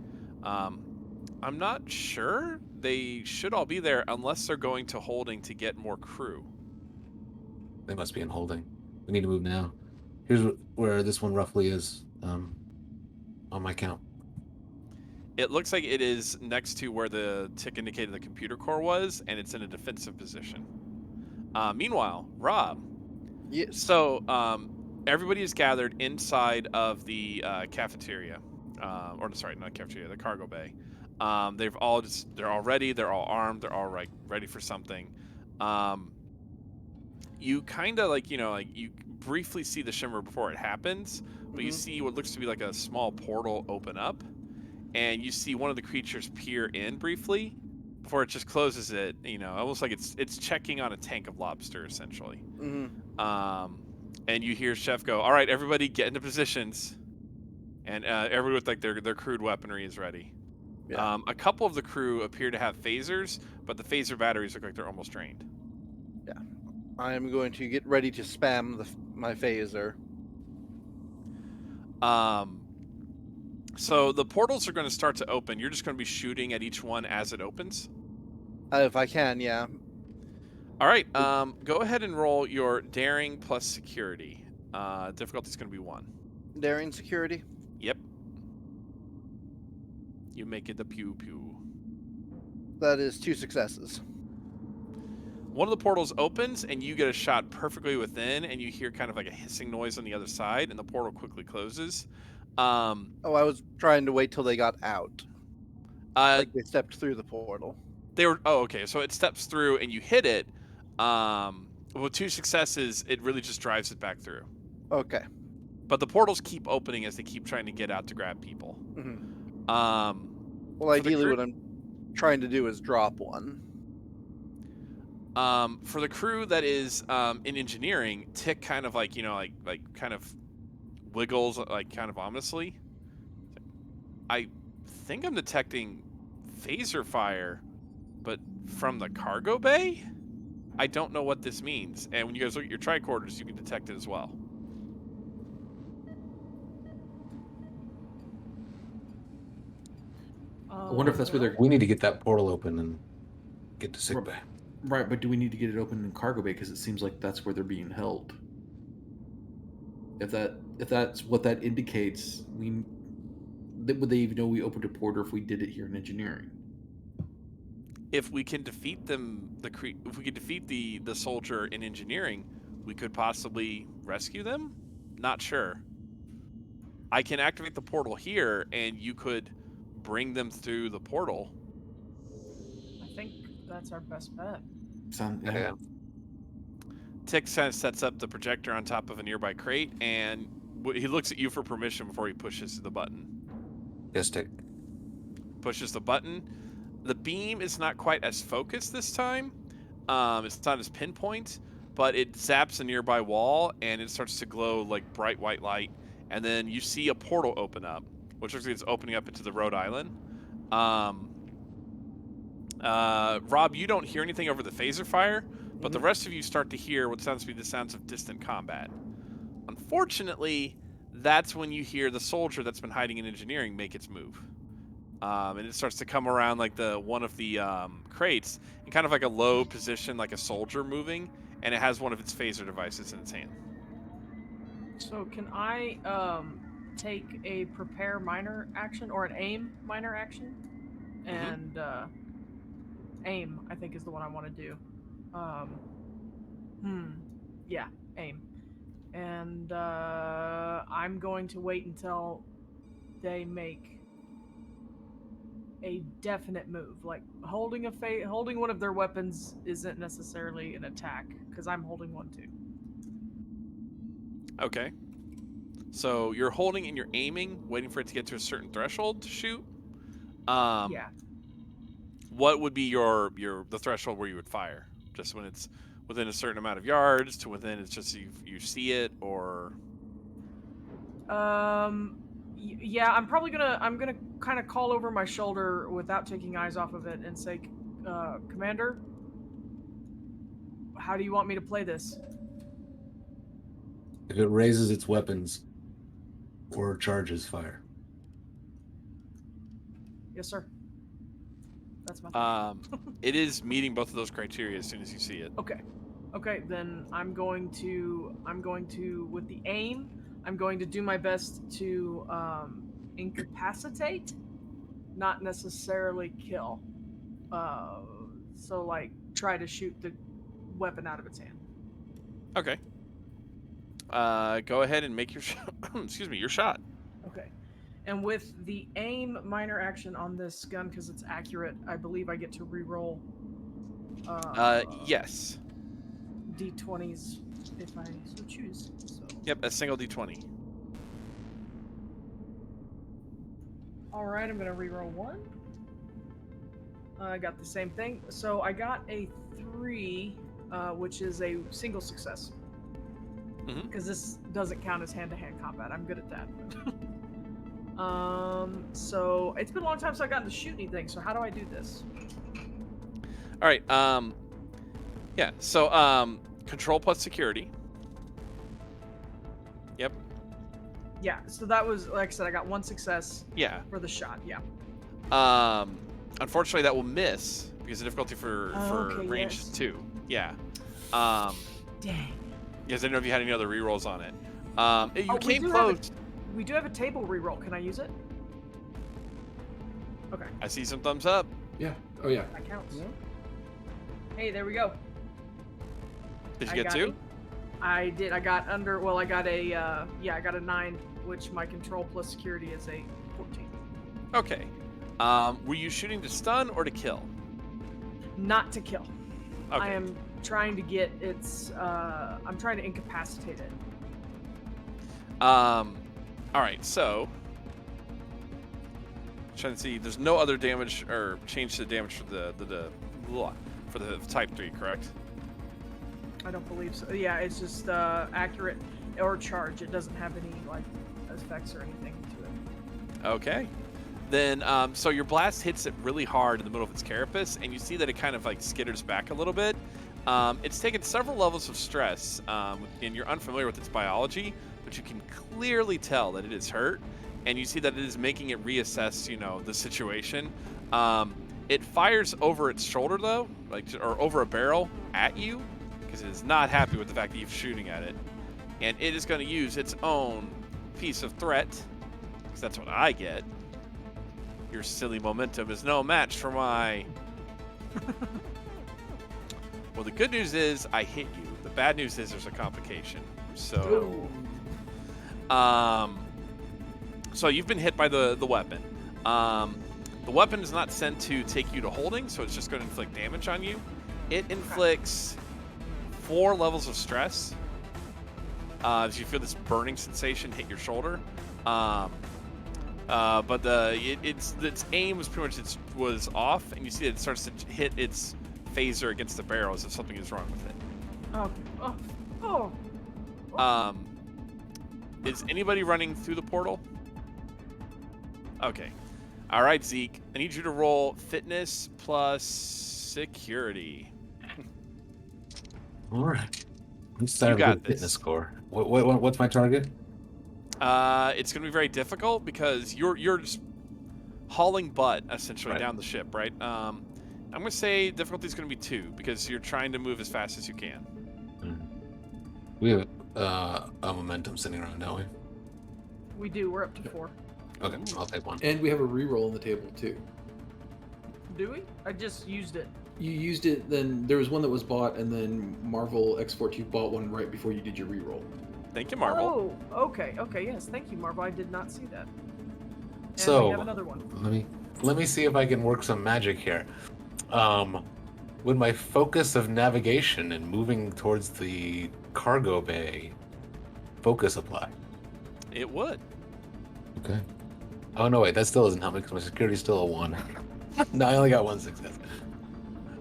I'm not sure. They should all be there unless they're going to holding to get more crew. They must be in holding. We need to move now. Here's where this one roughly is on my count. It looks like it is next to where the tick indicated the computer core was, and it's in a defensive position. Meanwhile, Rob. Yes. So everybody is gathered inside of the cafeteria, or sorry, not cafeteria, the cargo bay. They're all ready. They're all armed. They're all ready for something. You kind of like, you briefly see the shimmer before it happens, but you Mhm. see what looks to be like a small portal open up, and you see one of the creatures peer in briefly before it just closes it, almost like it's checking on a tank of lobster essentially. Mhm. And you hear Chef go, "All right, everybody get into positions." And everyone with like their crude weaponry is ready. Yeah. A couple of the crew appear to have phasers, but the phaser batteries look like they're almost drained. I am going to get ready to spam my phaser. Um, so the portals are going to start to open. You're just going to be shooting at each one as it opens. If I can, yeah. All right. Go ahead and roll your daring plus security. Difficulty is going to be 1. Daring security. Yep. You make it the pew pew. That is 2 successes. One of the portals opens, and you get a shot perfectly within, and you hear kind of like a hissing noise on the other side, and the portal quickly closes. Oh, I was trying to wait till they got out. Uh, Like they stepped through the portal. They were okay. So it steps through, and you hit it. With 2 successes, it really just drives it back through. Okay. But the portals keep opening as they keep trying to get out to grab people. Mhm. For Well, the ideally, crew- what I'm trying to do is drop one. For the crew that is in engineering, Tick kind of like kind of wiggles like kind of ominously. I think I'm detecting phaser fire, but from the cargo bay. I don't know what this means. And when you guys look at your tricorders, you can detect it as well. I wonder if that's where they're We need to get that portal open and get to sick bay. right. But do we need to get it open in cargo bay because it seems like that's where they're being held? If that's what that indicates, would they even know we opened a port, or if we did it here in engineering? If we can defeat them, if we can defeat the soldier in engineering, we could possibly rescue them. Not sure. I can activate the portal here, and you could bring them through the portal. I think that's our best bet. Yeah. Tick sets up the projector on top of a nearby crate, and he looks at you for permission before he pushes the button. Yes, Tick. Pushes the button. The beam is not quite as focused this time. It's not as pinpoint, but it zaps a nearby wall, and it starts to glow like bright white light. And then you see a portal open up, which looks like it's opening up into the Rhode Island. Rob, you don't hear anything over the phaser fire, but the rest of you start to hear what sounds to be the sounds of distant combat. Unfortunately, that's when you hear the soldier that's been hiding in engineering make its move. And it starts to come around like one of the crates in kind of like a low position, like a soldier moving, and it has one of its phaser devices in its hand. So can I take a prepare minor action or an aim minor action? And aim, I think, is the one I want to do. Yeah, aim. And I'm going to wait until they make a definite move. Like holding one of their weapons isn't necessarily an attack because I'm holding one too. Okay. So you're holding and you're aiming, waiting for it to get to a certain threshold to shoot. Yeah. What would be the threshold where you would fire? Just when it's within a certain amount of yards, to within it's just you see it, or Yeah, I'm gonna kind of call over my shoulder without taking eyes off of it and say, Commander, how do you want me to play this? If it raises its weapons or charges fire. Yes, sir. That's my it is meeting both of those criteria as soon as you see it. Okay, then I'm going to with the aim, I'm going to do my best to incapacitate, not necessarily kill. So like try to shoot the weapon out of its hand. Okay. Go ahead and make your excuse me, your shot. Okay. And with the aim minor action on this gun, because it's accurate, I believe I get to reroll. Yes. d20s if I so choose. So. Yep, a single d20. All right, I'm gonna reroll one. I got the same thing. So I got a 3, which is a single success. Because this doesn't count as hand-to-hand combat. I'm good at that. So it's been a long time since I've gotten to shoot anything. So how do I do this? All right. Yeah. So control plus security. Yep. Yeah. So that was, like I said, I got 1 success. Yeah. For the shot. Yeah. Unfortunately, that will miss because the difficulty for okay, range yes. is 2. Yeah. Dang. Because I didn't know if you had any other rerolls on it. You we came do close. We do have a table reroll. Can I use it? Okay. I see some thumbs up. Yeah. Oh yeah. That counts. Hey, there we go. Did you I get got 2? it. I did. I got under. Well, I got a. I got a 9, which my control plus security is a 14. Okay. Were you shooting to stun or to kill? Not to kill. Okay. I am trying to get its. I'm trying to incapacitate it. All right. So, trying to see. There's no other damage or change to the damage for the type 3, correct? I don't believe so. Yeah, it's just accurate or charge. It doesn't have any like effects or anything to it. Okay. Then, so your blast hits it really hard in the middle of its carapace, and you see that it kind of like skitters back a little bit. It's taken several levels of stress, and you're unfamiliar with its biology, but you can clearly tell that it is hurt, and you see that it is making it reassess, the situation. It fires over its shoulder though, or over a barrel at you, because it is not happy with the fact that you're shooting at it, and it is going to use its own piece of threat, because that's what I get. Your silly momentum is no match for my... Well, the good news is I hit you. The bad news is there's a complication. So, so you've been hit by the weapon. The weapon is not sent to take you to holding, so it's just going to inflict damage on you. It inflicts 4 levels of stress. As you feel this burning sensation hit your shoulder. But its aim was pretty much was off, and you see it starts to hit its phaser against the barrel as if something is wrong with it. Is anybody running through the portal? Okay. All right, Zeke. I need you to roll fitness plus security. All right. Let's start with got a this. fitness score. What's my target? It's going to be very difficult because you're just hauling butt essentially down the ship, right? I'm going to say difficulty is going to be 2 because you're trying to move as fast as you can. We have a momentum sitting around, don't we? We do. We're up to 4. Okay, I'll take 1. And we have a reroll on the table too. Do we? I just used it. You used it, then there was one that was bought, and then Marvel X42 bought one right before you did your reroll. Thank you, Marvel. Oh, okay, yes, thank you, Marvel. I did not see that. And So we have another one. let me see if I can work some magic here. Would my focus of navigation and moving towards the cargo bay focus apply? It would. Okay. Oh no, wait, that still doesn't help me because my security is still a 1. No, I only got 1 success.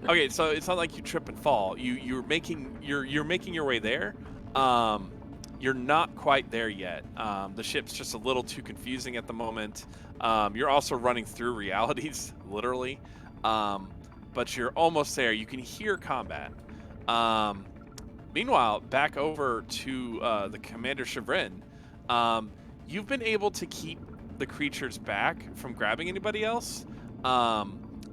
Okay, so it's not like you trip and fall. You're making your way there. You're not quite there yet. The ship's just a little too confusing at the moment. You're also running through realities, literally. But you're almost there. You can hear combat. Meanwhile, back over to the Commander Chagrin, you've been able to keep the creatures back from grabbing anybody else.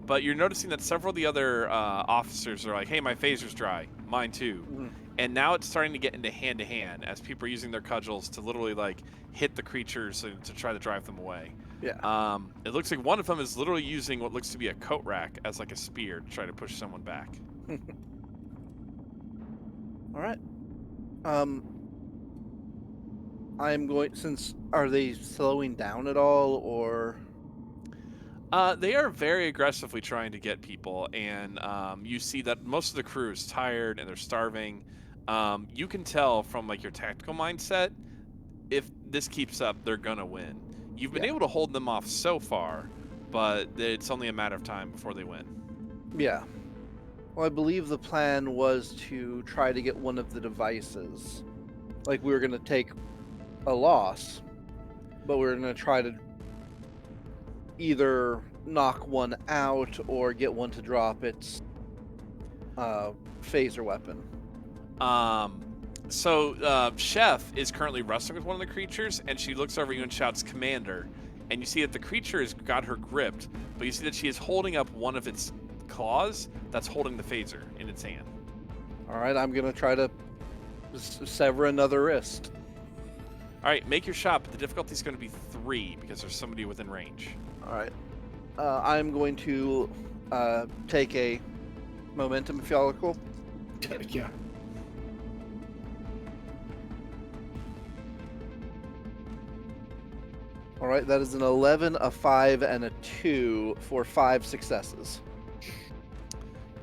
But you're noticing that several of the other officers are like, hey, my phaser's dry. Mine too. And now it's starting to get into hand-to-hand as people are using their cudgels to literally like hit the creatures to try to drive them away. Yeah. It looks like one of them is literally using what looks to be a coat rack as like a spear to try to push someone back. All right. I'm going, are they slowing down at all, or? They are very aggressively trying to get people, and you see that most of the crew is tired and they're starving. You can tell from like your tactical mindset, if this keeps up, they're gonna win. You've been able to hold them off so far, but it's only a matter of time before they win. Yeah. Well, I believe the plan was to try to get one of the devices. Like, we were going to take a loss, but we were going to try to either knock one out or get one to drop its phaser weapon. So Chef is currently wrestling with one of the creatures, and she looks over you and shouts, "Commander!" And you see that the creature has got her gripped, but you see that she is holding up one of its claws that's holding the phaser in its hand. All right, I'm going to try to sever another wrist. All right, make your shot, but the difficulty is going to be 3 because there's somebody within range. All right. I'm going to take a momentum, if y'all are cool. Yeah. All right, that is an 11, a 5, and a 2 for 5 successes.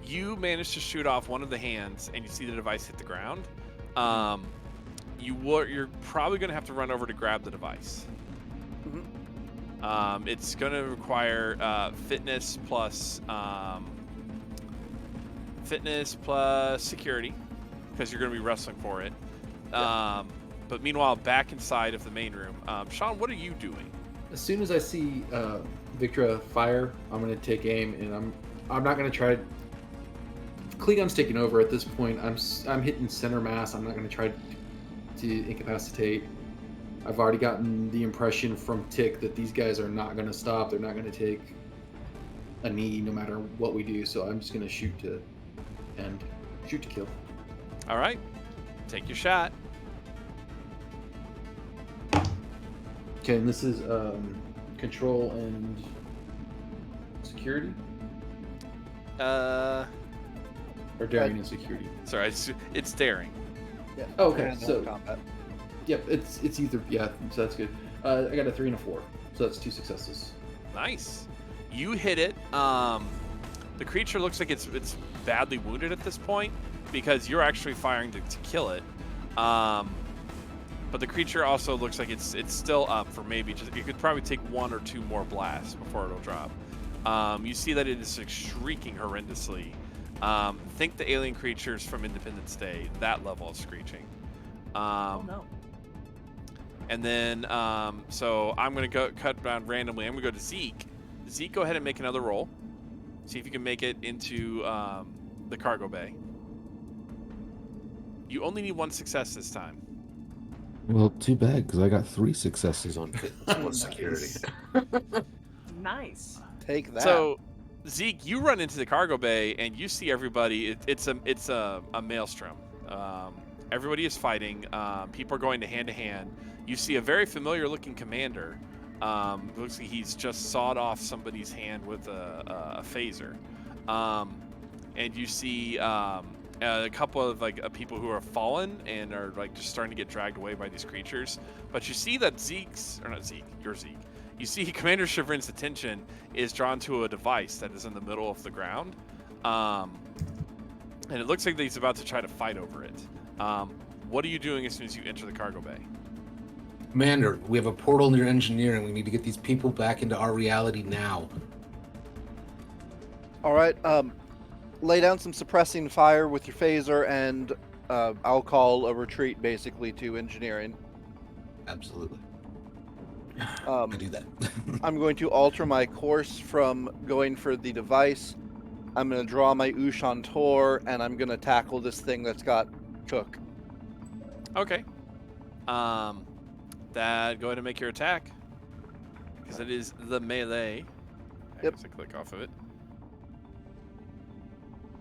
You manage to shoot off one of the hands, and you see the device hit the ground. You're probably going to have to run over to grab the device. Mm-hmm. It's going to require fitness plus security, because you're going to be wrestling for it. Yeah. But meanwhile, back inside of the main room, Sean, what are you doing? As soon as I see Victra fire, I'm going to take aim, and I'm not going to try. Klingon's taking over at this point. I'm hitting center mass. I'm not going to try to incapacitate. I've already gotten the impression from Tick that these guys are not going to stop. They're not going to take a knee no matter what we do. So I'm just going to shoot to kill. All right, take your shot. Okay, and this is control and security, or daring and security. Sorry, it's daring. Yeah. Oh, okay, hand-to-hand so- combat. Yep, it's either, yeah, so that's good. I got a 3 and a 4, so that's 2 successes. Nice. You hit it. The creature looks like it's badly wounded at this point because you're actually firing to kill it. But the creature also looks like it's still up for maybe just, it could probably take 1 or 2 more blasts before it'll drop. You see that it is like shrieking horrendously. Think the alien creatures from Independence Day, that level of screeching. Oh no. And then, so I'm going to go cut down randomly. I'm going to go to Zeke. Zeke, go ahead and make another roll. See if you can make it into the cargo bay. You only need 1 success this time. Well, too bad, because I got 3 successes on security. Nice. Take that. So, Zeke, you run into the cargo bay and you see everybody. It's a maelstrom. Everybody is fighting. People are going to hand. You see a very familiar-looking commander. Looks like he's just sawed off somebody's hand with a phaser. And you see a couple of people who are fallen and are like just starting to get dragged away by these creatures. But you see that your Zeke. You see Commander Chivrin's attention is drawn to a device that is in the middle of the ground. And it looks like he's about to try to fight over it. What are you doing as soon as you enter the cargo bay? Commander, we have a portal near engineering. We need to get these people back into our reality now. All right. Lay down some suppressing fire with your phaser, and I'll call a retreat basically to engineering. Absolutely. I do that. I'm going to alter my course from going for the device. I'm going to draw my Ushan Tor, and I'm going to tackle this thing that's got Cook. Okay. Go ahead and make your attack. Because it is the melee. Yep. I click off of it.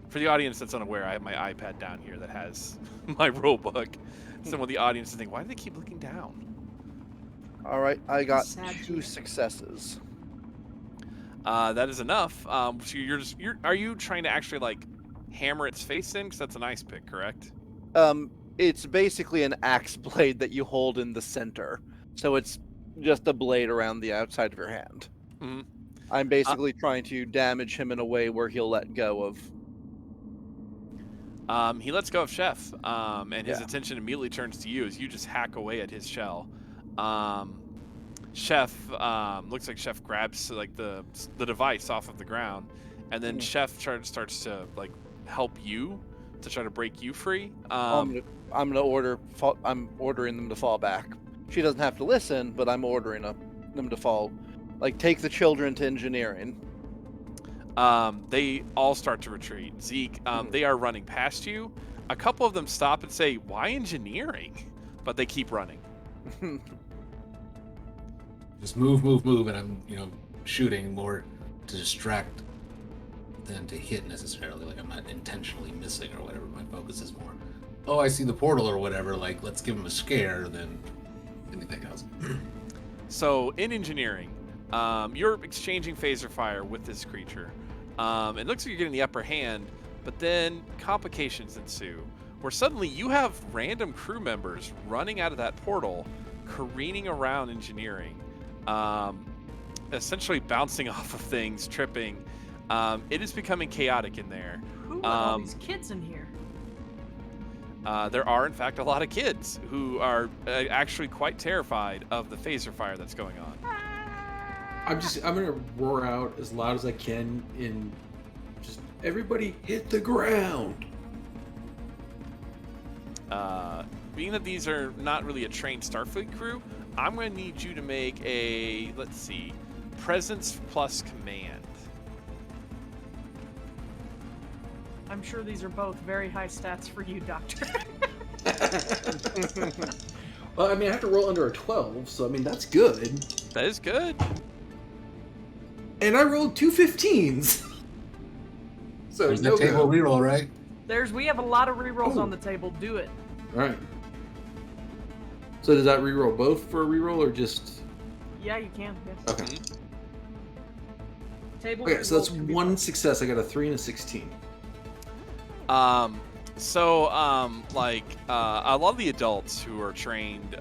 For the audience that's unaware, I have my iPad down here that has my rule book. Some of the audience think, why do they keep looking down? All right, I got Sad 2 you. successes. That is enough. So are you trying to actually hammer its face in? Because that's an ice pick, correct? It's basically an axe blade that you hold in the center. So it's just a blade around the outside of your hand. Mhm. I'm basically trying to damage him in a way where he'll let go of. He lets go of Chef, and his Yeah. attention immediately turns to you as you just hack away at his shell. Chef looks like Chef grabs like the device off of the ground, and then Chef starts to like help you to try to break you free. I'm gonna I'm ordering them to fall back. She doesn't have to listen, but I'm ordering them to fall. Like, take the children to engineering. They all start to retreat. Zeke, they are running past you. A couple of them stop and say, "Why engineering?" But they keep running. Just move, and I'm, shooting more to distract than to hit necessarily. Like, I'm not intentionally missing or whatever. My focus is more, oh, I see the portal or whatever. Like, let's give him a scare than anything else. So in engineering, you're exchanging phaser fire with this creature. It looks like you're getting the upper hand, but then complications ensue, where suddenly you have random crew members running out of that portal, careening around engineering, essentially bouncing off of things, tripping. It is becoming chaotic in there. Who are all these kids in here? There are, in fact, a lot of kids who are actually quite terrified of the phaser fire that's going on. I'm gonna roar out as loud as I can in just everybody hit the ground. Being that these are not really a trained Starfleet crew, I'm going to need you to make a, let's see, presence plus command. I'm sure these are both very high stats for you, Doctor. Well, I mean, I have to roll under a 12, so I mean, that's good. That is good. And I rolled 2 15s. So There's no that table go. reroll, right? We have a lot of rerolls on the table. Do it. All right. So does that reroll both for a reroll or just? Yeah, you can. Yes. Okay. Table. Okay, so that's rerolls can be one both. success. I got a 3 and a 16. A lot of the adults who are trained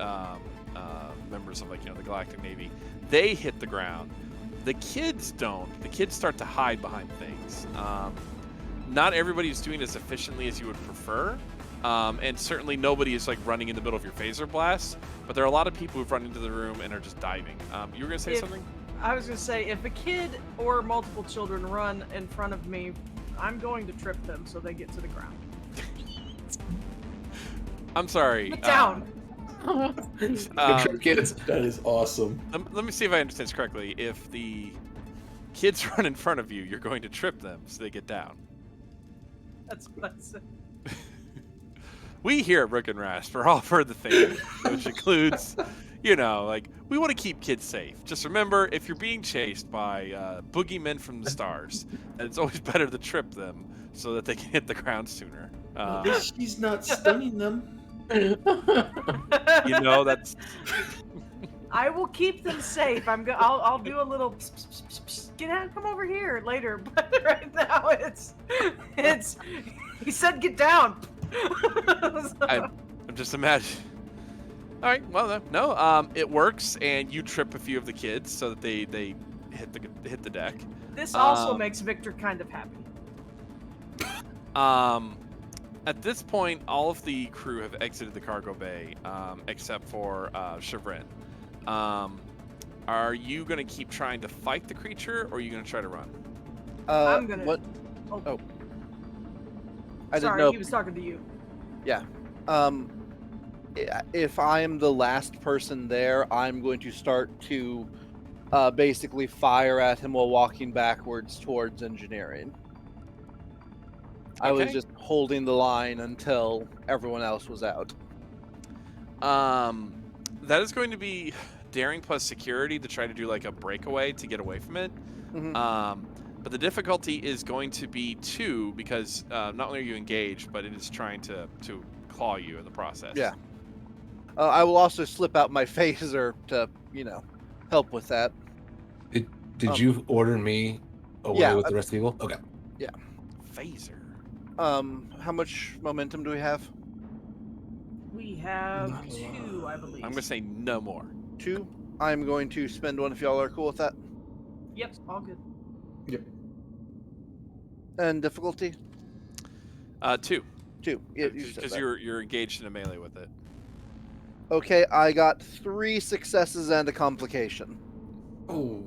members of, the Galactic Navy, they hit the ground. The kids don't. The kids start to hide behind things. Not everybody is doing as efficiently as you would prefer, and certainly nobody is running in the middle of your phaser blast. But there are a lot of people who've run into the room and are just diving. You were gonna say something? I was gonna say, if a kid or multiple children run in front of me, I'm going to trip them so they get to the ground. I'm sorry. Get down. Kids. That is awesome. Let me see if I understand this correctly. If the kids run in front of you, you're going to trip them so they get down. That's it. We here at Rook and Rasp are all for the thing, which includes, we want to keep kids safe. Just remember, if you're being chased by boogeymen from the stars, then it's always better to trip them so that they can hit the ground sooner. At least she's not stunning them. That's. I will keep them safe. I'll do a little get out, come over here later. But right now it's. He said get down. I'm just imagining. All right. Well, no. It works, and you trip a few of the kids so that they hit the deck. This also makes Victor kind of happy. At this point, all of the crew have exited the cargo bay, except for Chevron. Are you going to keep trying to fight the creature, or are you going to try to run? I'm gonna. What? Oh. I Sorry, didn't know. he was talking to you. Yeah. If I am the last person there, I'm going to start to basically fire at him while walking backwards towards engineering. I was Okay. just holding the line until everyone else was out. That is going to be daring plus security to try to do a breakaway to get away from it. Mhm. But the difficulty is going to be 2 because not only are you engaged, but it is trying to claw you in the process. Yeah. I will also slip out my phaser to, help with that. Did you order me away yeah, with the rest of the people? Okay. Phaser. How much momentum do we have? We have 2, I believe. I'm going to say no more. 2. I'm going to spend one if y'all are cool with that. Yep, all good. Yep. And difficulty? 2. 2. Yeah, you said Because that. you're engaged in a melee with it. Okay, I got 3 successes and a complication. Oh.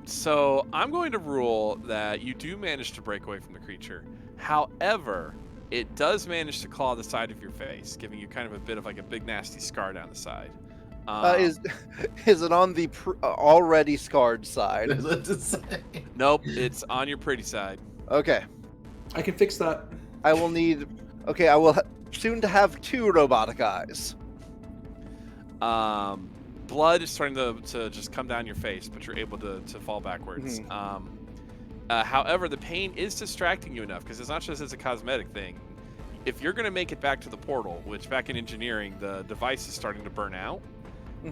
So I'm going to rule that you do manage to break away from the creature. However, it does manage to claw the side of your face, giving you kind of a bit of like a big nasty scar down the side. Is it on the already scarred side? That's what to say. Nope, it's on your pretty side. Okay, I can fix that. I will need. Okay, I will soon to have 2 robotic eyes. Blood is starting to just come down your face, but you're able to fall backwards. However, the pain is distracting you enough because it's not just as a cosmetic thing. If you're going to make it back to the portal, which back in engineering, the device is starting to burn out,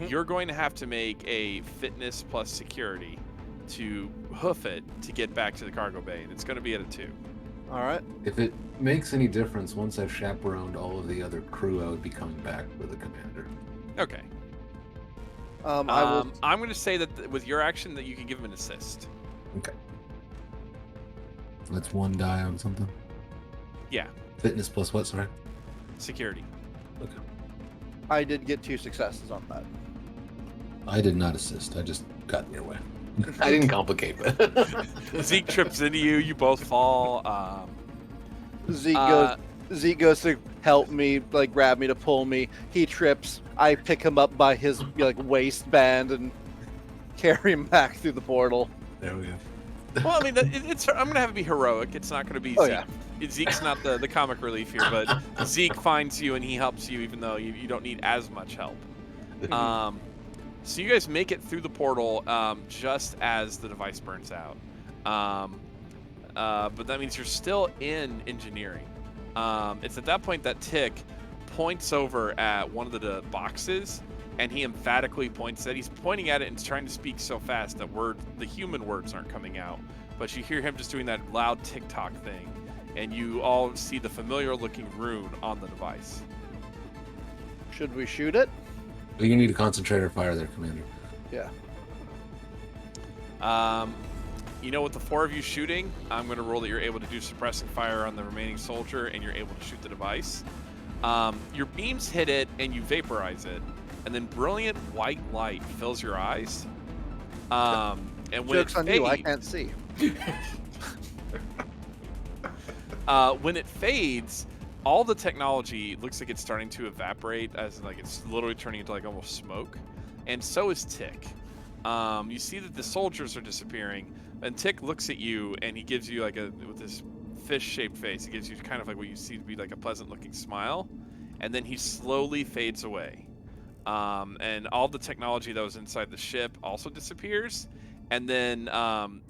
you're going to have to make a fitness plus security to hoof it to get back to the cargo bay, and it's going to be at a 2. All right. If it makes any difference, once I've chaperoned all of the other crew, I would be coming back with the commander. Okay. I will. I'm going to say that with your action that you can give him an assist. Okay. That's 1 die on something. Yeah, Fitness plus what? Sorry. security. Okay. I did get 2 successes on that. I did not assist. I just got in your way. I didn't complicate it. Zeke trips into you. You both fall. Zeke goes to help me, like grab me to pull me. He trips. I pick him up by his waistband and carry him back through the portal. There we go. Well, I mean, I'm gonna have it be heroic. It's not gonna be. Oh, Zeke. yeah. Zeke's not the comic relief here, but Zeke finds you and he helps you, even though you don't need as much help. So you guys make it through the portal just as the device burns out. But that means you're still in engineering. It's at that point that Tick points over at one of the boxes, and he emphatically points at. He's pointing at it and trying to speak so fast that the human words aren't coming out. But you hear him just doing that loud tick-tock thing, and you all see the familiar-looking rune on the device. Should we shoot it? You need to concentrate or fire there, Commander. Yeah. You know, with the 4 of you shooting, I'm going to roll that you're able to do suppressing fire on the remaining soldier, and you're able to shoot the device. Your beams hit it, and you vaporize it, and then brilliant white light fills your eyes. And when Joke's on you, I can't see. When it fades, all the technology looks like it's starting to evaporate, as like it's literally turning into like almost smoke, and so is Tick. You see that the soldiers are disappearing, and Tick looks at you and he gives you like with this fish-shaped face, he gives you kind of like what you see to be like a pleasant-looking smile, and then he slowly fades away. And all the technology that was inside the ship also disappears, and then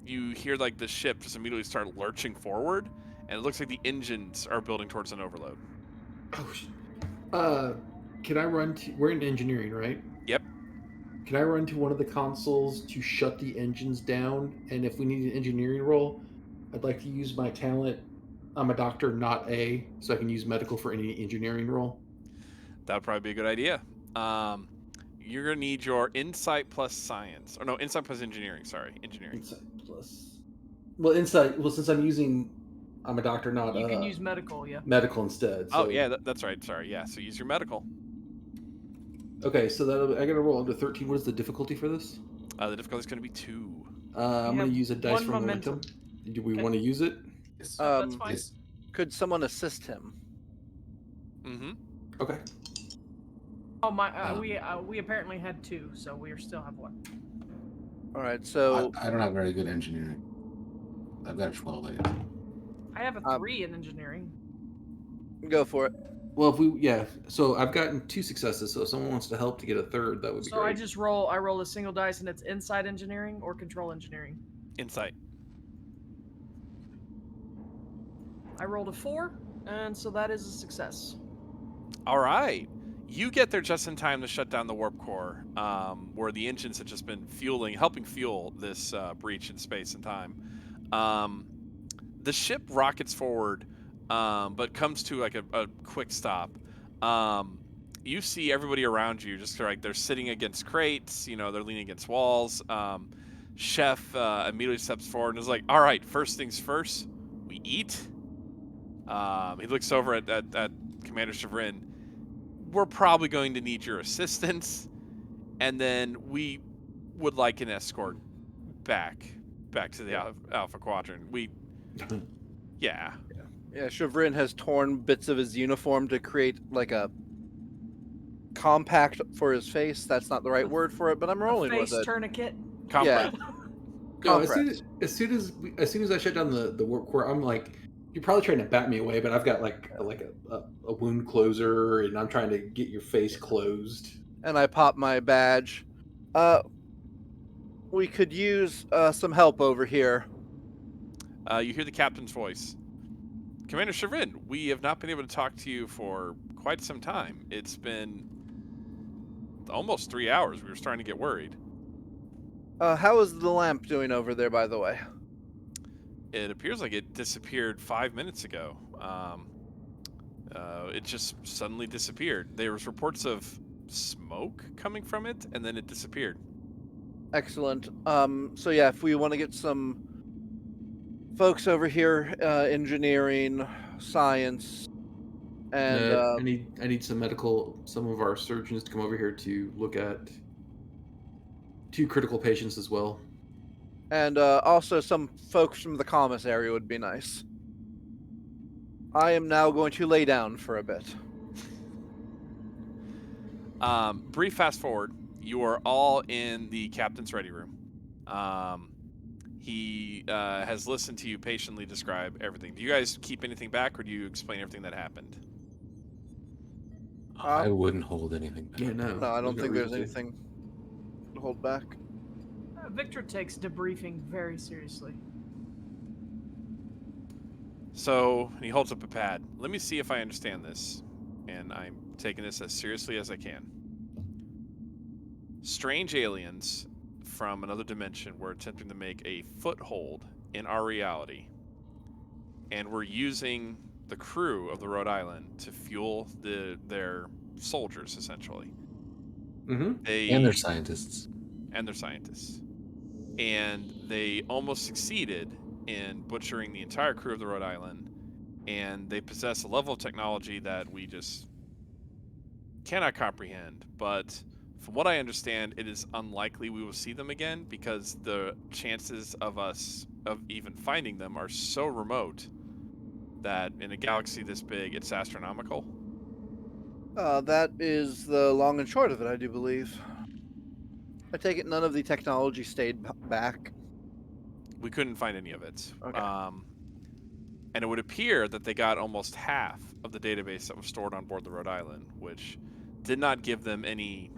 you hear like the ship just immediately start lurching forward, and it looks like the engines are building towards an overload. Oh, can I run to... We're in engineering, right? Yep. Can I run to one of the consoles to shut the engines down? And if we need an engineering roll, I'd like to use my talent. I'm a doctor, not A, so I can use medical for any engineering roll. That would probably be a good idea. You're going to need your insight plus science. Or no, insight plus engineering. Sorry, engineering. Insight plus... Well, insight... Well, since I'm using... I'm a doctor, not You can use medical, yeah. medical instead. So... Oh, yeah, that's right. Sorry, yeah. So use your medical. Okay, so I got to roll under 13. What is the difficulty for this? The difficulty is going to be 2. I'm going to use a dice one for momentum. Do we want to use it? Yes. That's fine. Yes. Could someone assist him? Mm-hmm. Okay. Oh my! We apparently had 2, so we still have 1. All right, so I don't have very good engineering. I've got a 12, I guess. I have a 3 in engineering. go for it. Well, so I've gotten 2 successes, so if someone wants to help to get a third, that would be So great. I roll a single dice, and it's inside engineering or control engineering. Insight. I rolled a 4, and so that is a success. All right. You get there just in time to shut down the warp core, where the engines had just been helping fuel this breach in space and time. The ship rockets forward, but comes to like a quick stop. You see everybody around you just like they're sitting against crates, they're leaning against walls. Chef immediately steps forward and is like, all right, first things first, we eat He looks over at Commander Chevrin. We're probably going to need your assistance, and then we would like an escort back to the Alpha Quadrant. Yeah. Yeah, Chevrin has torn bits of his uniform to create like a compact for his face. That's not the right word for it, but I'm A rolling face with it. tourniquet. Yeah. No, as Compress. soon as I shut down the work core, I'm like, you're probably trying to bat me away, but I've got like a wound closer, and I'm trying to get your face closed. And I pop my badge. We could use some help over here. You hear the captain's voice. Commander Chevrin, we have not been able to talk to you for quite some time. It's been almost 3 hours. We were starting to get worried. How is the lamp doing over there, by the way? It appears like it disappeared 5 minutes ago. It just suddenly disappeared. There was reports of smoke coming from it, and then it disappeared. Excellent. So yeah, if we want to get some folks over here, engineering, science, and I need some of our surgeons to come over here to look at 2 critical patients as well. and also some folks from the commissary would be nice. I am now going to lay down for a bit. Brief fast forward. You are all in the captain's ready room. He has listened to you patiently describe everything. Do you guys keep anything back, or do you explain everything that happened? I wouldn't hold anything back. Yeah, no. No, I don't think there's reason to. anything to hold back. Victor takes debriefing very seriously. So he holds up a pad. Let me see if I understand this, and I'm taking this as seriously as I can. Strange aliens from another dimension were attempting to make a foothold in our reality, and we're using the crew of the Rhode Island to fuel their soldiers, essentially. Mm-hmm. And their scientists. And they almost succeeded in butchering the entire crew of the Rhode Island, and they possess a level of technology that we just cannot comprehend. But from what I understand, it is unlikely we will see them again, because the chances of us of even finding them are so remote that in a galaxy this big, it's astronomical. That is the long and short of it, I do believe. I take it none of the technology stayed back. We couldn't find any of it. Okay. And it would appear that they got almost half of the database that was stored on board the Rhode Island, which did not give them any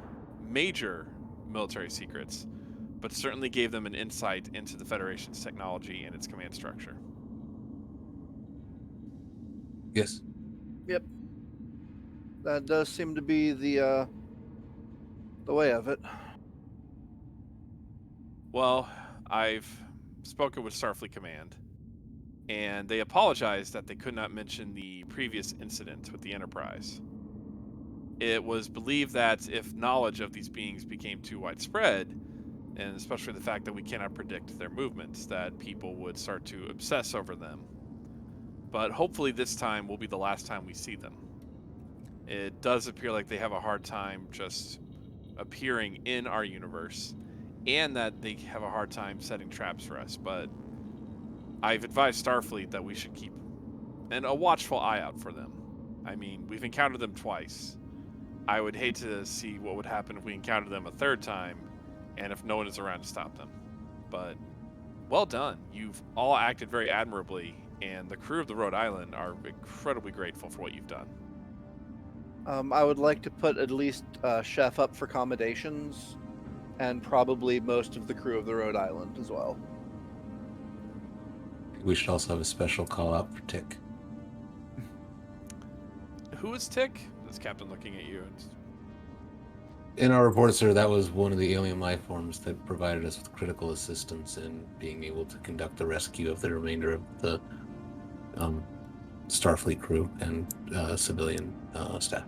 major military secrets, but certainly gave them an insight into the Federation's technology and its command structure. Yes. Yep. That does seem to be the way of it. Well, I've spoken with Starfleet Command, and they apologized that they could not mention the previous incident with the Enterprise. It was believed that if knowledge of these beings became too widespread, and especially the fact that we cannot predict their movements, that people would start to obsess over them. But hopefully this time will be the last time we see them. It does appear like they have a hard time just appearing in our universe, and that they have a hard time setting traps for us. But I've advised Starfleet that we should keep a watchful eye out for them. I mean, we've encountered them twice. I would hate to see what would happen if we encountered them a third time, and if no one is around to stop them. But well done. You've all acted very admirably, and the crew of the Rhode Island are incredibly grateful for what you've done. I would like to put at least Chef up for accommodations, and probably most of the crew of the Rhode Island as well. We should also have a special call out for Tick. Who is Tick? Is Captain looking at you? In our report, sir, that was one of the alien life forms that provided us with critical assistance in being able to conduct the rescue of the remainder of the Starfleet crew and civilian staff.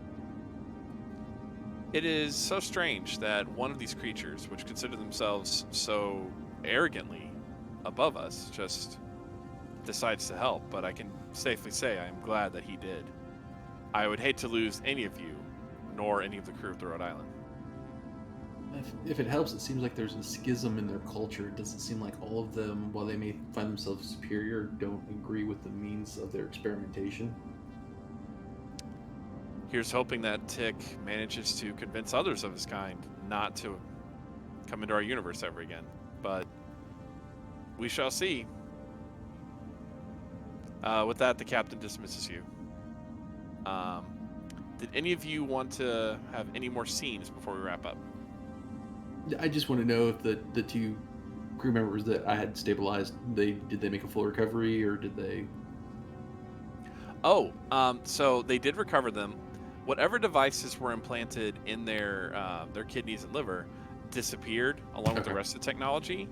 It is so strange that one of these creatures, which consider themselves so arrogantly above us, just decides to help, but I can safely say I am glad that he did. I would hate to lose any of you, nor any of the crew of the Rhode Island. If it helps, it seems like there's a schism in their culture. It doesn't seem like all of them, while they may find themselves superior, don't agree with the means of their experimentation. Here's hoping that Tick manages to convince others of his kind not to come into our universe ever again. But we shall see. With that, the captain dismisses you. Did any of you want to have any more scenes before we wrap up? I just want to know if the two crew members that I had stabilized, did they make a full recovery, or did they? Oh, so they did recover them. Whatever devices were implanted in their kidneys and liver disappeared along with the rest of the technology.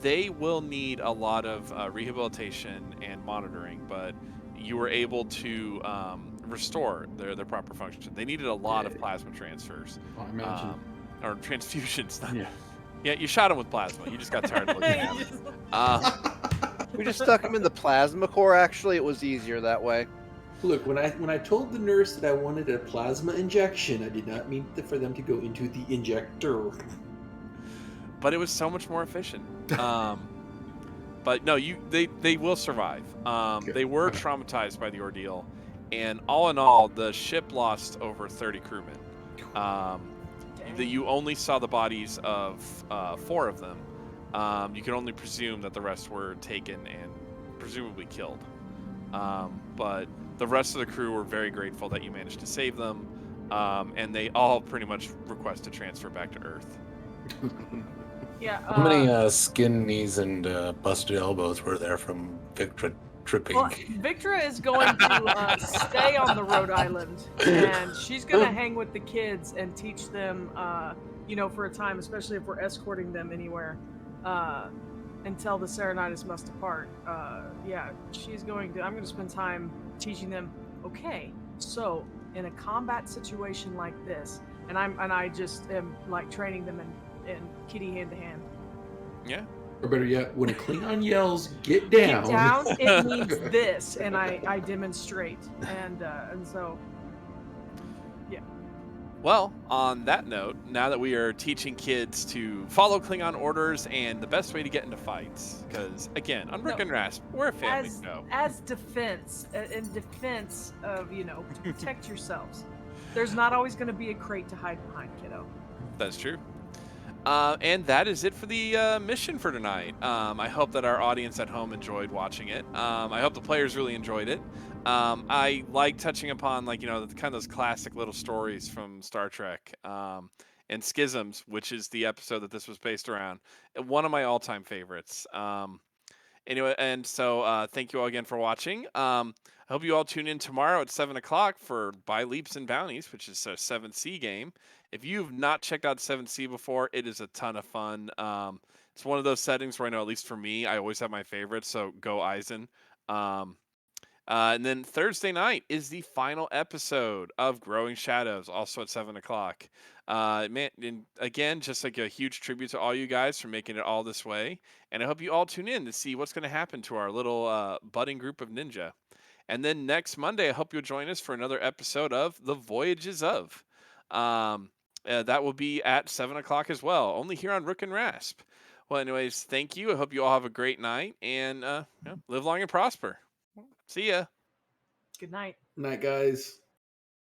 They will need a lot of rehabilitation and monitoring, but you were able to restore their proper function. They needed a lot of plasma transfers. I imagine. Or transfusions. Yeah. Yeah, you shot him with plasma. You just got tired of looking at him. We just stuck him in the plasma core. Actually, it was easier that way. Look, when I told the nurse that I wanted a plasma injection, I did not mean for them to go into the injector. But it was so much more efficient. But no, they will survive. They were traumatized by the ordeal, and all in all, the ship lost over 30 crewmen. You only saw the bodies of 4 of them. You can only presume that the rest were taken and presumably killed. But the rest of the crew were very grateful that you managed to save them, and they all pretty much request to transfer back to Earth. Yeah. How many skin knees and busted elbows were there from Victra tripping? Well, Victra is going to stay on the Rhode Island, and she's going to hang with the kids and teach them, for a time, especially if we're escorting them anywhere, until the Serenitis must depart. I'm going to spend time teaching them. Okay, so in a combat situation like this, and I just am like training them in kitty hand to hand. Yeah. Or better yet, when a Klingon yells, "Get down!" Get down. It means this, and I demonstrate, and so, yeah. Well, on that note, now that we are teaching kids to follow Klingon orders and the best way to get into fights, because again, on Rick and Rasp, we're a family show. As defense, in defense of to protect yourselves. There's not always going to be a crate to hide behind, kiddo. That's true. And that is it for the mission for tonight. I hope that our audience at home enjoyed watching it. I hope the players really enjoyed it. I like touching upon the kind of those classic little stories from Star Trek, and Schisms, which is the episode that this was based around. One of my all-time favorites. Anyway, and so thank you all again for watching. I hope you all tune in tomorrow at 7 o'clock for By Leaps and Bounties, which is a 7C game. If you've not checked out 7C before, it is a ton of fun. It's one of those settings where I know, at least for me, I always have my favorites, so go Eisen. And then Thursday night is the final episode of Growing Shadows, also at 7 o'clock. Man, and again, just like a huge tribute to all you guys for making it all this way. And I hope you all tune in to see what's going to happen to our little budding group of ninja. And then next Monday, I hope you'll join us for another episode of The Voyages of. That will be at 7 o'clock as well, only here on Rook and Rasp. Well, anyways, thank you. I hope you all have a great night, and live long and prosper. See ya. Good night. Night, guys.